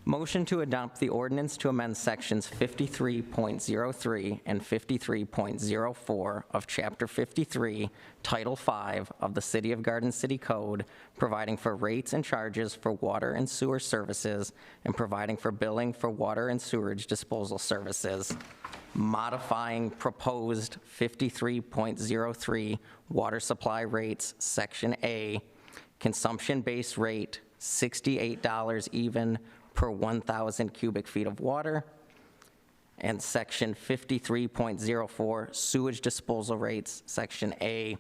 Motion to adopt the ordinance to amend sections 53.03 and 53.04 of Chapter 53, Title 5 of the City of Garden City Code, providing for rates and charges for water and sewer services and providing for billing for water and sewerage disposal services, modifying proposed 53.03 water supply rates, Section A, consumption-based rate, $68 even per 1,000 cubic feet of water, and Section 53.04 sewage disposal rates, Section A,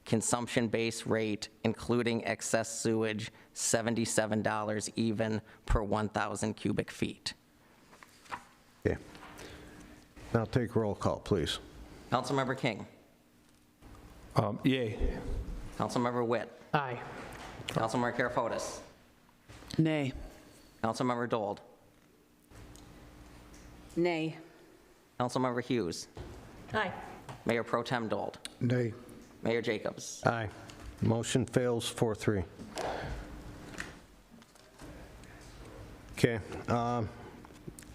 consumption-based rate, including excess sewage, $77 even per 1,000 cubic feet. Okay. Now take roll call, please. Councilmember King. Yay. Councilmember Witt. Aye. Councilmember Karafotis. Nay. Councilmember Dold. Nay. Councilmember Hughes. Aye. Mayor Pro Tem Dold. Nay. Mayor Jacobs. Aye. Motion fails 4-3. Okay.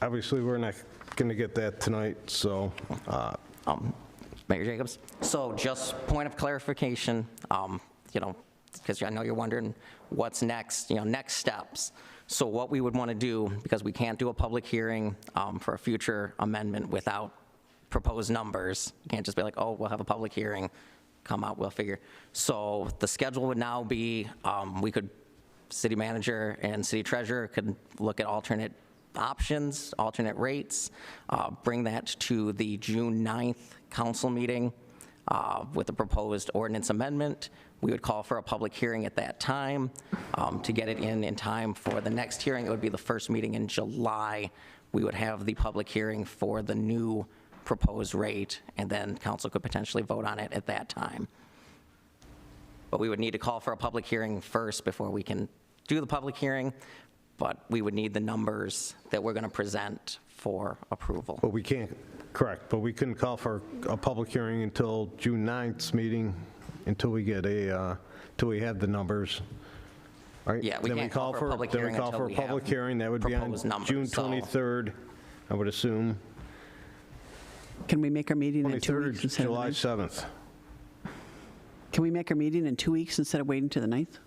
Obviously, we're not going to get that tonight, so Mayor Jacobs. So just point of clarification, because I know you're wondering what's next, next steps. So what we would want to do, because we can't do a public hearing for a future amendment without proposed numbers. You can't just be like, oh, we'll have a public hearing, come out, we'll figure. So the schedule would now be, city manager and city treasurer could look at alternate options, alternate rates, bring that to the June 9th council meeting with a proposed ordinance amendment. We would call for a public hearing at that time to get it in time for the next hearing. It would be the first meeting in July. We would have the public hearing for the new proposed rate, and then council could potentially vote on it at that time. But we would need to call for a public hearing first before we can do the public hearing, but we would need the numbers that we're going to present for approval. but we can't, correct, but we couldn't call for a public hearing until June 9th's meeting, until we get till we have the numbers, right? Yeah, we Then can't call for a public hearing Then we call until for a we public have hearing, that would be on proposed numbers, June so- 23rd, I would assume. Can we make our meeting in 2 23rd, weeks instead of the July 9th? 7th. Can we make our meeting in 2 weeks instead of waiting to the 9th?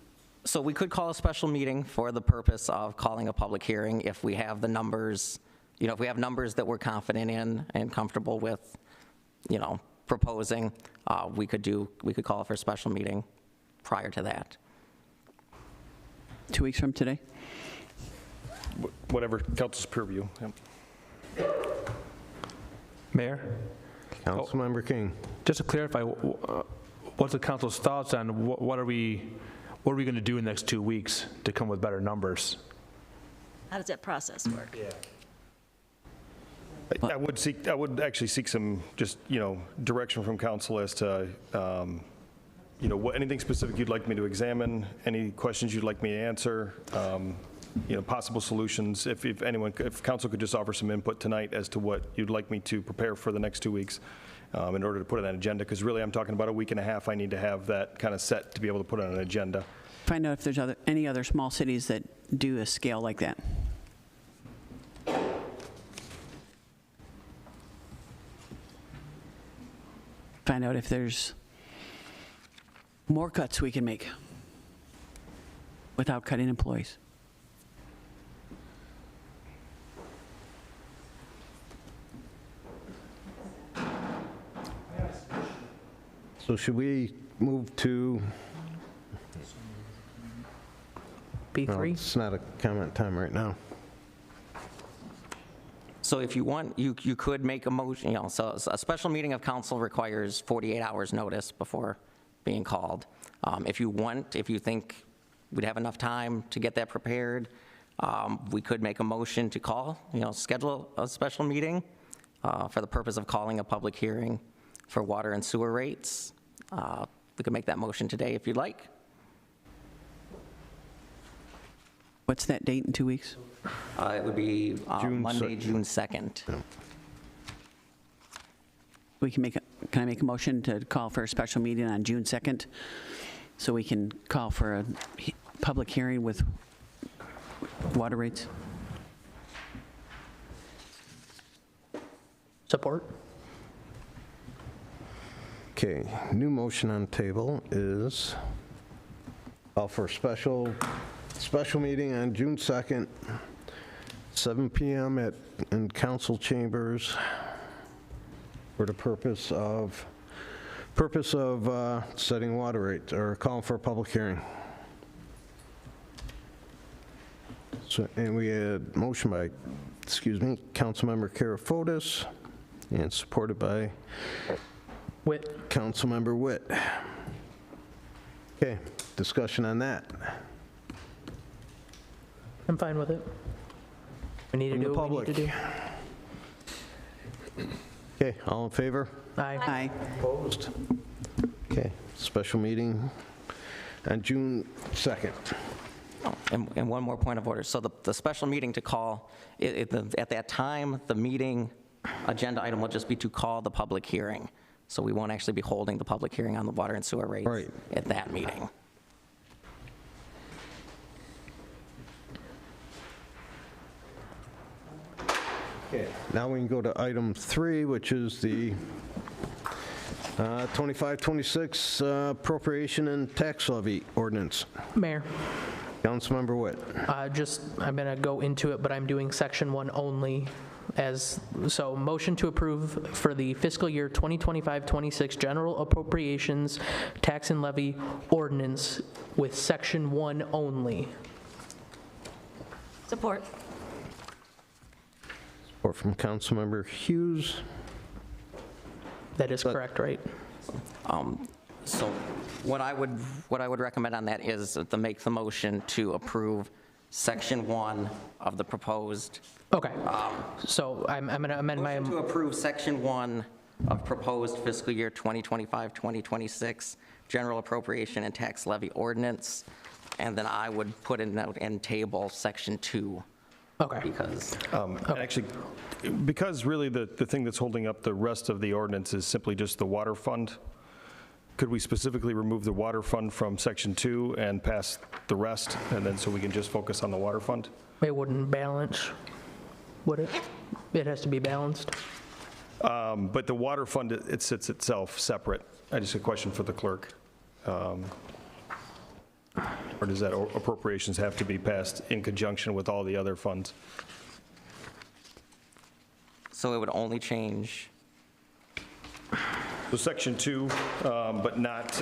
So we could call a special meeting for the purpose of calling a public hearing if we have the numbers, if we have numbers that we're confident in and comfortable with, proposing, we could call for a special meeting prior to that. 2 weeks from today? Whatever council's purview. Yep. Mayor? Councilmember King. Just to clarify, what's the council's thoughts on what are we going to do in the next 2 weeks to come with better numbers? How does that process work? I would actually seek some just, direction from council as to, anything specific you'd like me to examine, any questions you'd like me to answer, possible solutions. If council could just offer some input tonight as to what you'd like me to prepare for the next 2 weeks in order to put it on an agenda, because really I'm talking about a week and a half. I need to have that kind of set to be able to put it on an agenda. Find out if there's any other small cities that do a scale like that. Find out if there's more cuts we can make without cutting employees. So should we move to B2. P3. It's not a comment time right now. So if you want, you could make a motion, so a special meeting of council requires 48 hours notice before being called. If you think we'd have enough time to get that prepared, we could make a motion to call, schedule a special meeting for the purpose of calling a public hearing for water and sewer rates. We could make that motion today if you'd like. What's that date in 2 weeks? It would be Monday, sec- June 2nd. Can I make a motion to call for a special meeting on June 2nd? So we can call for a public hearing with water rates? Support? Okay, new motion on the table is call for a special meeting on June 2nd, 7 PM in council chambers for the purpose of setting water rates, or calling for a public hearing. So, and we had motion by, Councilmember Karafotis, and supported by Witt. Councilmember Witt. Okay, discussion on that. I'm fine with it. We need to From the do what we need to do. Okay, all in favor? Aye. Opposed? Okay, special meeting on June 2nd. Oh, and one more point of order. So the special meeting to call, at that time, the meeting agenda item will just be to call the public hearing. So we won't actually be holding the public hearing on the water and sewer rates Right. at that meeting. Okay, now we can go to item 3, which is the 25-26 appropriation and tax levy ordinance. Mayor, Councilmember Witt. I'm going to go into it, but I'm doing section 1 only. So motion to approve for the fiscal year 2025-26 general appropriations tax and levy ordinance with section 1 only. Support. Support from Councilmember Hughes. That is correct, right? So what I would recommend on that is to make the motion to approve section 1 of the proposed. Okay. So I'm going to amend my... Motion to approve section 1 of proposed fiscal year 2025-2026 general appropriation and tax levy ordinance, and then I would put in note and table section 2. Okay. Because Actually, because really the thing that's holding up the rest of the ordinance is simply just the water fund, could we specifically remove the water fund from section 2 and pass the rest, and then so we can just focus on the water fund? It wouldn't balance, would it? It has to be balanced. But the water fund, it sits itself separate. I just have a question for the clerk. Or does that appropriations have to be passed in conjunction with all the other funds? So it would only change, So section 2, but not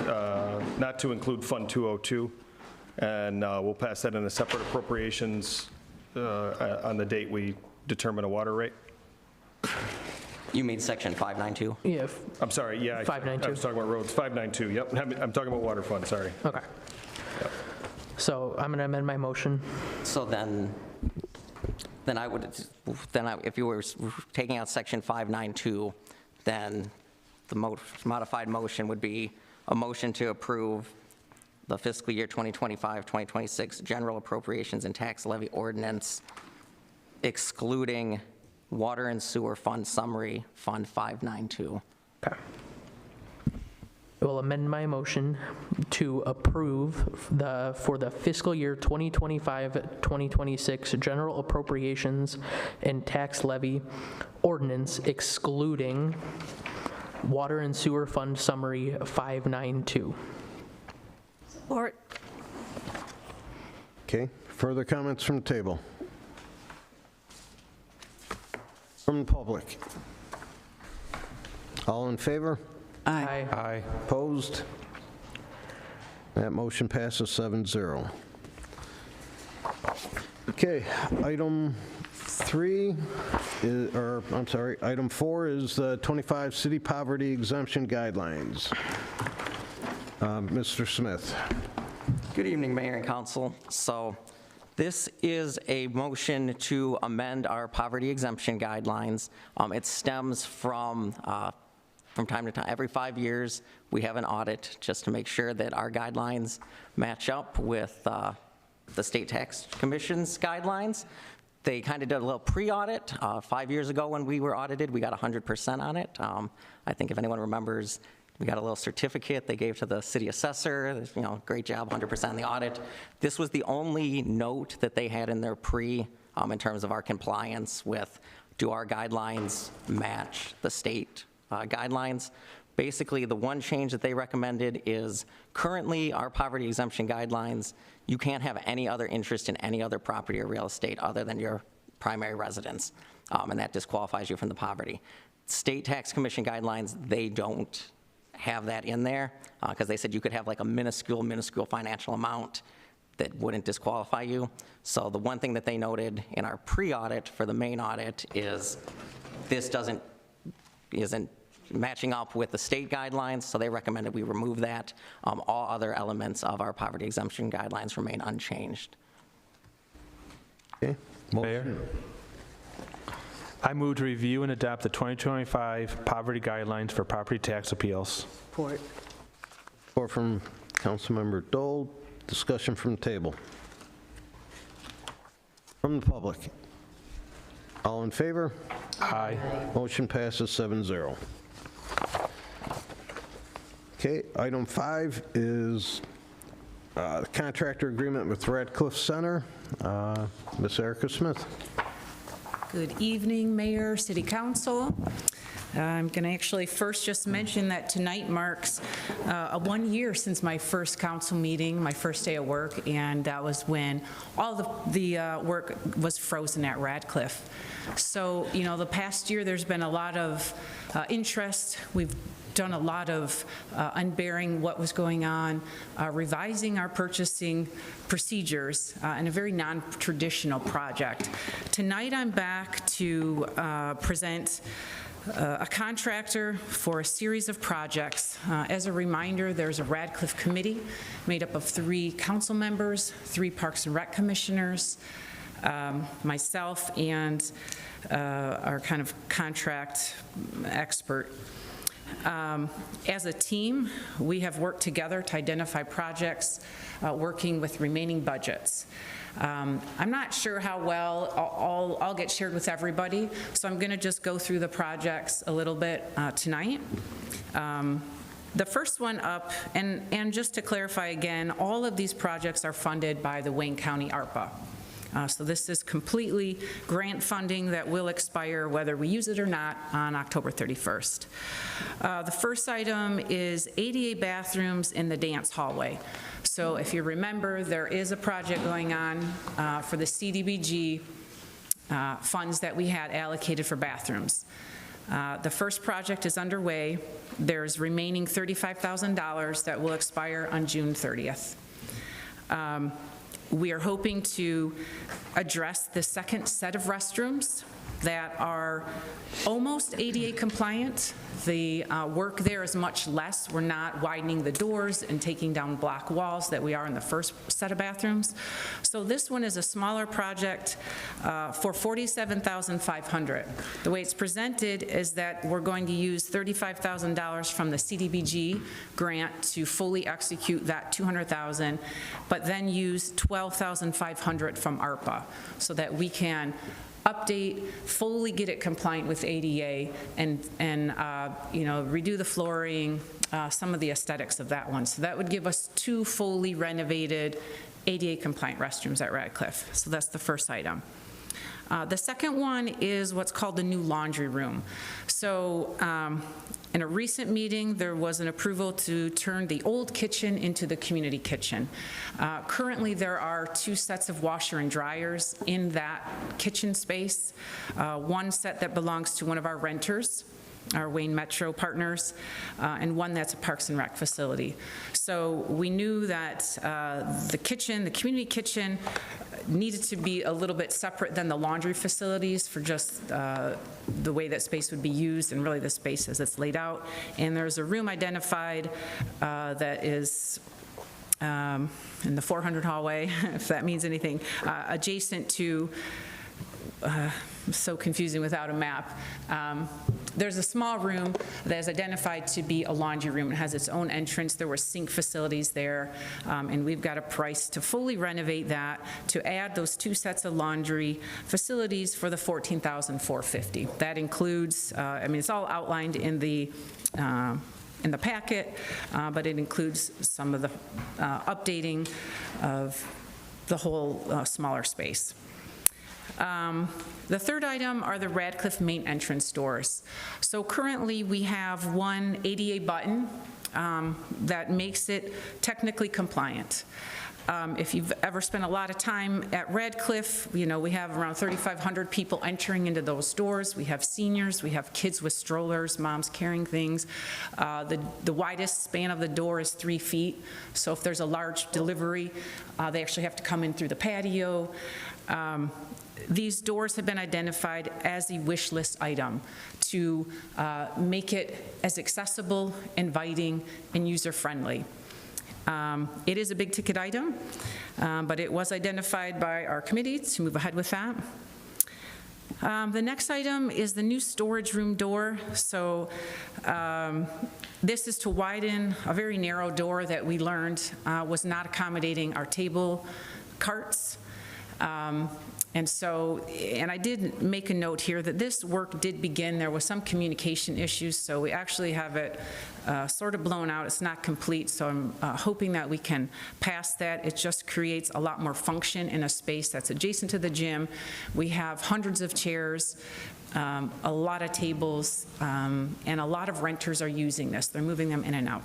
to include Fund 202, and we'll pass that in a separate appropriations on the date we determine a water rate? you mean section 592? Yeah. I'm sorry, yeah. 592. I was talking about roads, 592, yep. I'm talking about water fund, sorry. Okay. So I'm going to amend my motion. So then if you were taking out section 592, then the modified motion would be a motion to approve the fiscal year 2025-2026 general appropriations and tax levy ordinance, excluding water and sewer fund summary, Fund 592. Okay. I will amend my motion to approve for the fiscal year 2025-2026 general appropriations and tax levy ordinance excluding water and sewer fund summary 592. Support. Okay, further comments from the table? From the public? All in favor? Aye. Aye. Opposed? That motion passes 7-0. Okay, item 4 is the 25 city poverty exemption guidelines. Mr. Smith. Good evening, Mayor and Council. So this is a motion to amend our poverty exemption guidelines. It stems from time to time, every 5 years, we have an audit just to make sure that our guidelines match up with the State Tax Commission's guidelines. They kind of did a little pre-audit. 5 years ago when we were audited, we got 100% on it. I think if anyone remembers, we got a little certificate they gave to the city assessor, great job, 100% on the audit. This was the only note that they had in their in terms of our compliance with, do our guidelines match the state guidelines? Basically, the one change that they recommended is currently our poverty exemption guidelines, you can't have any other interest in any other property or real estate other than your primary residence, and that disqualifies you from the poverty. State Tax Commission guidelines, they don't have that in there because they said you could have like a minuscule financial amount that wouldn't disqualify you. So the one thing that they noted in our pre-audit for the main audit is this isn't matching up with the state guidelines, so they recommended we remove that. All other elements of our poverty exemption guidelines remain unchanged. Okay. Mayor, I move to review and adopt the 2025 poverty guidelines for property tax appeals. Support. Support from Councilmember Dole. Discussion from the table. From the public. All in favor? Aye. Motion passes 7-0. Okay, item 5 is the contractor agreement with Radcliffe Center. Ms. Erica Smith. Good evening, Mayor, City Council. I'm going to actually first just mention that tonight marks 1 year since my first council meeting, my first day of work, and that was when all the work was frozen at Radcliffe. So, the past year there's been a lot of interest. We've done a lot of unbearing what was going on, revising our purchasing procedures in a very non-traditional project. Tonight I'm back to present a contractor for a series of projects. As a reminder, there's a Radcliffe committee made up of 3 council members, 3 Parks and Rec commissioners, myself, and our kind of contract expert. As a team, we have worked together to identify projects working with remaining budgets. I'm not sure how well I'll get shared with everybody, so I'm going to just go through the projects a little bit tonight. The first one up, and just to clarify again, all of these projects are funded by the Wayne County ARPA. So this is completely grant funding that will expire whether we use it or not on October 31st. The first item is ADA bathrooms in the dance hallway. So if you remember, there is a project going on for the CDBG funds that we had allocated for bathrooms. The first project is underway. There's remaining $35,000 that will expire on June 30th. We are hoping to address the second set of restrooms that are almost ADA compliant. The work there is much less. We're not widening the doors and taking down block walls that we are in the first set of bathrooms. So this one is a smaller project for $47,500. The way it's presented is that we're going to use $35,000 from the CDBG grant to fully execute that $200,000, but then use $12,500 from ARPA so that we can update, fully get it compliant with ADA, and redo the flooring, some of the aesthetics of that one. So that would give us 2 fully renovated ADA compliant restrooms at Radcliffe. So that's the first item. The second one is what's called the new laundry room. So in a recent meeting, there was an approval to turn the old kitchen into the community kitchen. Currently, there are 2 sets of washer and dryers in that kitchen space. One set that belongs to one of our renters, our Wayne Metro partners, and one that's a Parks and Rec facility. So we knew that the kitchen, the community kitchen, needed to be a little bit separate than the laundry facilities for just the way that space would be used and really the space as it's laid out. And there's a room identified that is in the 400 hallway, if that means anything, adjacent to, so confusing without a map. There's a small room that is identified to be a laundry room. It has its own entrance. There were sink facilities there, and we've got a price to fully renovate that, to add those 2 sets of laundry facilities for the $14,450. That includes, I mean, it's all outlined in the packet, but it includes some of the updating of the whole smaller space. The third item are the Radcliffe main entrance doors. So currently, we have one ADA button that makes it technically compliant. If you've ever spent a lot of time at Radcliffe, you know, we have around 3,500 people entering into those doors. We have seniors, we have kids with strollers, moms carrying things. The widest span of the door is 3 feet, so if there's a large delivery, they actually have to come in through the patio. These doors have been identified as a wish list item to make it as accessible, inviting, and user-friendly. It is a big-ticket item, but it was identified by our committee to move ahead with that. The next item is the new storage room door. So this is to widen a very narrow door that we learned was not accommodating our table carts. And I did make a note here that this work did begin. There was some communication issues, so we actually have it sort of blown out. It's not complete, so I'm hoping that we can pass that. It just creates a lot more function in a space that's adjacent to the gym. We have hundreds of chairs, a lot of tables, and a lot of renters are using this. They're moving them in and out.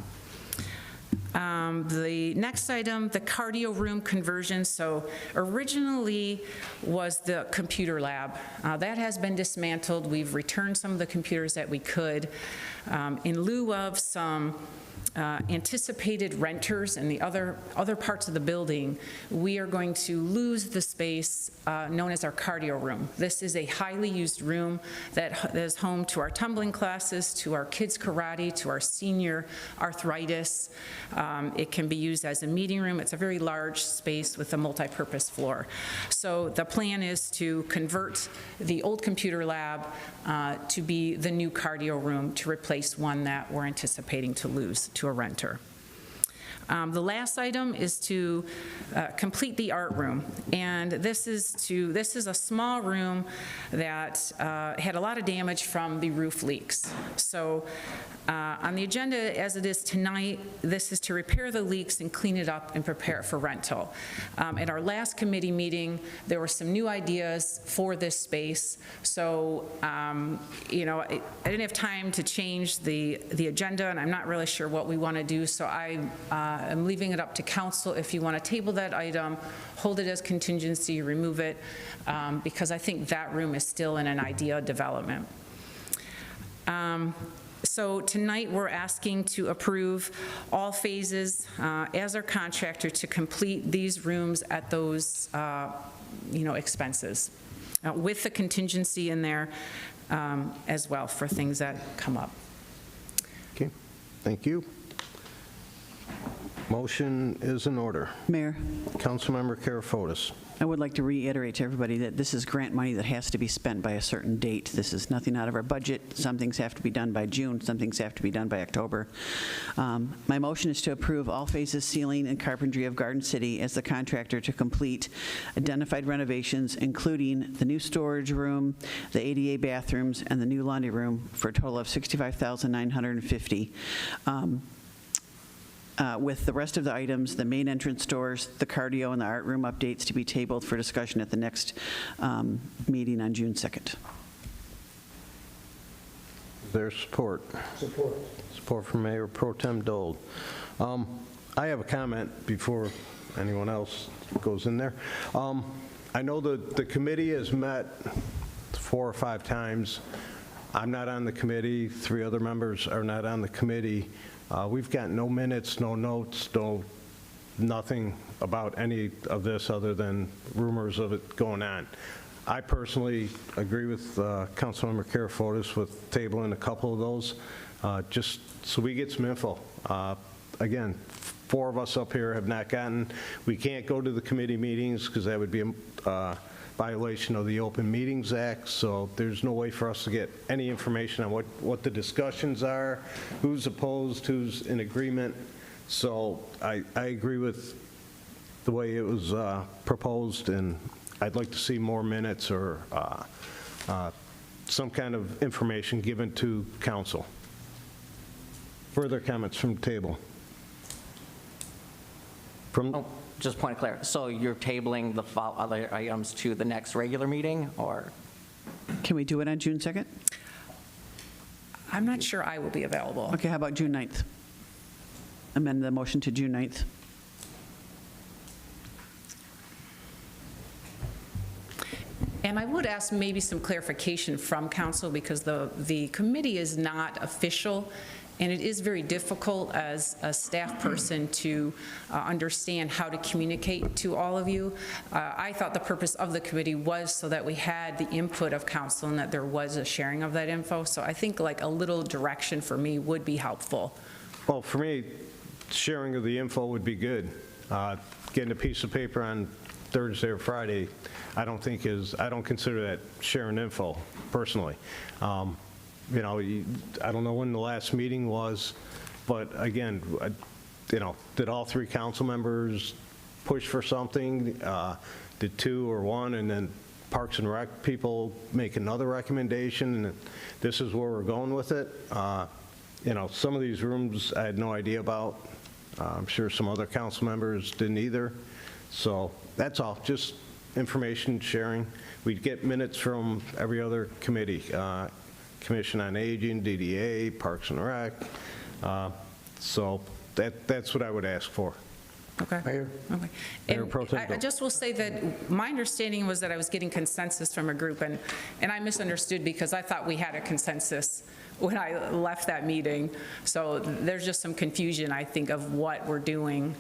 The next item, the cardio room conversion. So originally was the computer lab. That has been dismantled. We've returned some of the computers that we could. In lieu of some anticipated renters in the other parts of the building, we are going to lose the space known as our cardio room. This is a highly used room that is home to our tumbling classes, to our kids' karate, to our senior arthritis. It can be used as a meeting room. It's a very large space with a multi-purpose floor. So the plan is to convert the old computer lab to be the new cardio room, to replace one that we're anticipating to lose to a renter. The last item is to complete the art room, and this is a small room that had a lot of damage from the roof leaks. So on the agenda as it is tonight, this is to repair the leaks and clean it up and prepare it for rental. At our last committee meeting, there were some new ideas for this space. So you know, I didn't have time to change the agenda, and I'm not really sure what we want to do. So I'm leaving it up to council if you want to table that item, hold it as contingency, remove it, because I think that room is still in an idea development. So tonight we're asking to approve all phases as our contractor to complete these rooms at those you know, expenses, with the contingency in there as well for things that come up. Okay, thank you. Motion is in order. Mayor, Councilmember Karafotis. I would like to reiterate to everybody that this is grant money that has to be spent by a certain date. This is nothing out of our budget. Some things have to be done by June, some things have to be done by October. My motion is to approve all phases ceiling and carpentry of Garden City as the contractor to complete identified renovations, including the new storage room, the ADA bathrooms, and the new laundry room for a total of $65,950. With the rest of the items, the main entrance doors, the cardio, and the art room updates to be tabled for discussion at the next meeting on June 2nd. Is there support? Support. Support from Mayor Pro Tem Dold. I have a comment before anyone else goes in there. I know that the committee has met 4 or 5 times. I'm not on the committee. 3 other members are not on the committee. We've got no minutes, no notes, no nothing about any of this other than rumors of it going on. I personally agree with Councilmember Karafotis with tabling a couple of those, just so we get some info. Again, 4 of us up here have not gotten, we can't go to the committee meetings because that would be a violation of the Open Meetings Act, so there's no way for us to get any information on what the discussions are, who's opposed, who's in agreement. So I agree with the way it was proposed, and I'd like to see more minutes or some kind of information given to council. Further comments from the table? Just point of clarity, so you're tabling the other items to the next regular meeting, or? Can we do it on June 2nd? I'm not sure I will be available. Okay, how about June 9th? Amend the motion to June 9th. And I would ask maybe some clarification from council, because the committee is not official, and it is very difficult as a staff person to understand how to communicate to all of you. I thought the purpose of the committee was so that we had the input of council and that there was a sharing of that info. So I think like a little direction for me would be helpful. Well, for me, sharing of the info would be good. Getting a piece of paper on Thursday or Friday, I don't consider that sharing info, personally. You know, I don't know when the last meeting was, but again, you know, did all 3 council members push for something? Did 2 or 1, and then Parks and Rec people make another recommendation, and this is where we're going with it? You know, some of these rooms I had no idea about. I'm sure some other council members didn't either. So that's all, just information sharing. We'd get minutes from every other committee, Commission on Aging, DDA, Parks and Rec. So that's what I would ask for. Okay. Mayor? Okay. Mayor Pro Tem I Dole. just will say that my understanding was that I was getting consensus from a group, and I misunderstood because I thought we had a consensus when I left that meeting. So there's just some confusion, I think, of what we're doing.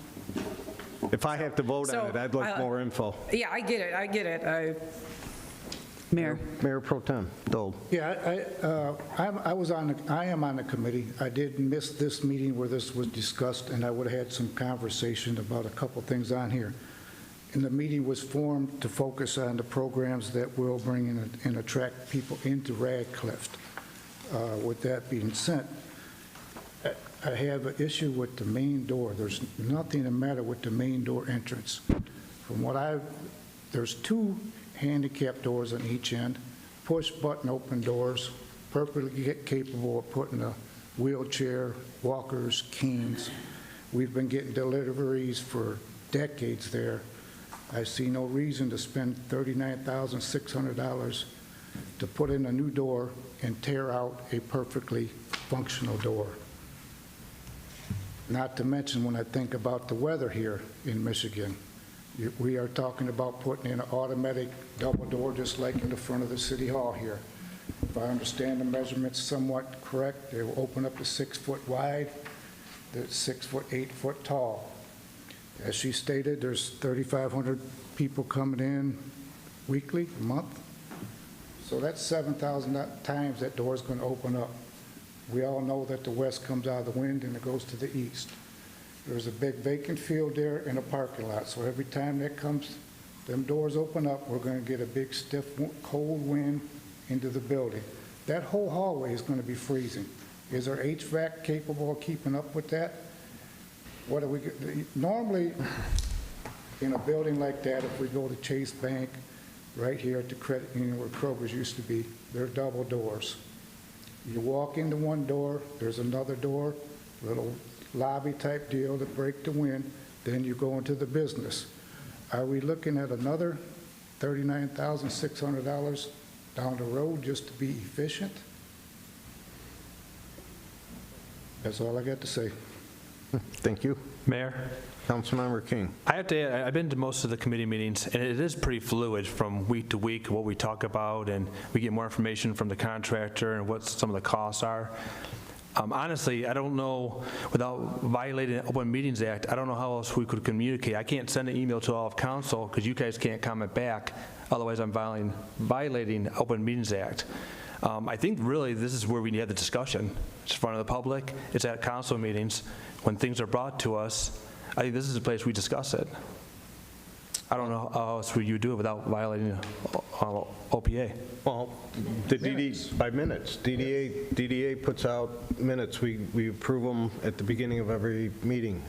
If I have to vote on it, I'd like more info. Yeah, I get it, I get it. Mayor Pro Tem Dole. Yeah, I am on the committee. I did miss this meeting where this was discussed, and I would have had some conversation about a couple things on here. And the meeting was formed to focus on the programs that will bring in and attract people into Radcliffe. With that being said, I have an issue with the main door. There's nothing the matter with the main door entrance. There's 2 handicap doors on each end, push-button open doors, perfectly capable of putting a wheelchair, walkers, canes. We've been getting deliveries for decades there. I see no reason to spend $39,600 to put in a new door and tear out a perfectly functional door. Not to mention when I think about the weather here in Michigan, we are talking about putting in an automatic double door just like in the front of the city hall here. If I understand the measurements somewhat correct, they will open up to 6 foot wide, they're 6 foot, 8 foot tall. As she stated, there's 3,500 people coming in weekly, a month. So that's 7,000 times that door's going to open up. We all know that the west comes out of the wind and it goes to the east. There's a big vacant field there in a parking lot, so every time that comes, them doors open up, we're going to get a big, stiff, cold wind into the building. That whole hallway is going to be freezing. Is our HVAC capable of keeping up with that? What do we normally, in a building like that, if we go to Chase Bank, right here at the credit union where Kroger's used to be, there are double doors. You walk into one door, there's another door, little lobby type deal to break the wind, then you go into the business. Are we looking at another $39,600 down the road just to be efficient? That's all I got to say. Thank you. Mayor? Councilmember King. I have to add, I've been to most of the committee meetings, and it is pretty fluid from week to week, what we talk about, and we get more information from the contractor and what some of the costs are. Honestly, I don't know, without violating the Open Meetings Act, I don't know how else we could communicate. I can't send an email to all of council because you guys can't comment back. Otherwise, I'm violating the Open Meetings Act. I think really this is where we have the discussion. It's in front of the public. It's at council meetings. When things are brought to us, I think this is the place we discuss it. I don't know how else would you do it without violating OPA. Well, the by minutes. DDA puts out minutes. We approve them at the beginning of every meeting.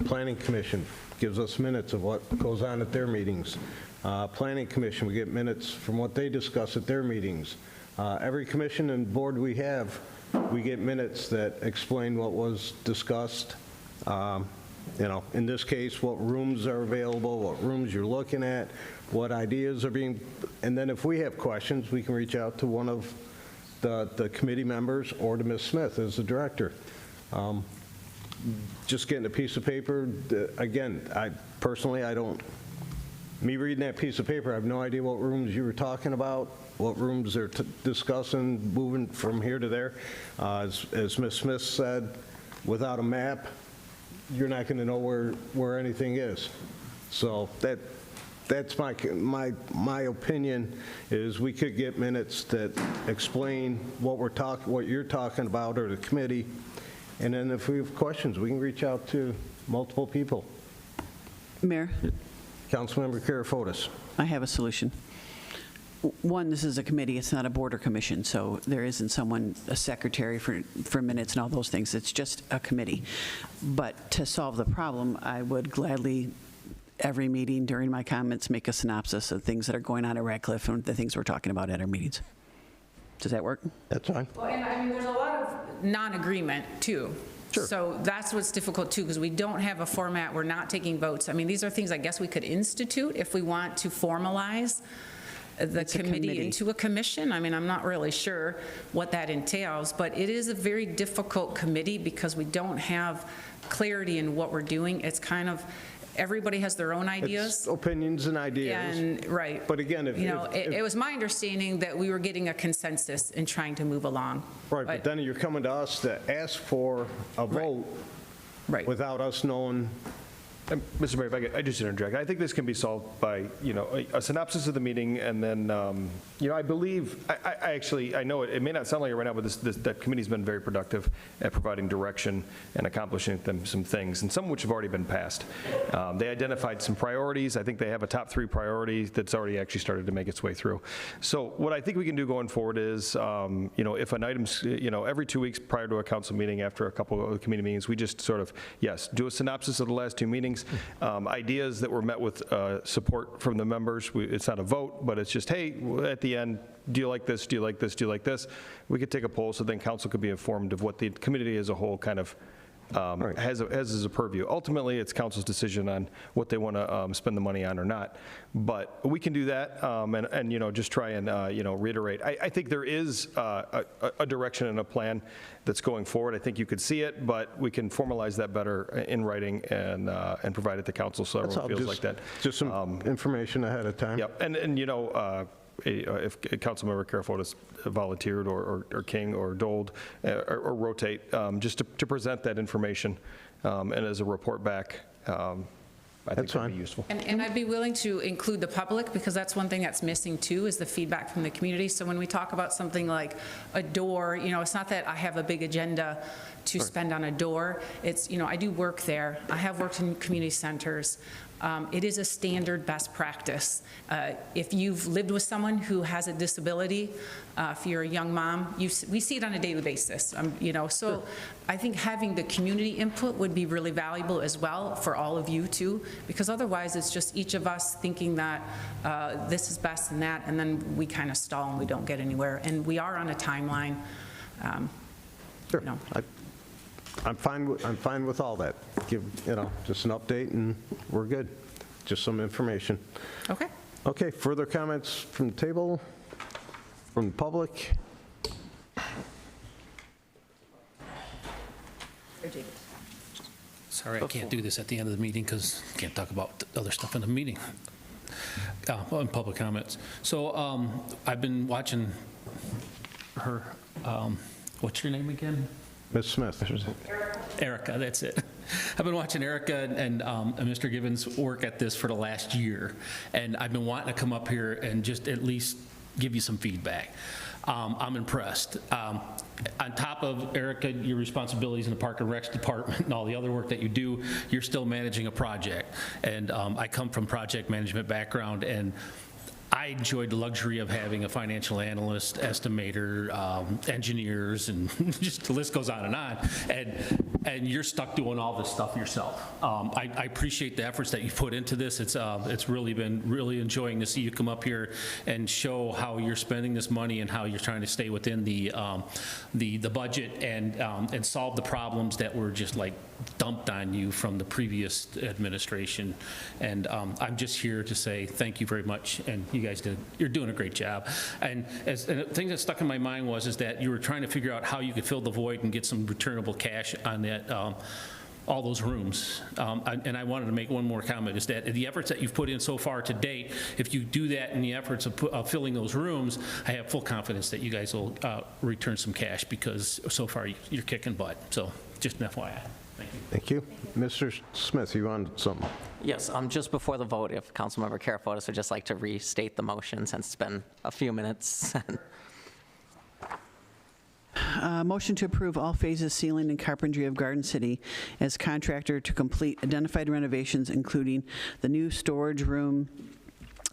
Planning Commission gives us minutes of what goes on at their meetings. Planning Commission, we get minutes from what they discuss at their meetings. Every commission and board we have, we get minutes that explain what was discussed. You know, in this case, what rooms are available, what rooms you're looking at, what ideas are being, and then if we have questions, we can reach out to one of the committee members or to Ms. Smith as the director. Just getting a piece of paper, again, me reading that piece of paper, I have no idea what rooms you were talking about, what rooms they're discussing, moving from here to there. As Ms. Smith said, without a map, you're not going to know where anything is. So that's my opinion, is we could get minutes that explain what you're talking about, or the committee, and then if we have questions, we can reach out to multiple people. Mayor? Councilmember Karafotis. I have a solution. One, this is a committee, it's not a board or commission, so there isn't a secretary for minutes and all those things. It's just a committee. But to solve the problem, I would gladly, every meeting during my comments, make a synopsis of things that are going on at Radcliffe and the things we're talking about at our meetings. Does that work? That's fine. Well, and I mean, there's a lot of non-agreement, too. Sure. So that's what's difficult, too, because we don't have a format. We're not taking votes. I mean, these are things I guess we could institute if we want to formalize the committee into a commission. I mean, I'm not really sure what that entails, but it is a very difficult committee because we don't have clarity in what we're doing. It's kind of, everybody has their own ideas. It's opinions and ideas. And, right. But again, it was my understanding that we were getting a consensus in trying to move along. Right, but then you're coming to us to ask for a vote without us knowing. Mr. Mayor, if I just interject, I think this can be solved by, a synopsis of the meeting, and then, I believe, I know it may not sound like it right now, but that committee's been very productive at providing direction and accomplishing some things, and some of which have already been passed. They identified some priorities. I think they have a top 3 priority that's already actually started to make its way through. So what I think we can do going forward is, if an item's, every 2 weeks prior to a council meeting, after a couple of committee meetings, we just sort of, do a synopsis of the last 2 meetings. Ideas that were met with support from the members. It's not a vote, but it's just, hey, at the end, do you like this? Do you like this? Do you like this? We could take a poll so then council could be informed of what the committee as a whole kind of has as a purview. Ultimately, it's council's decision on what they want to spend the money on or not. But we can do that and just try and reiterate. I think there is a direction and a plan that's going forward. I think you could see it, but we can formalize that better in writing and provide it to council so everyone feels like that. Just some information ahead of time. Yep, and if Councilmember Karafotis volunteered or King or Dold or rotate, just to present that information and as a report back, I think that would be useful. And I'd be willing to include the public, because that's one thing that's missing too, is the feedback from the community. So when we talk about something like a door, it's not that I have a big agenda to spend on a door. It's, I do work there. I have worked in community centers. It is a standard best practice. If you've lived with someone who has a disability, if you're a young mom, we see it on a daily basis. So I think having the community input would be really valuable as well for all of you too, because otherwise it's just each of us thinking that this is best and that, and then we kind of stall and we don't get anywhere. And we are on a timeline. Sure. I'm fine with all that. Give, just an update and we're good. Just some information. Okay. Okay, further comments from the table, from the public? Sorry, I can't do this at the end of the meeting because I can't talk about other stuff in the meeting. In public comments. So I've been watching her, what's your name again? Ms. Smith. Erica, that's it. I've been watching Erica and Mr. Gibbons work at this for the last year, and I've been wanting to come up here and just at least give you some feedback. I'm impressed. On top of, Erica, your responsibilities in the Park and Recs department and all the other work that you do, you're still managing a project. And I come from project management background, and I enjoyed the luxury of having a financial analyst, estimator, engineers, and just the list goes on. And you're stuck doing all this stuff yourself. I appreciate the efforts that you put into this. It's really been really enjoying to see you come up here and show how you're spending this money and how you're trying to stay within the budget and solve the problems that were just like dumped on you from the previous administration. And I'm just here to say thank you very much, and you guys you're doing a great job. And the thing that stuck in my mind is that you were trying to figure out how you could fill the void and get some returnable cash on that, all those rooms. And I wanted to make one more comment, is that the efforts that you've put in so far to date, if you do that in the efforts of filling those rooms, I have full confidence that you guys will return some cash, because so far you're kicking butt. So just an FYI. Thank you. Thank you. Mr. Smith, you wanted something? Yes, just before the vote, if Councilmember Karafotis would just like to restate the motion, since it's been a few minutes. Motion to approve all phases ceiling and carpentry of Garden City as contractor to complete identified renovations, including the new storage room,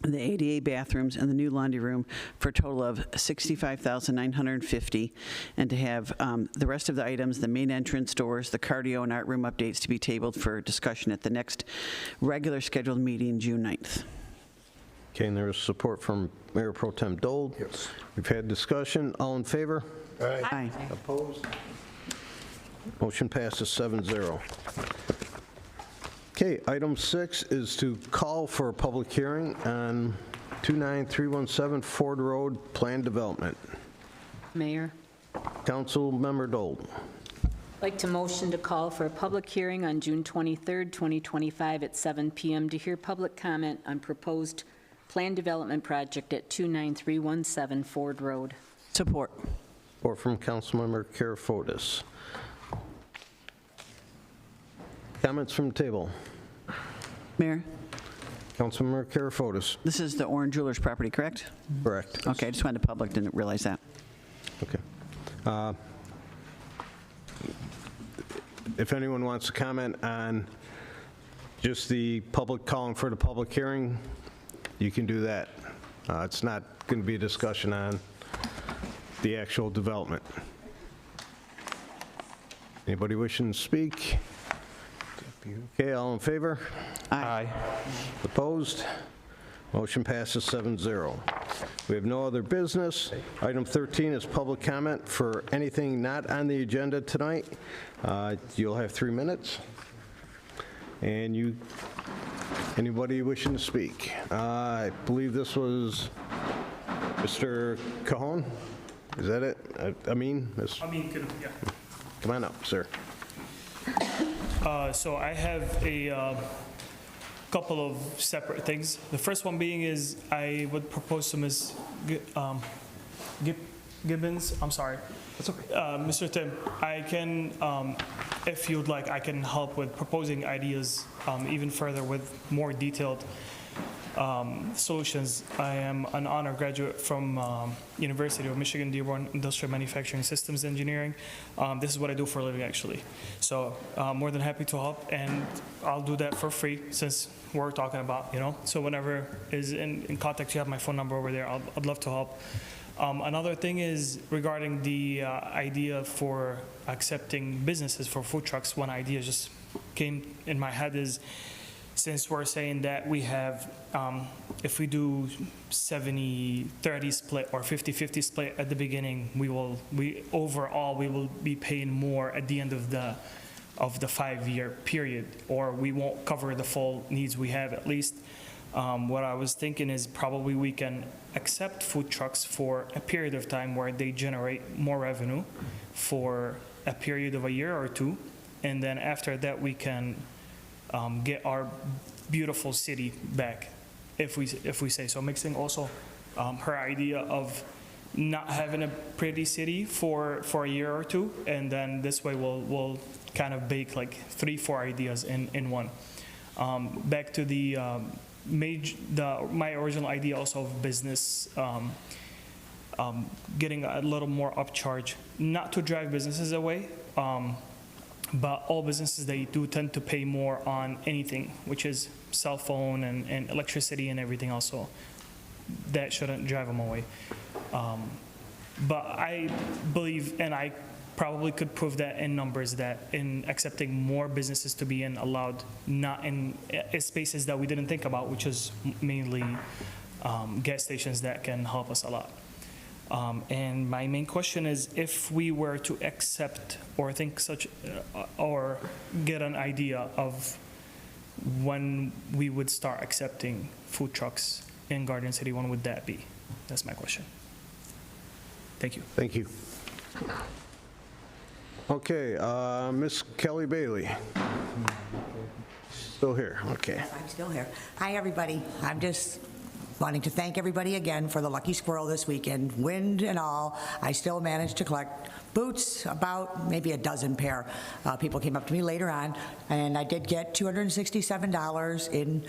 the ADA bathrooms, and the new laundry room, for a total of $65,950, and to have the rest of the items, the main entrance doors, the cardio and art room updates, to be tabled for discussion at the next regular scheduled meeting, June 9th. Okay, and there is support from Mayor Pro Tem Dole. Yes. We've had discussion. All in favor? Aye. Opposed? Motion passes 7-0. Okay, item 6 is to call for a public hearing on 29317 Ford Road Plan Development. Mayor, Councilmember Dole. I'd like to motion to call for a public hearing on June 23rd, 2025 at 7 p.m. to hear public comment on proposed plan development project at 29317 Ford Road. Support. Support from Councilmember Karafotis. Comments from the table. Mayor? Councilmember Karafotis. This is the Orange Jewelers property, correct? Correct. Okay, I just wanted the public didn't realize that. Okay. If anyone wants to comment on just the public calling for the public hearing, you can do that. It's not going to be a discussion on the actual development. Anybody wishing to speak? Okay, all in favor? Aye. Opposed? Motion passes 7-0. We have no other business. Item 13 is public comment for anything not on the agenda tonight. You'll have 3 minutes. And anybody wishing to speak? I believe this was Mr. Cajon? Is that it? Amin, yeah. Come on up, sir. So I have a couple of separate things. The first one being is I would propose to Ms. Gibbons, I'm sorry. That's okay. Mr. Tim, I can, if you'd like, I can help with proposing ideas even further with more detailed solutions. I am an honor graduate from University of Michigan, Dearborn Industrial Manufacturing Systems Engineering. This is what I do for a living, actually. So more than happy to help, and I'll do that for free since we're talking about, So whenever is in contact, you have my phone number over there. I'd love to help. Another thing is regarding the idea for accepting businesses for food trucks. One idea just came in my head is, since we're saying that we have, if we do 70-30 split or 50-50 split at the beginning, overall we will be paying more at the end of the 5-year period, or we won't cover the full needs we have at least. What I was thinking is probably we can accept food trucks for a period of time where they generate more revenue for a period of a year or two, and then after that we can get our beautiful city back, if we say so. Mixing also her idea of, not having a pretty city for a year or two, and then this way we'll kind of bake like 3-4 ideas in one. Back to my original idea also of business, getting a little more upcharge, not to drive businesses away, but all businesses, they do tend to pay more on anything, which is cell phone and electricity and everything else, so that shouldn't drive them away. But I believe, and I probably could prove that in numbers, that in accepting more businesses to be allowed, not in spaces that we didn't think about, which is mainly gas stations, that can help us a lot. And my main question is, if we were to accept or think or get an idea of when we would start accepting food trucks in Garden City, when would that be? That's my question. Thank you. Thank you. Okay, Ms. Kelly Bailey. Still here, okay. I'm still here. Hi, everybody. I'm just wanting to thank everybody again for the lucky squirrel this weekend. Wind and all, I still managed to collect boots, about maybe a dozen pair. People came up to me later on, and I did get $267 in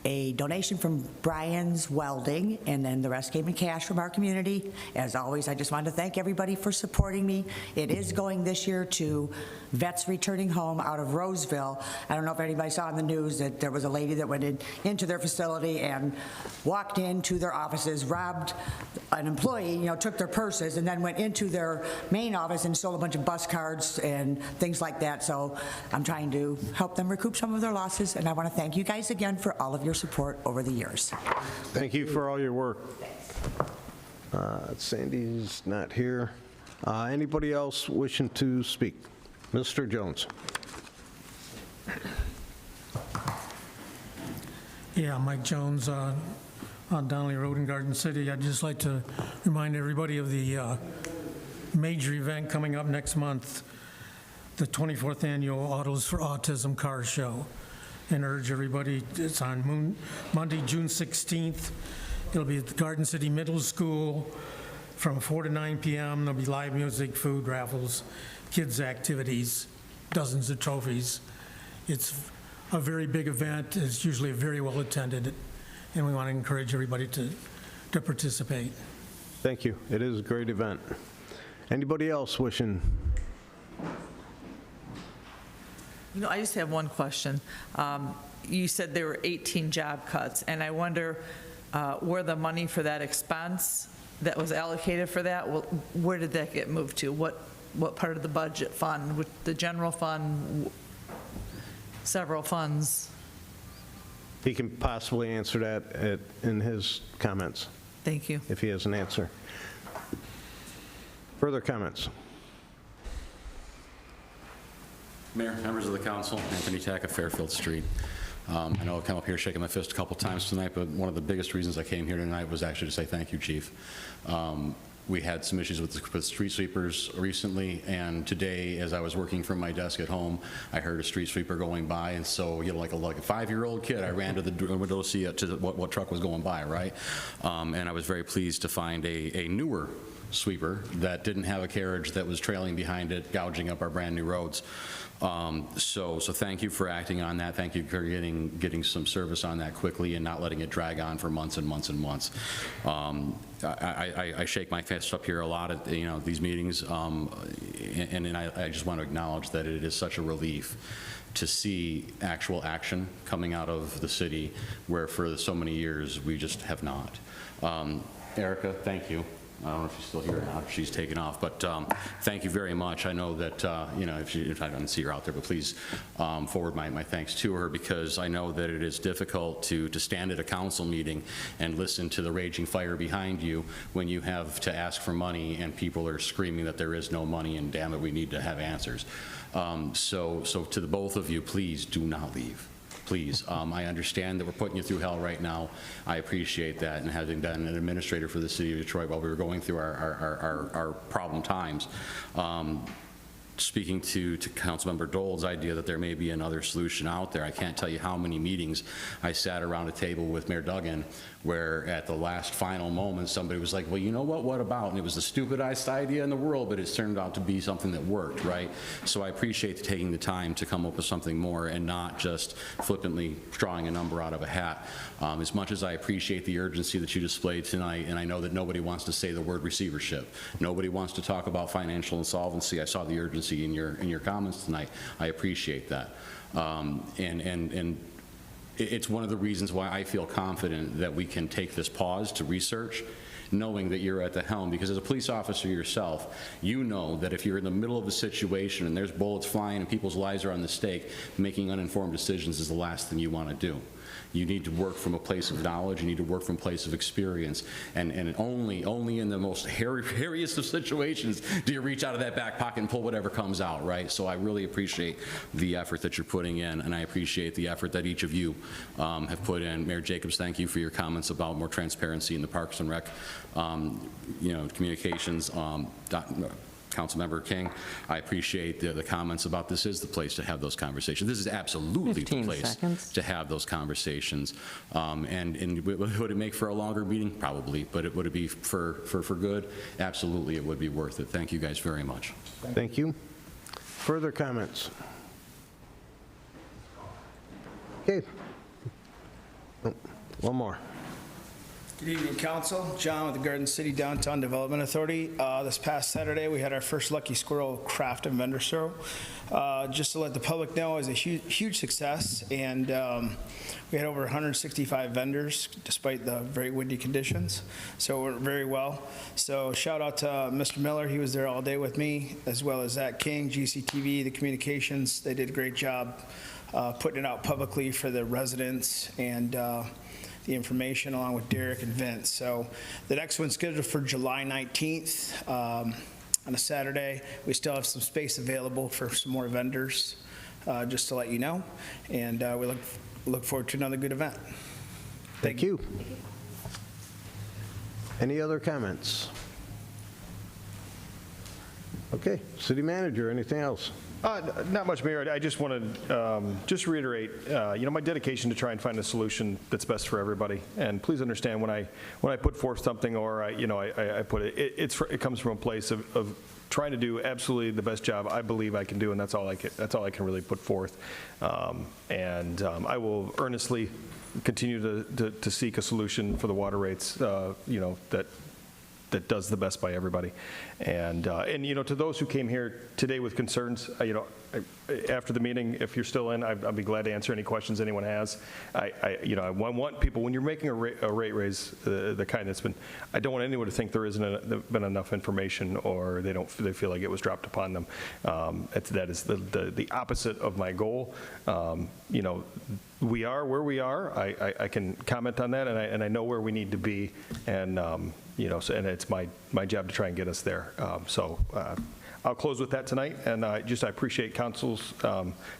a donation from Brian's Welding, and then the rest came in cash from our community. As always, I just wanted to thank everybody for supporting me. It is going this year to vets returning home out of Roseville. I don't know if anybody saw in the news that there was a lady that went into their facility and walked into their offices, robbed an employee, took their purses, and then went into their main office and stole a bunch of bus cards and things like that. So I'm trying to help them recoup some of their losses, and I want to thank you guys again for all of your support over the years. Thank you for all your work. Sandy's not here. Anybody else wishing to speak? Mr. Jones. Yeah, Mike Jones on Donnelly Road in Garden City. I'd just like to remind everybody of the major event coming up next month, the 24th Annual Autos for Autism Car Show. And urge everybody, it's on Monday, June 16th. It'll be at the Garden City Middle School from 4 to 9 p.m. There'll be live music, food, raffles, kids' activities, dozens of trophies. It's a very big event. It's usually very well attended, and we want to encourage everybody to participate. Thank you. It is a great event. Anybody else wishing? I just have one question. You said there were 18 job cuts, and I wonder where the money for that expense that was allocated for that, where did that get moved to? What part of the budget fund? With the general fund, several funds? He can possibly answer that in his comments. Thank you. If he has an answer. Further comments? Mayor, members of the council, Anthony Tack of Fairfield Street. I know I've come up here shaking my fist a couple times tonight, but one of the biggest reasons I came here tonight was actually to say thank you, Chief. We had some issues with street sweepers recently, and today, as I was working from my desk at home, I heard a street sweeper going by, and so, like a 5-year-old kid, I ran to the window to see what truck was going by, right? And I was very pleased to find a newer sweeper that didn't have a carriage that was trailing behind it, gouging up our brand new roads. So thank you for acting on that. Thank you for getting some service on that quickly and not letting it drag on for months and months and months. I shake my fist up here a lot at these meetings, and I just want to acknowledge that it is such a relief to see actual action coming out of the city, where for so many years we just have not. Erica, thank you. I don't know if she's still here or not. She's taken off, but thank you very much. I know that, if I don't see her out there, but please forward my thanks to her, because I know that it is difficult to stand at a council meeting and listen to the raging fire behind you when you have to ask for money and people are screaming that there is no money and damn it, we need to have answers. So to the both of you, please do not leave. Please. I understand that we're putting you through hell right now. I appreciate that, and having been an administrator for the city of Detroit while we were going through our problem times, speaking to Councilmember Dole's idea that there may be another solution out there, I can't tell you how many meetings I sat around a table with Mayor Duggan where at the last final moment, somebody was like, well, you know what about? And it was the stupidest idea in the world, but it's turned out to be something that worked, right? So I appreciate taking the time to come up with something more and not just flippantly drawing a number out of a hat. As much as I appreciate the urgency that you displayed tonight, and I know that nobody wants to say the word receivership, nobody wants to talk about financial insolvency. I saw the urgency in your comments tonight. I appreciate that. And it's one of the reasons why I feel confident that we can take this pause to research, knowing that you're at the helm, because as a police officer yourself, you know that if you're in the middle of a situation and there's bullets flying and people's lives are on the stake, making uninformed decisions is the last thing you want to do. You need to work from a place of knowledge. You need to work from a place of experience. And only in the most hairiest of situations do you reach out of that back pocket and pull whatever comes out, right? So I really appreciate the effort that you're putting in, and I appreciate the effort that each of you have put in. Mayor Jacobs, thank you for your comments about more transparency in the Parks and Rec, communications. Councilmember King, I appreciate the comments about this is the place to have those conversations. This is absolutely the place to have those conversations. And would it make for a longer meeting? Probably. But would it be for good? Absolutely, it would be worth it. Thank you guys very much. Thank you. Further comments? Okay. Oh, one more. Good evening, Council. John with the Garden City Downtown Development Authority. This past Saturday, we had our first Lucky Squirrel Craft and Vendor Show. Just to let the public know, it was a huge success, and we had over 165 vendors despite the very windy conditions, so it went very well. So shout out to Mr. Miller. He was there all day with me, as well as Zach King, GCTV, the communications. They did a great job putting it out publicly for the residents and the information, along with Derek and Vince. So the next one's scheduled for July 19th on a Saturday. We still have some space available for some more vendors, just to let you know. And we look forward to another good event. Thank you. Any other comments? Okay, City Manager, anything else? Not much, Mayor. I just want to just reiterate, my dedication to try and find a solution that's best for everybody. And please understand when I put forth something, or I put it, it comes from a place of trying to do absolutely the best job I believe I can do, and that's all I can really put forth. And I will earnestly continue to seek a solution for the water rates, that does the best by everybody. And to those who came here today with concerns, after the meeting, if you're still in, I'd be glad to answer any questions anyone has. I want people, when you're making a rate raise, the kind that's been, I don't want anyone to think there isn't been enough information, or they feel like it was dropped upon them. That is the opposite of my goal. We are where we are. I can comment on that, and I know where we need to be, and and it's my job to try and get us there. I'll close with that tonight, and I appreciate Council's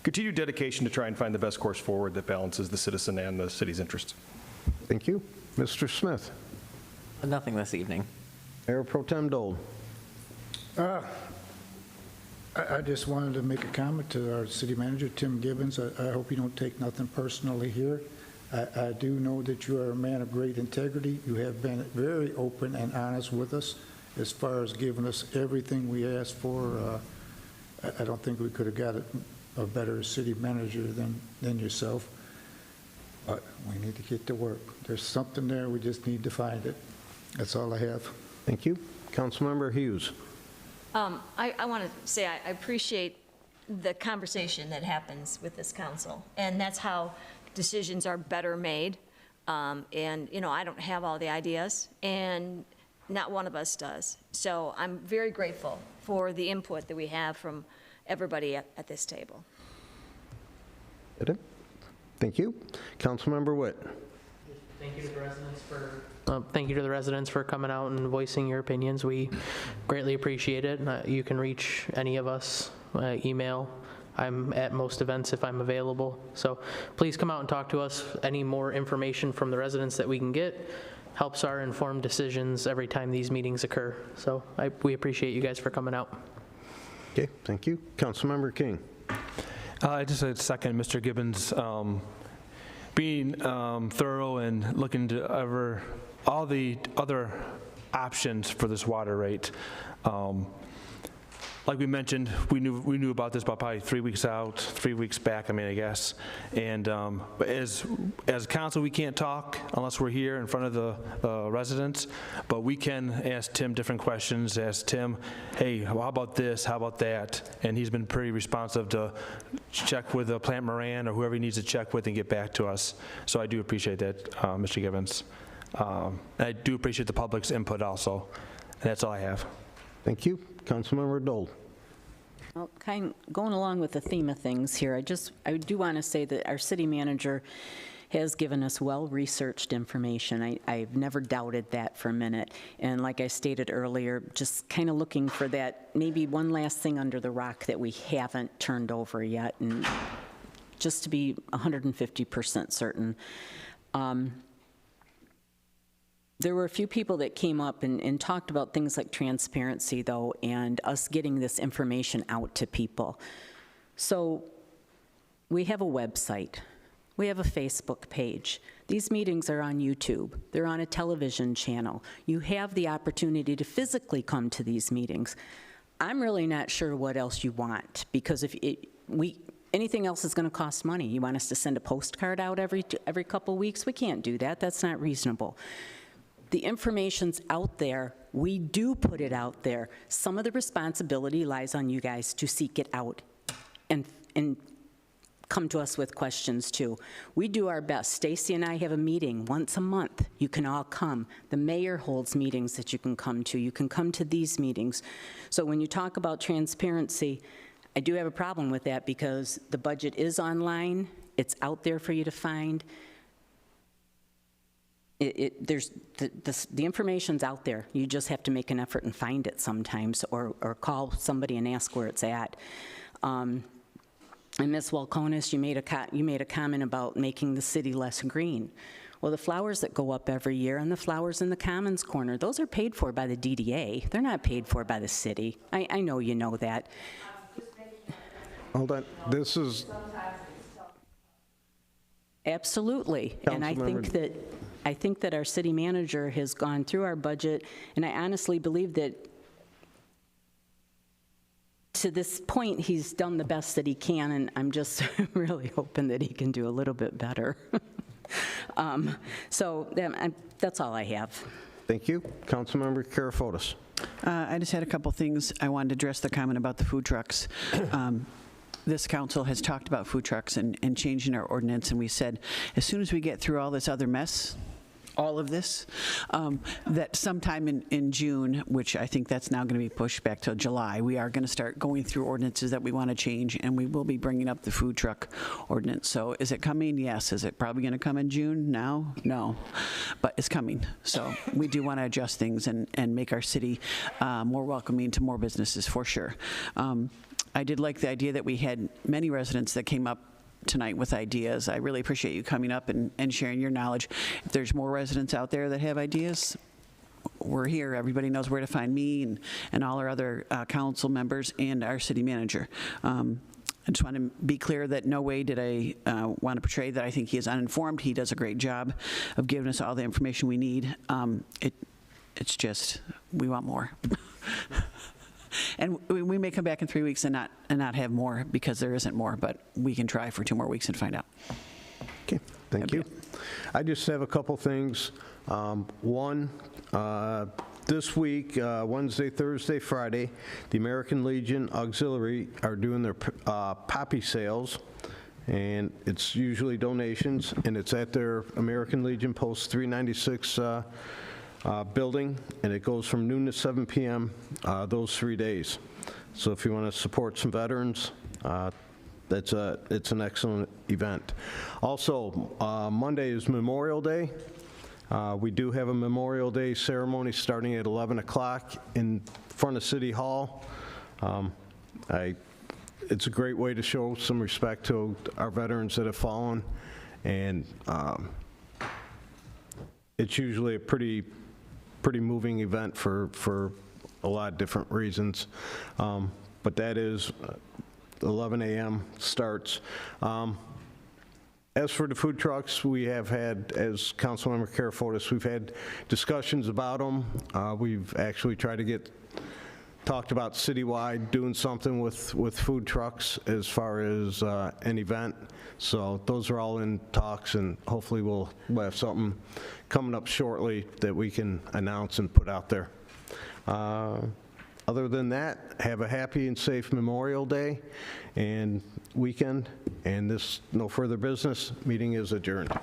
continued dedication to try and find the best course forward that balances the citizen and the city's interests. Thank you. Mr. Smith. Nothing this evening. Mayor Pro Tem Dole. I just wanted to make a comment to our city manager, Tim Gibbons. I hope you don't take nothing personally here. I do know that you are a man of great integrity. You have been very open and honest with us as far as giving us everything we asked for. I don't think we could have got a better city manager than yourself. But we need to get to work. There's something there. We just need to find it. That's all I have. Thank you. Councilmember Hughes. I want to say I appreciate the conversation that happens with this council, and that's how decisions are better made. I don't have all the ideas, and not one of us does. So I'm very grateful for the input that we have from everybody at this table. Thank you. Councilmember Witt. Thank you to the residents for coming out and voicing your opinions. We greatly appreciate it. You can reach any of us, email. I'm at most events if I'm available. So please come out and talk to us. Any more information from the residents that we can get helps our informed decisions every time these meetings occur. So we appreciate you guys for coming out. Okay, thank you. Councilmember King. I just a second Mr. Gibbons being thorough and looking to all the other options for this water rate. Like we mentioned, we knew about this about probably 3 weeks out, 3 weeks back, I guess. And but as council, we can't talk unless we're here in front of the residents, but we can ask Tim different questions, ask Tim, hey, how about this, how about that? And he's been pretty responsive to check with Plant Moran or whoever he needs to check with and get back to us. So I do appreciate that, Mr. Gibbons. And I do appreciate the public's input also. And that's all I have. Thank you. Councilmember Dole. Well, going along with the theme of things here, I do want to say that our city manager has given us well-researched information. I've never doubted that for a minute. And like I stated earlier, just kind of looking for that, maybe one last thing under the rock that we haven't turned over yet, and just to be 150% certain. There were a few people that came up and talked about things like transparency, though, and us getting this information out to people. So we have a website. We have a Facebook page. These meetings are on YouTube. They're on a television channel. You have the opportunity to physically come to these meetings. I'm really not sure what else you want, because anything else is going to cost money. You want us to send a postcard out every couple weeks? We can't do that. That's not reasonable. The information's out there. We do put it out there. Some of the responsibility lies on you guys to seek it out and come to us with questions too. We do our best. Stacy and I have a meeting once a month. You can all come. The mayor holds meetings that you can come to. You can come to these meetings. So when you talk about transparency, I do have a problem with that, because the budget is online. It's out there for you to find. The information's out there. You just have to make an effort and find it sometimes, or call somebody and ask where it's at. And Ms. Walconis, you made a comment about making the city less green. Well, the flowers that go up every year and the flowers in the Commons corner, those are paid for by the DDA. They're not paid for by the city. I know you know that. Hold on. This is... Absolutely. And I think that our city manager has gone through our budget, and I honestly believe that to this point, he's done the best that he can, and I'm just really hoping that he can do a little bit better. So that's all I have. Thank you. Councilmember Karafotis. I just had a couple things. I wanted to address the comment about the food trucks. This council has talked about food trucks and changing our ordinance, and we said, as soon as we get through all this other mess, all of this, that sometime in June, which I think that's now going to be pushed back till July, we are going to start going through ordinances that we want to change, and we will be bringing up the food truck ordinance. So is it coming? Yes. Is it probably going to come in June? Now? No. But it's coming. So we do want to adjust things and make our city more welcoming to more businesses, for sure. I did like the idea that we had many residents that came up tonight with ideas. I really appreciate you coming up and sharing your knowledge. If there's more residents out there that have ideas, we're here. Everybody knows where to find me and all our other council members and our city manager. I just want to be clear that no way did I want to portray that I think he is uninformed. He does a great job of giving us all the information we need. It's just, we want more. And we may come back in 3 weeks and not have more, because there isn't more, but we can try for 2 more weeks and find out. Okay, thank you. I just have a couple things. One, this week, Wednesday, Thursday, Friday, the American Legion Auxiliary are doing their poppy sales, and it's usually donations, and it's at their American Legion Post 396 building, and it goes from noon to 7 p.m. Those 3 days. So if you want to support some veterans, it's an excellent event. Also, Monday is Memorial Day. We do have a Memorial Day ceremony starting at 11 o'clock in front of City Hall. It's a great way to show some respect to our veterans that have fallen, and it's usually a pretty moving event for a lot of different reasons. but that is 11 a.m. starts. As for the food trucks, we have had, as Councilmember Karafotis, we've had discussions about them. We've actually tried to talked about citywide doing something with food trucks as far as an event. So those are all in talks, and hopefully we'll have something coming up shortly that we can announce and put out there. Other than that, have a happy and safe Memorial Day and weekend, and no further business. Meeting is adjourned.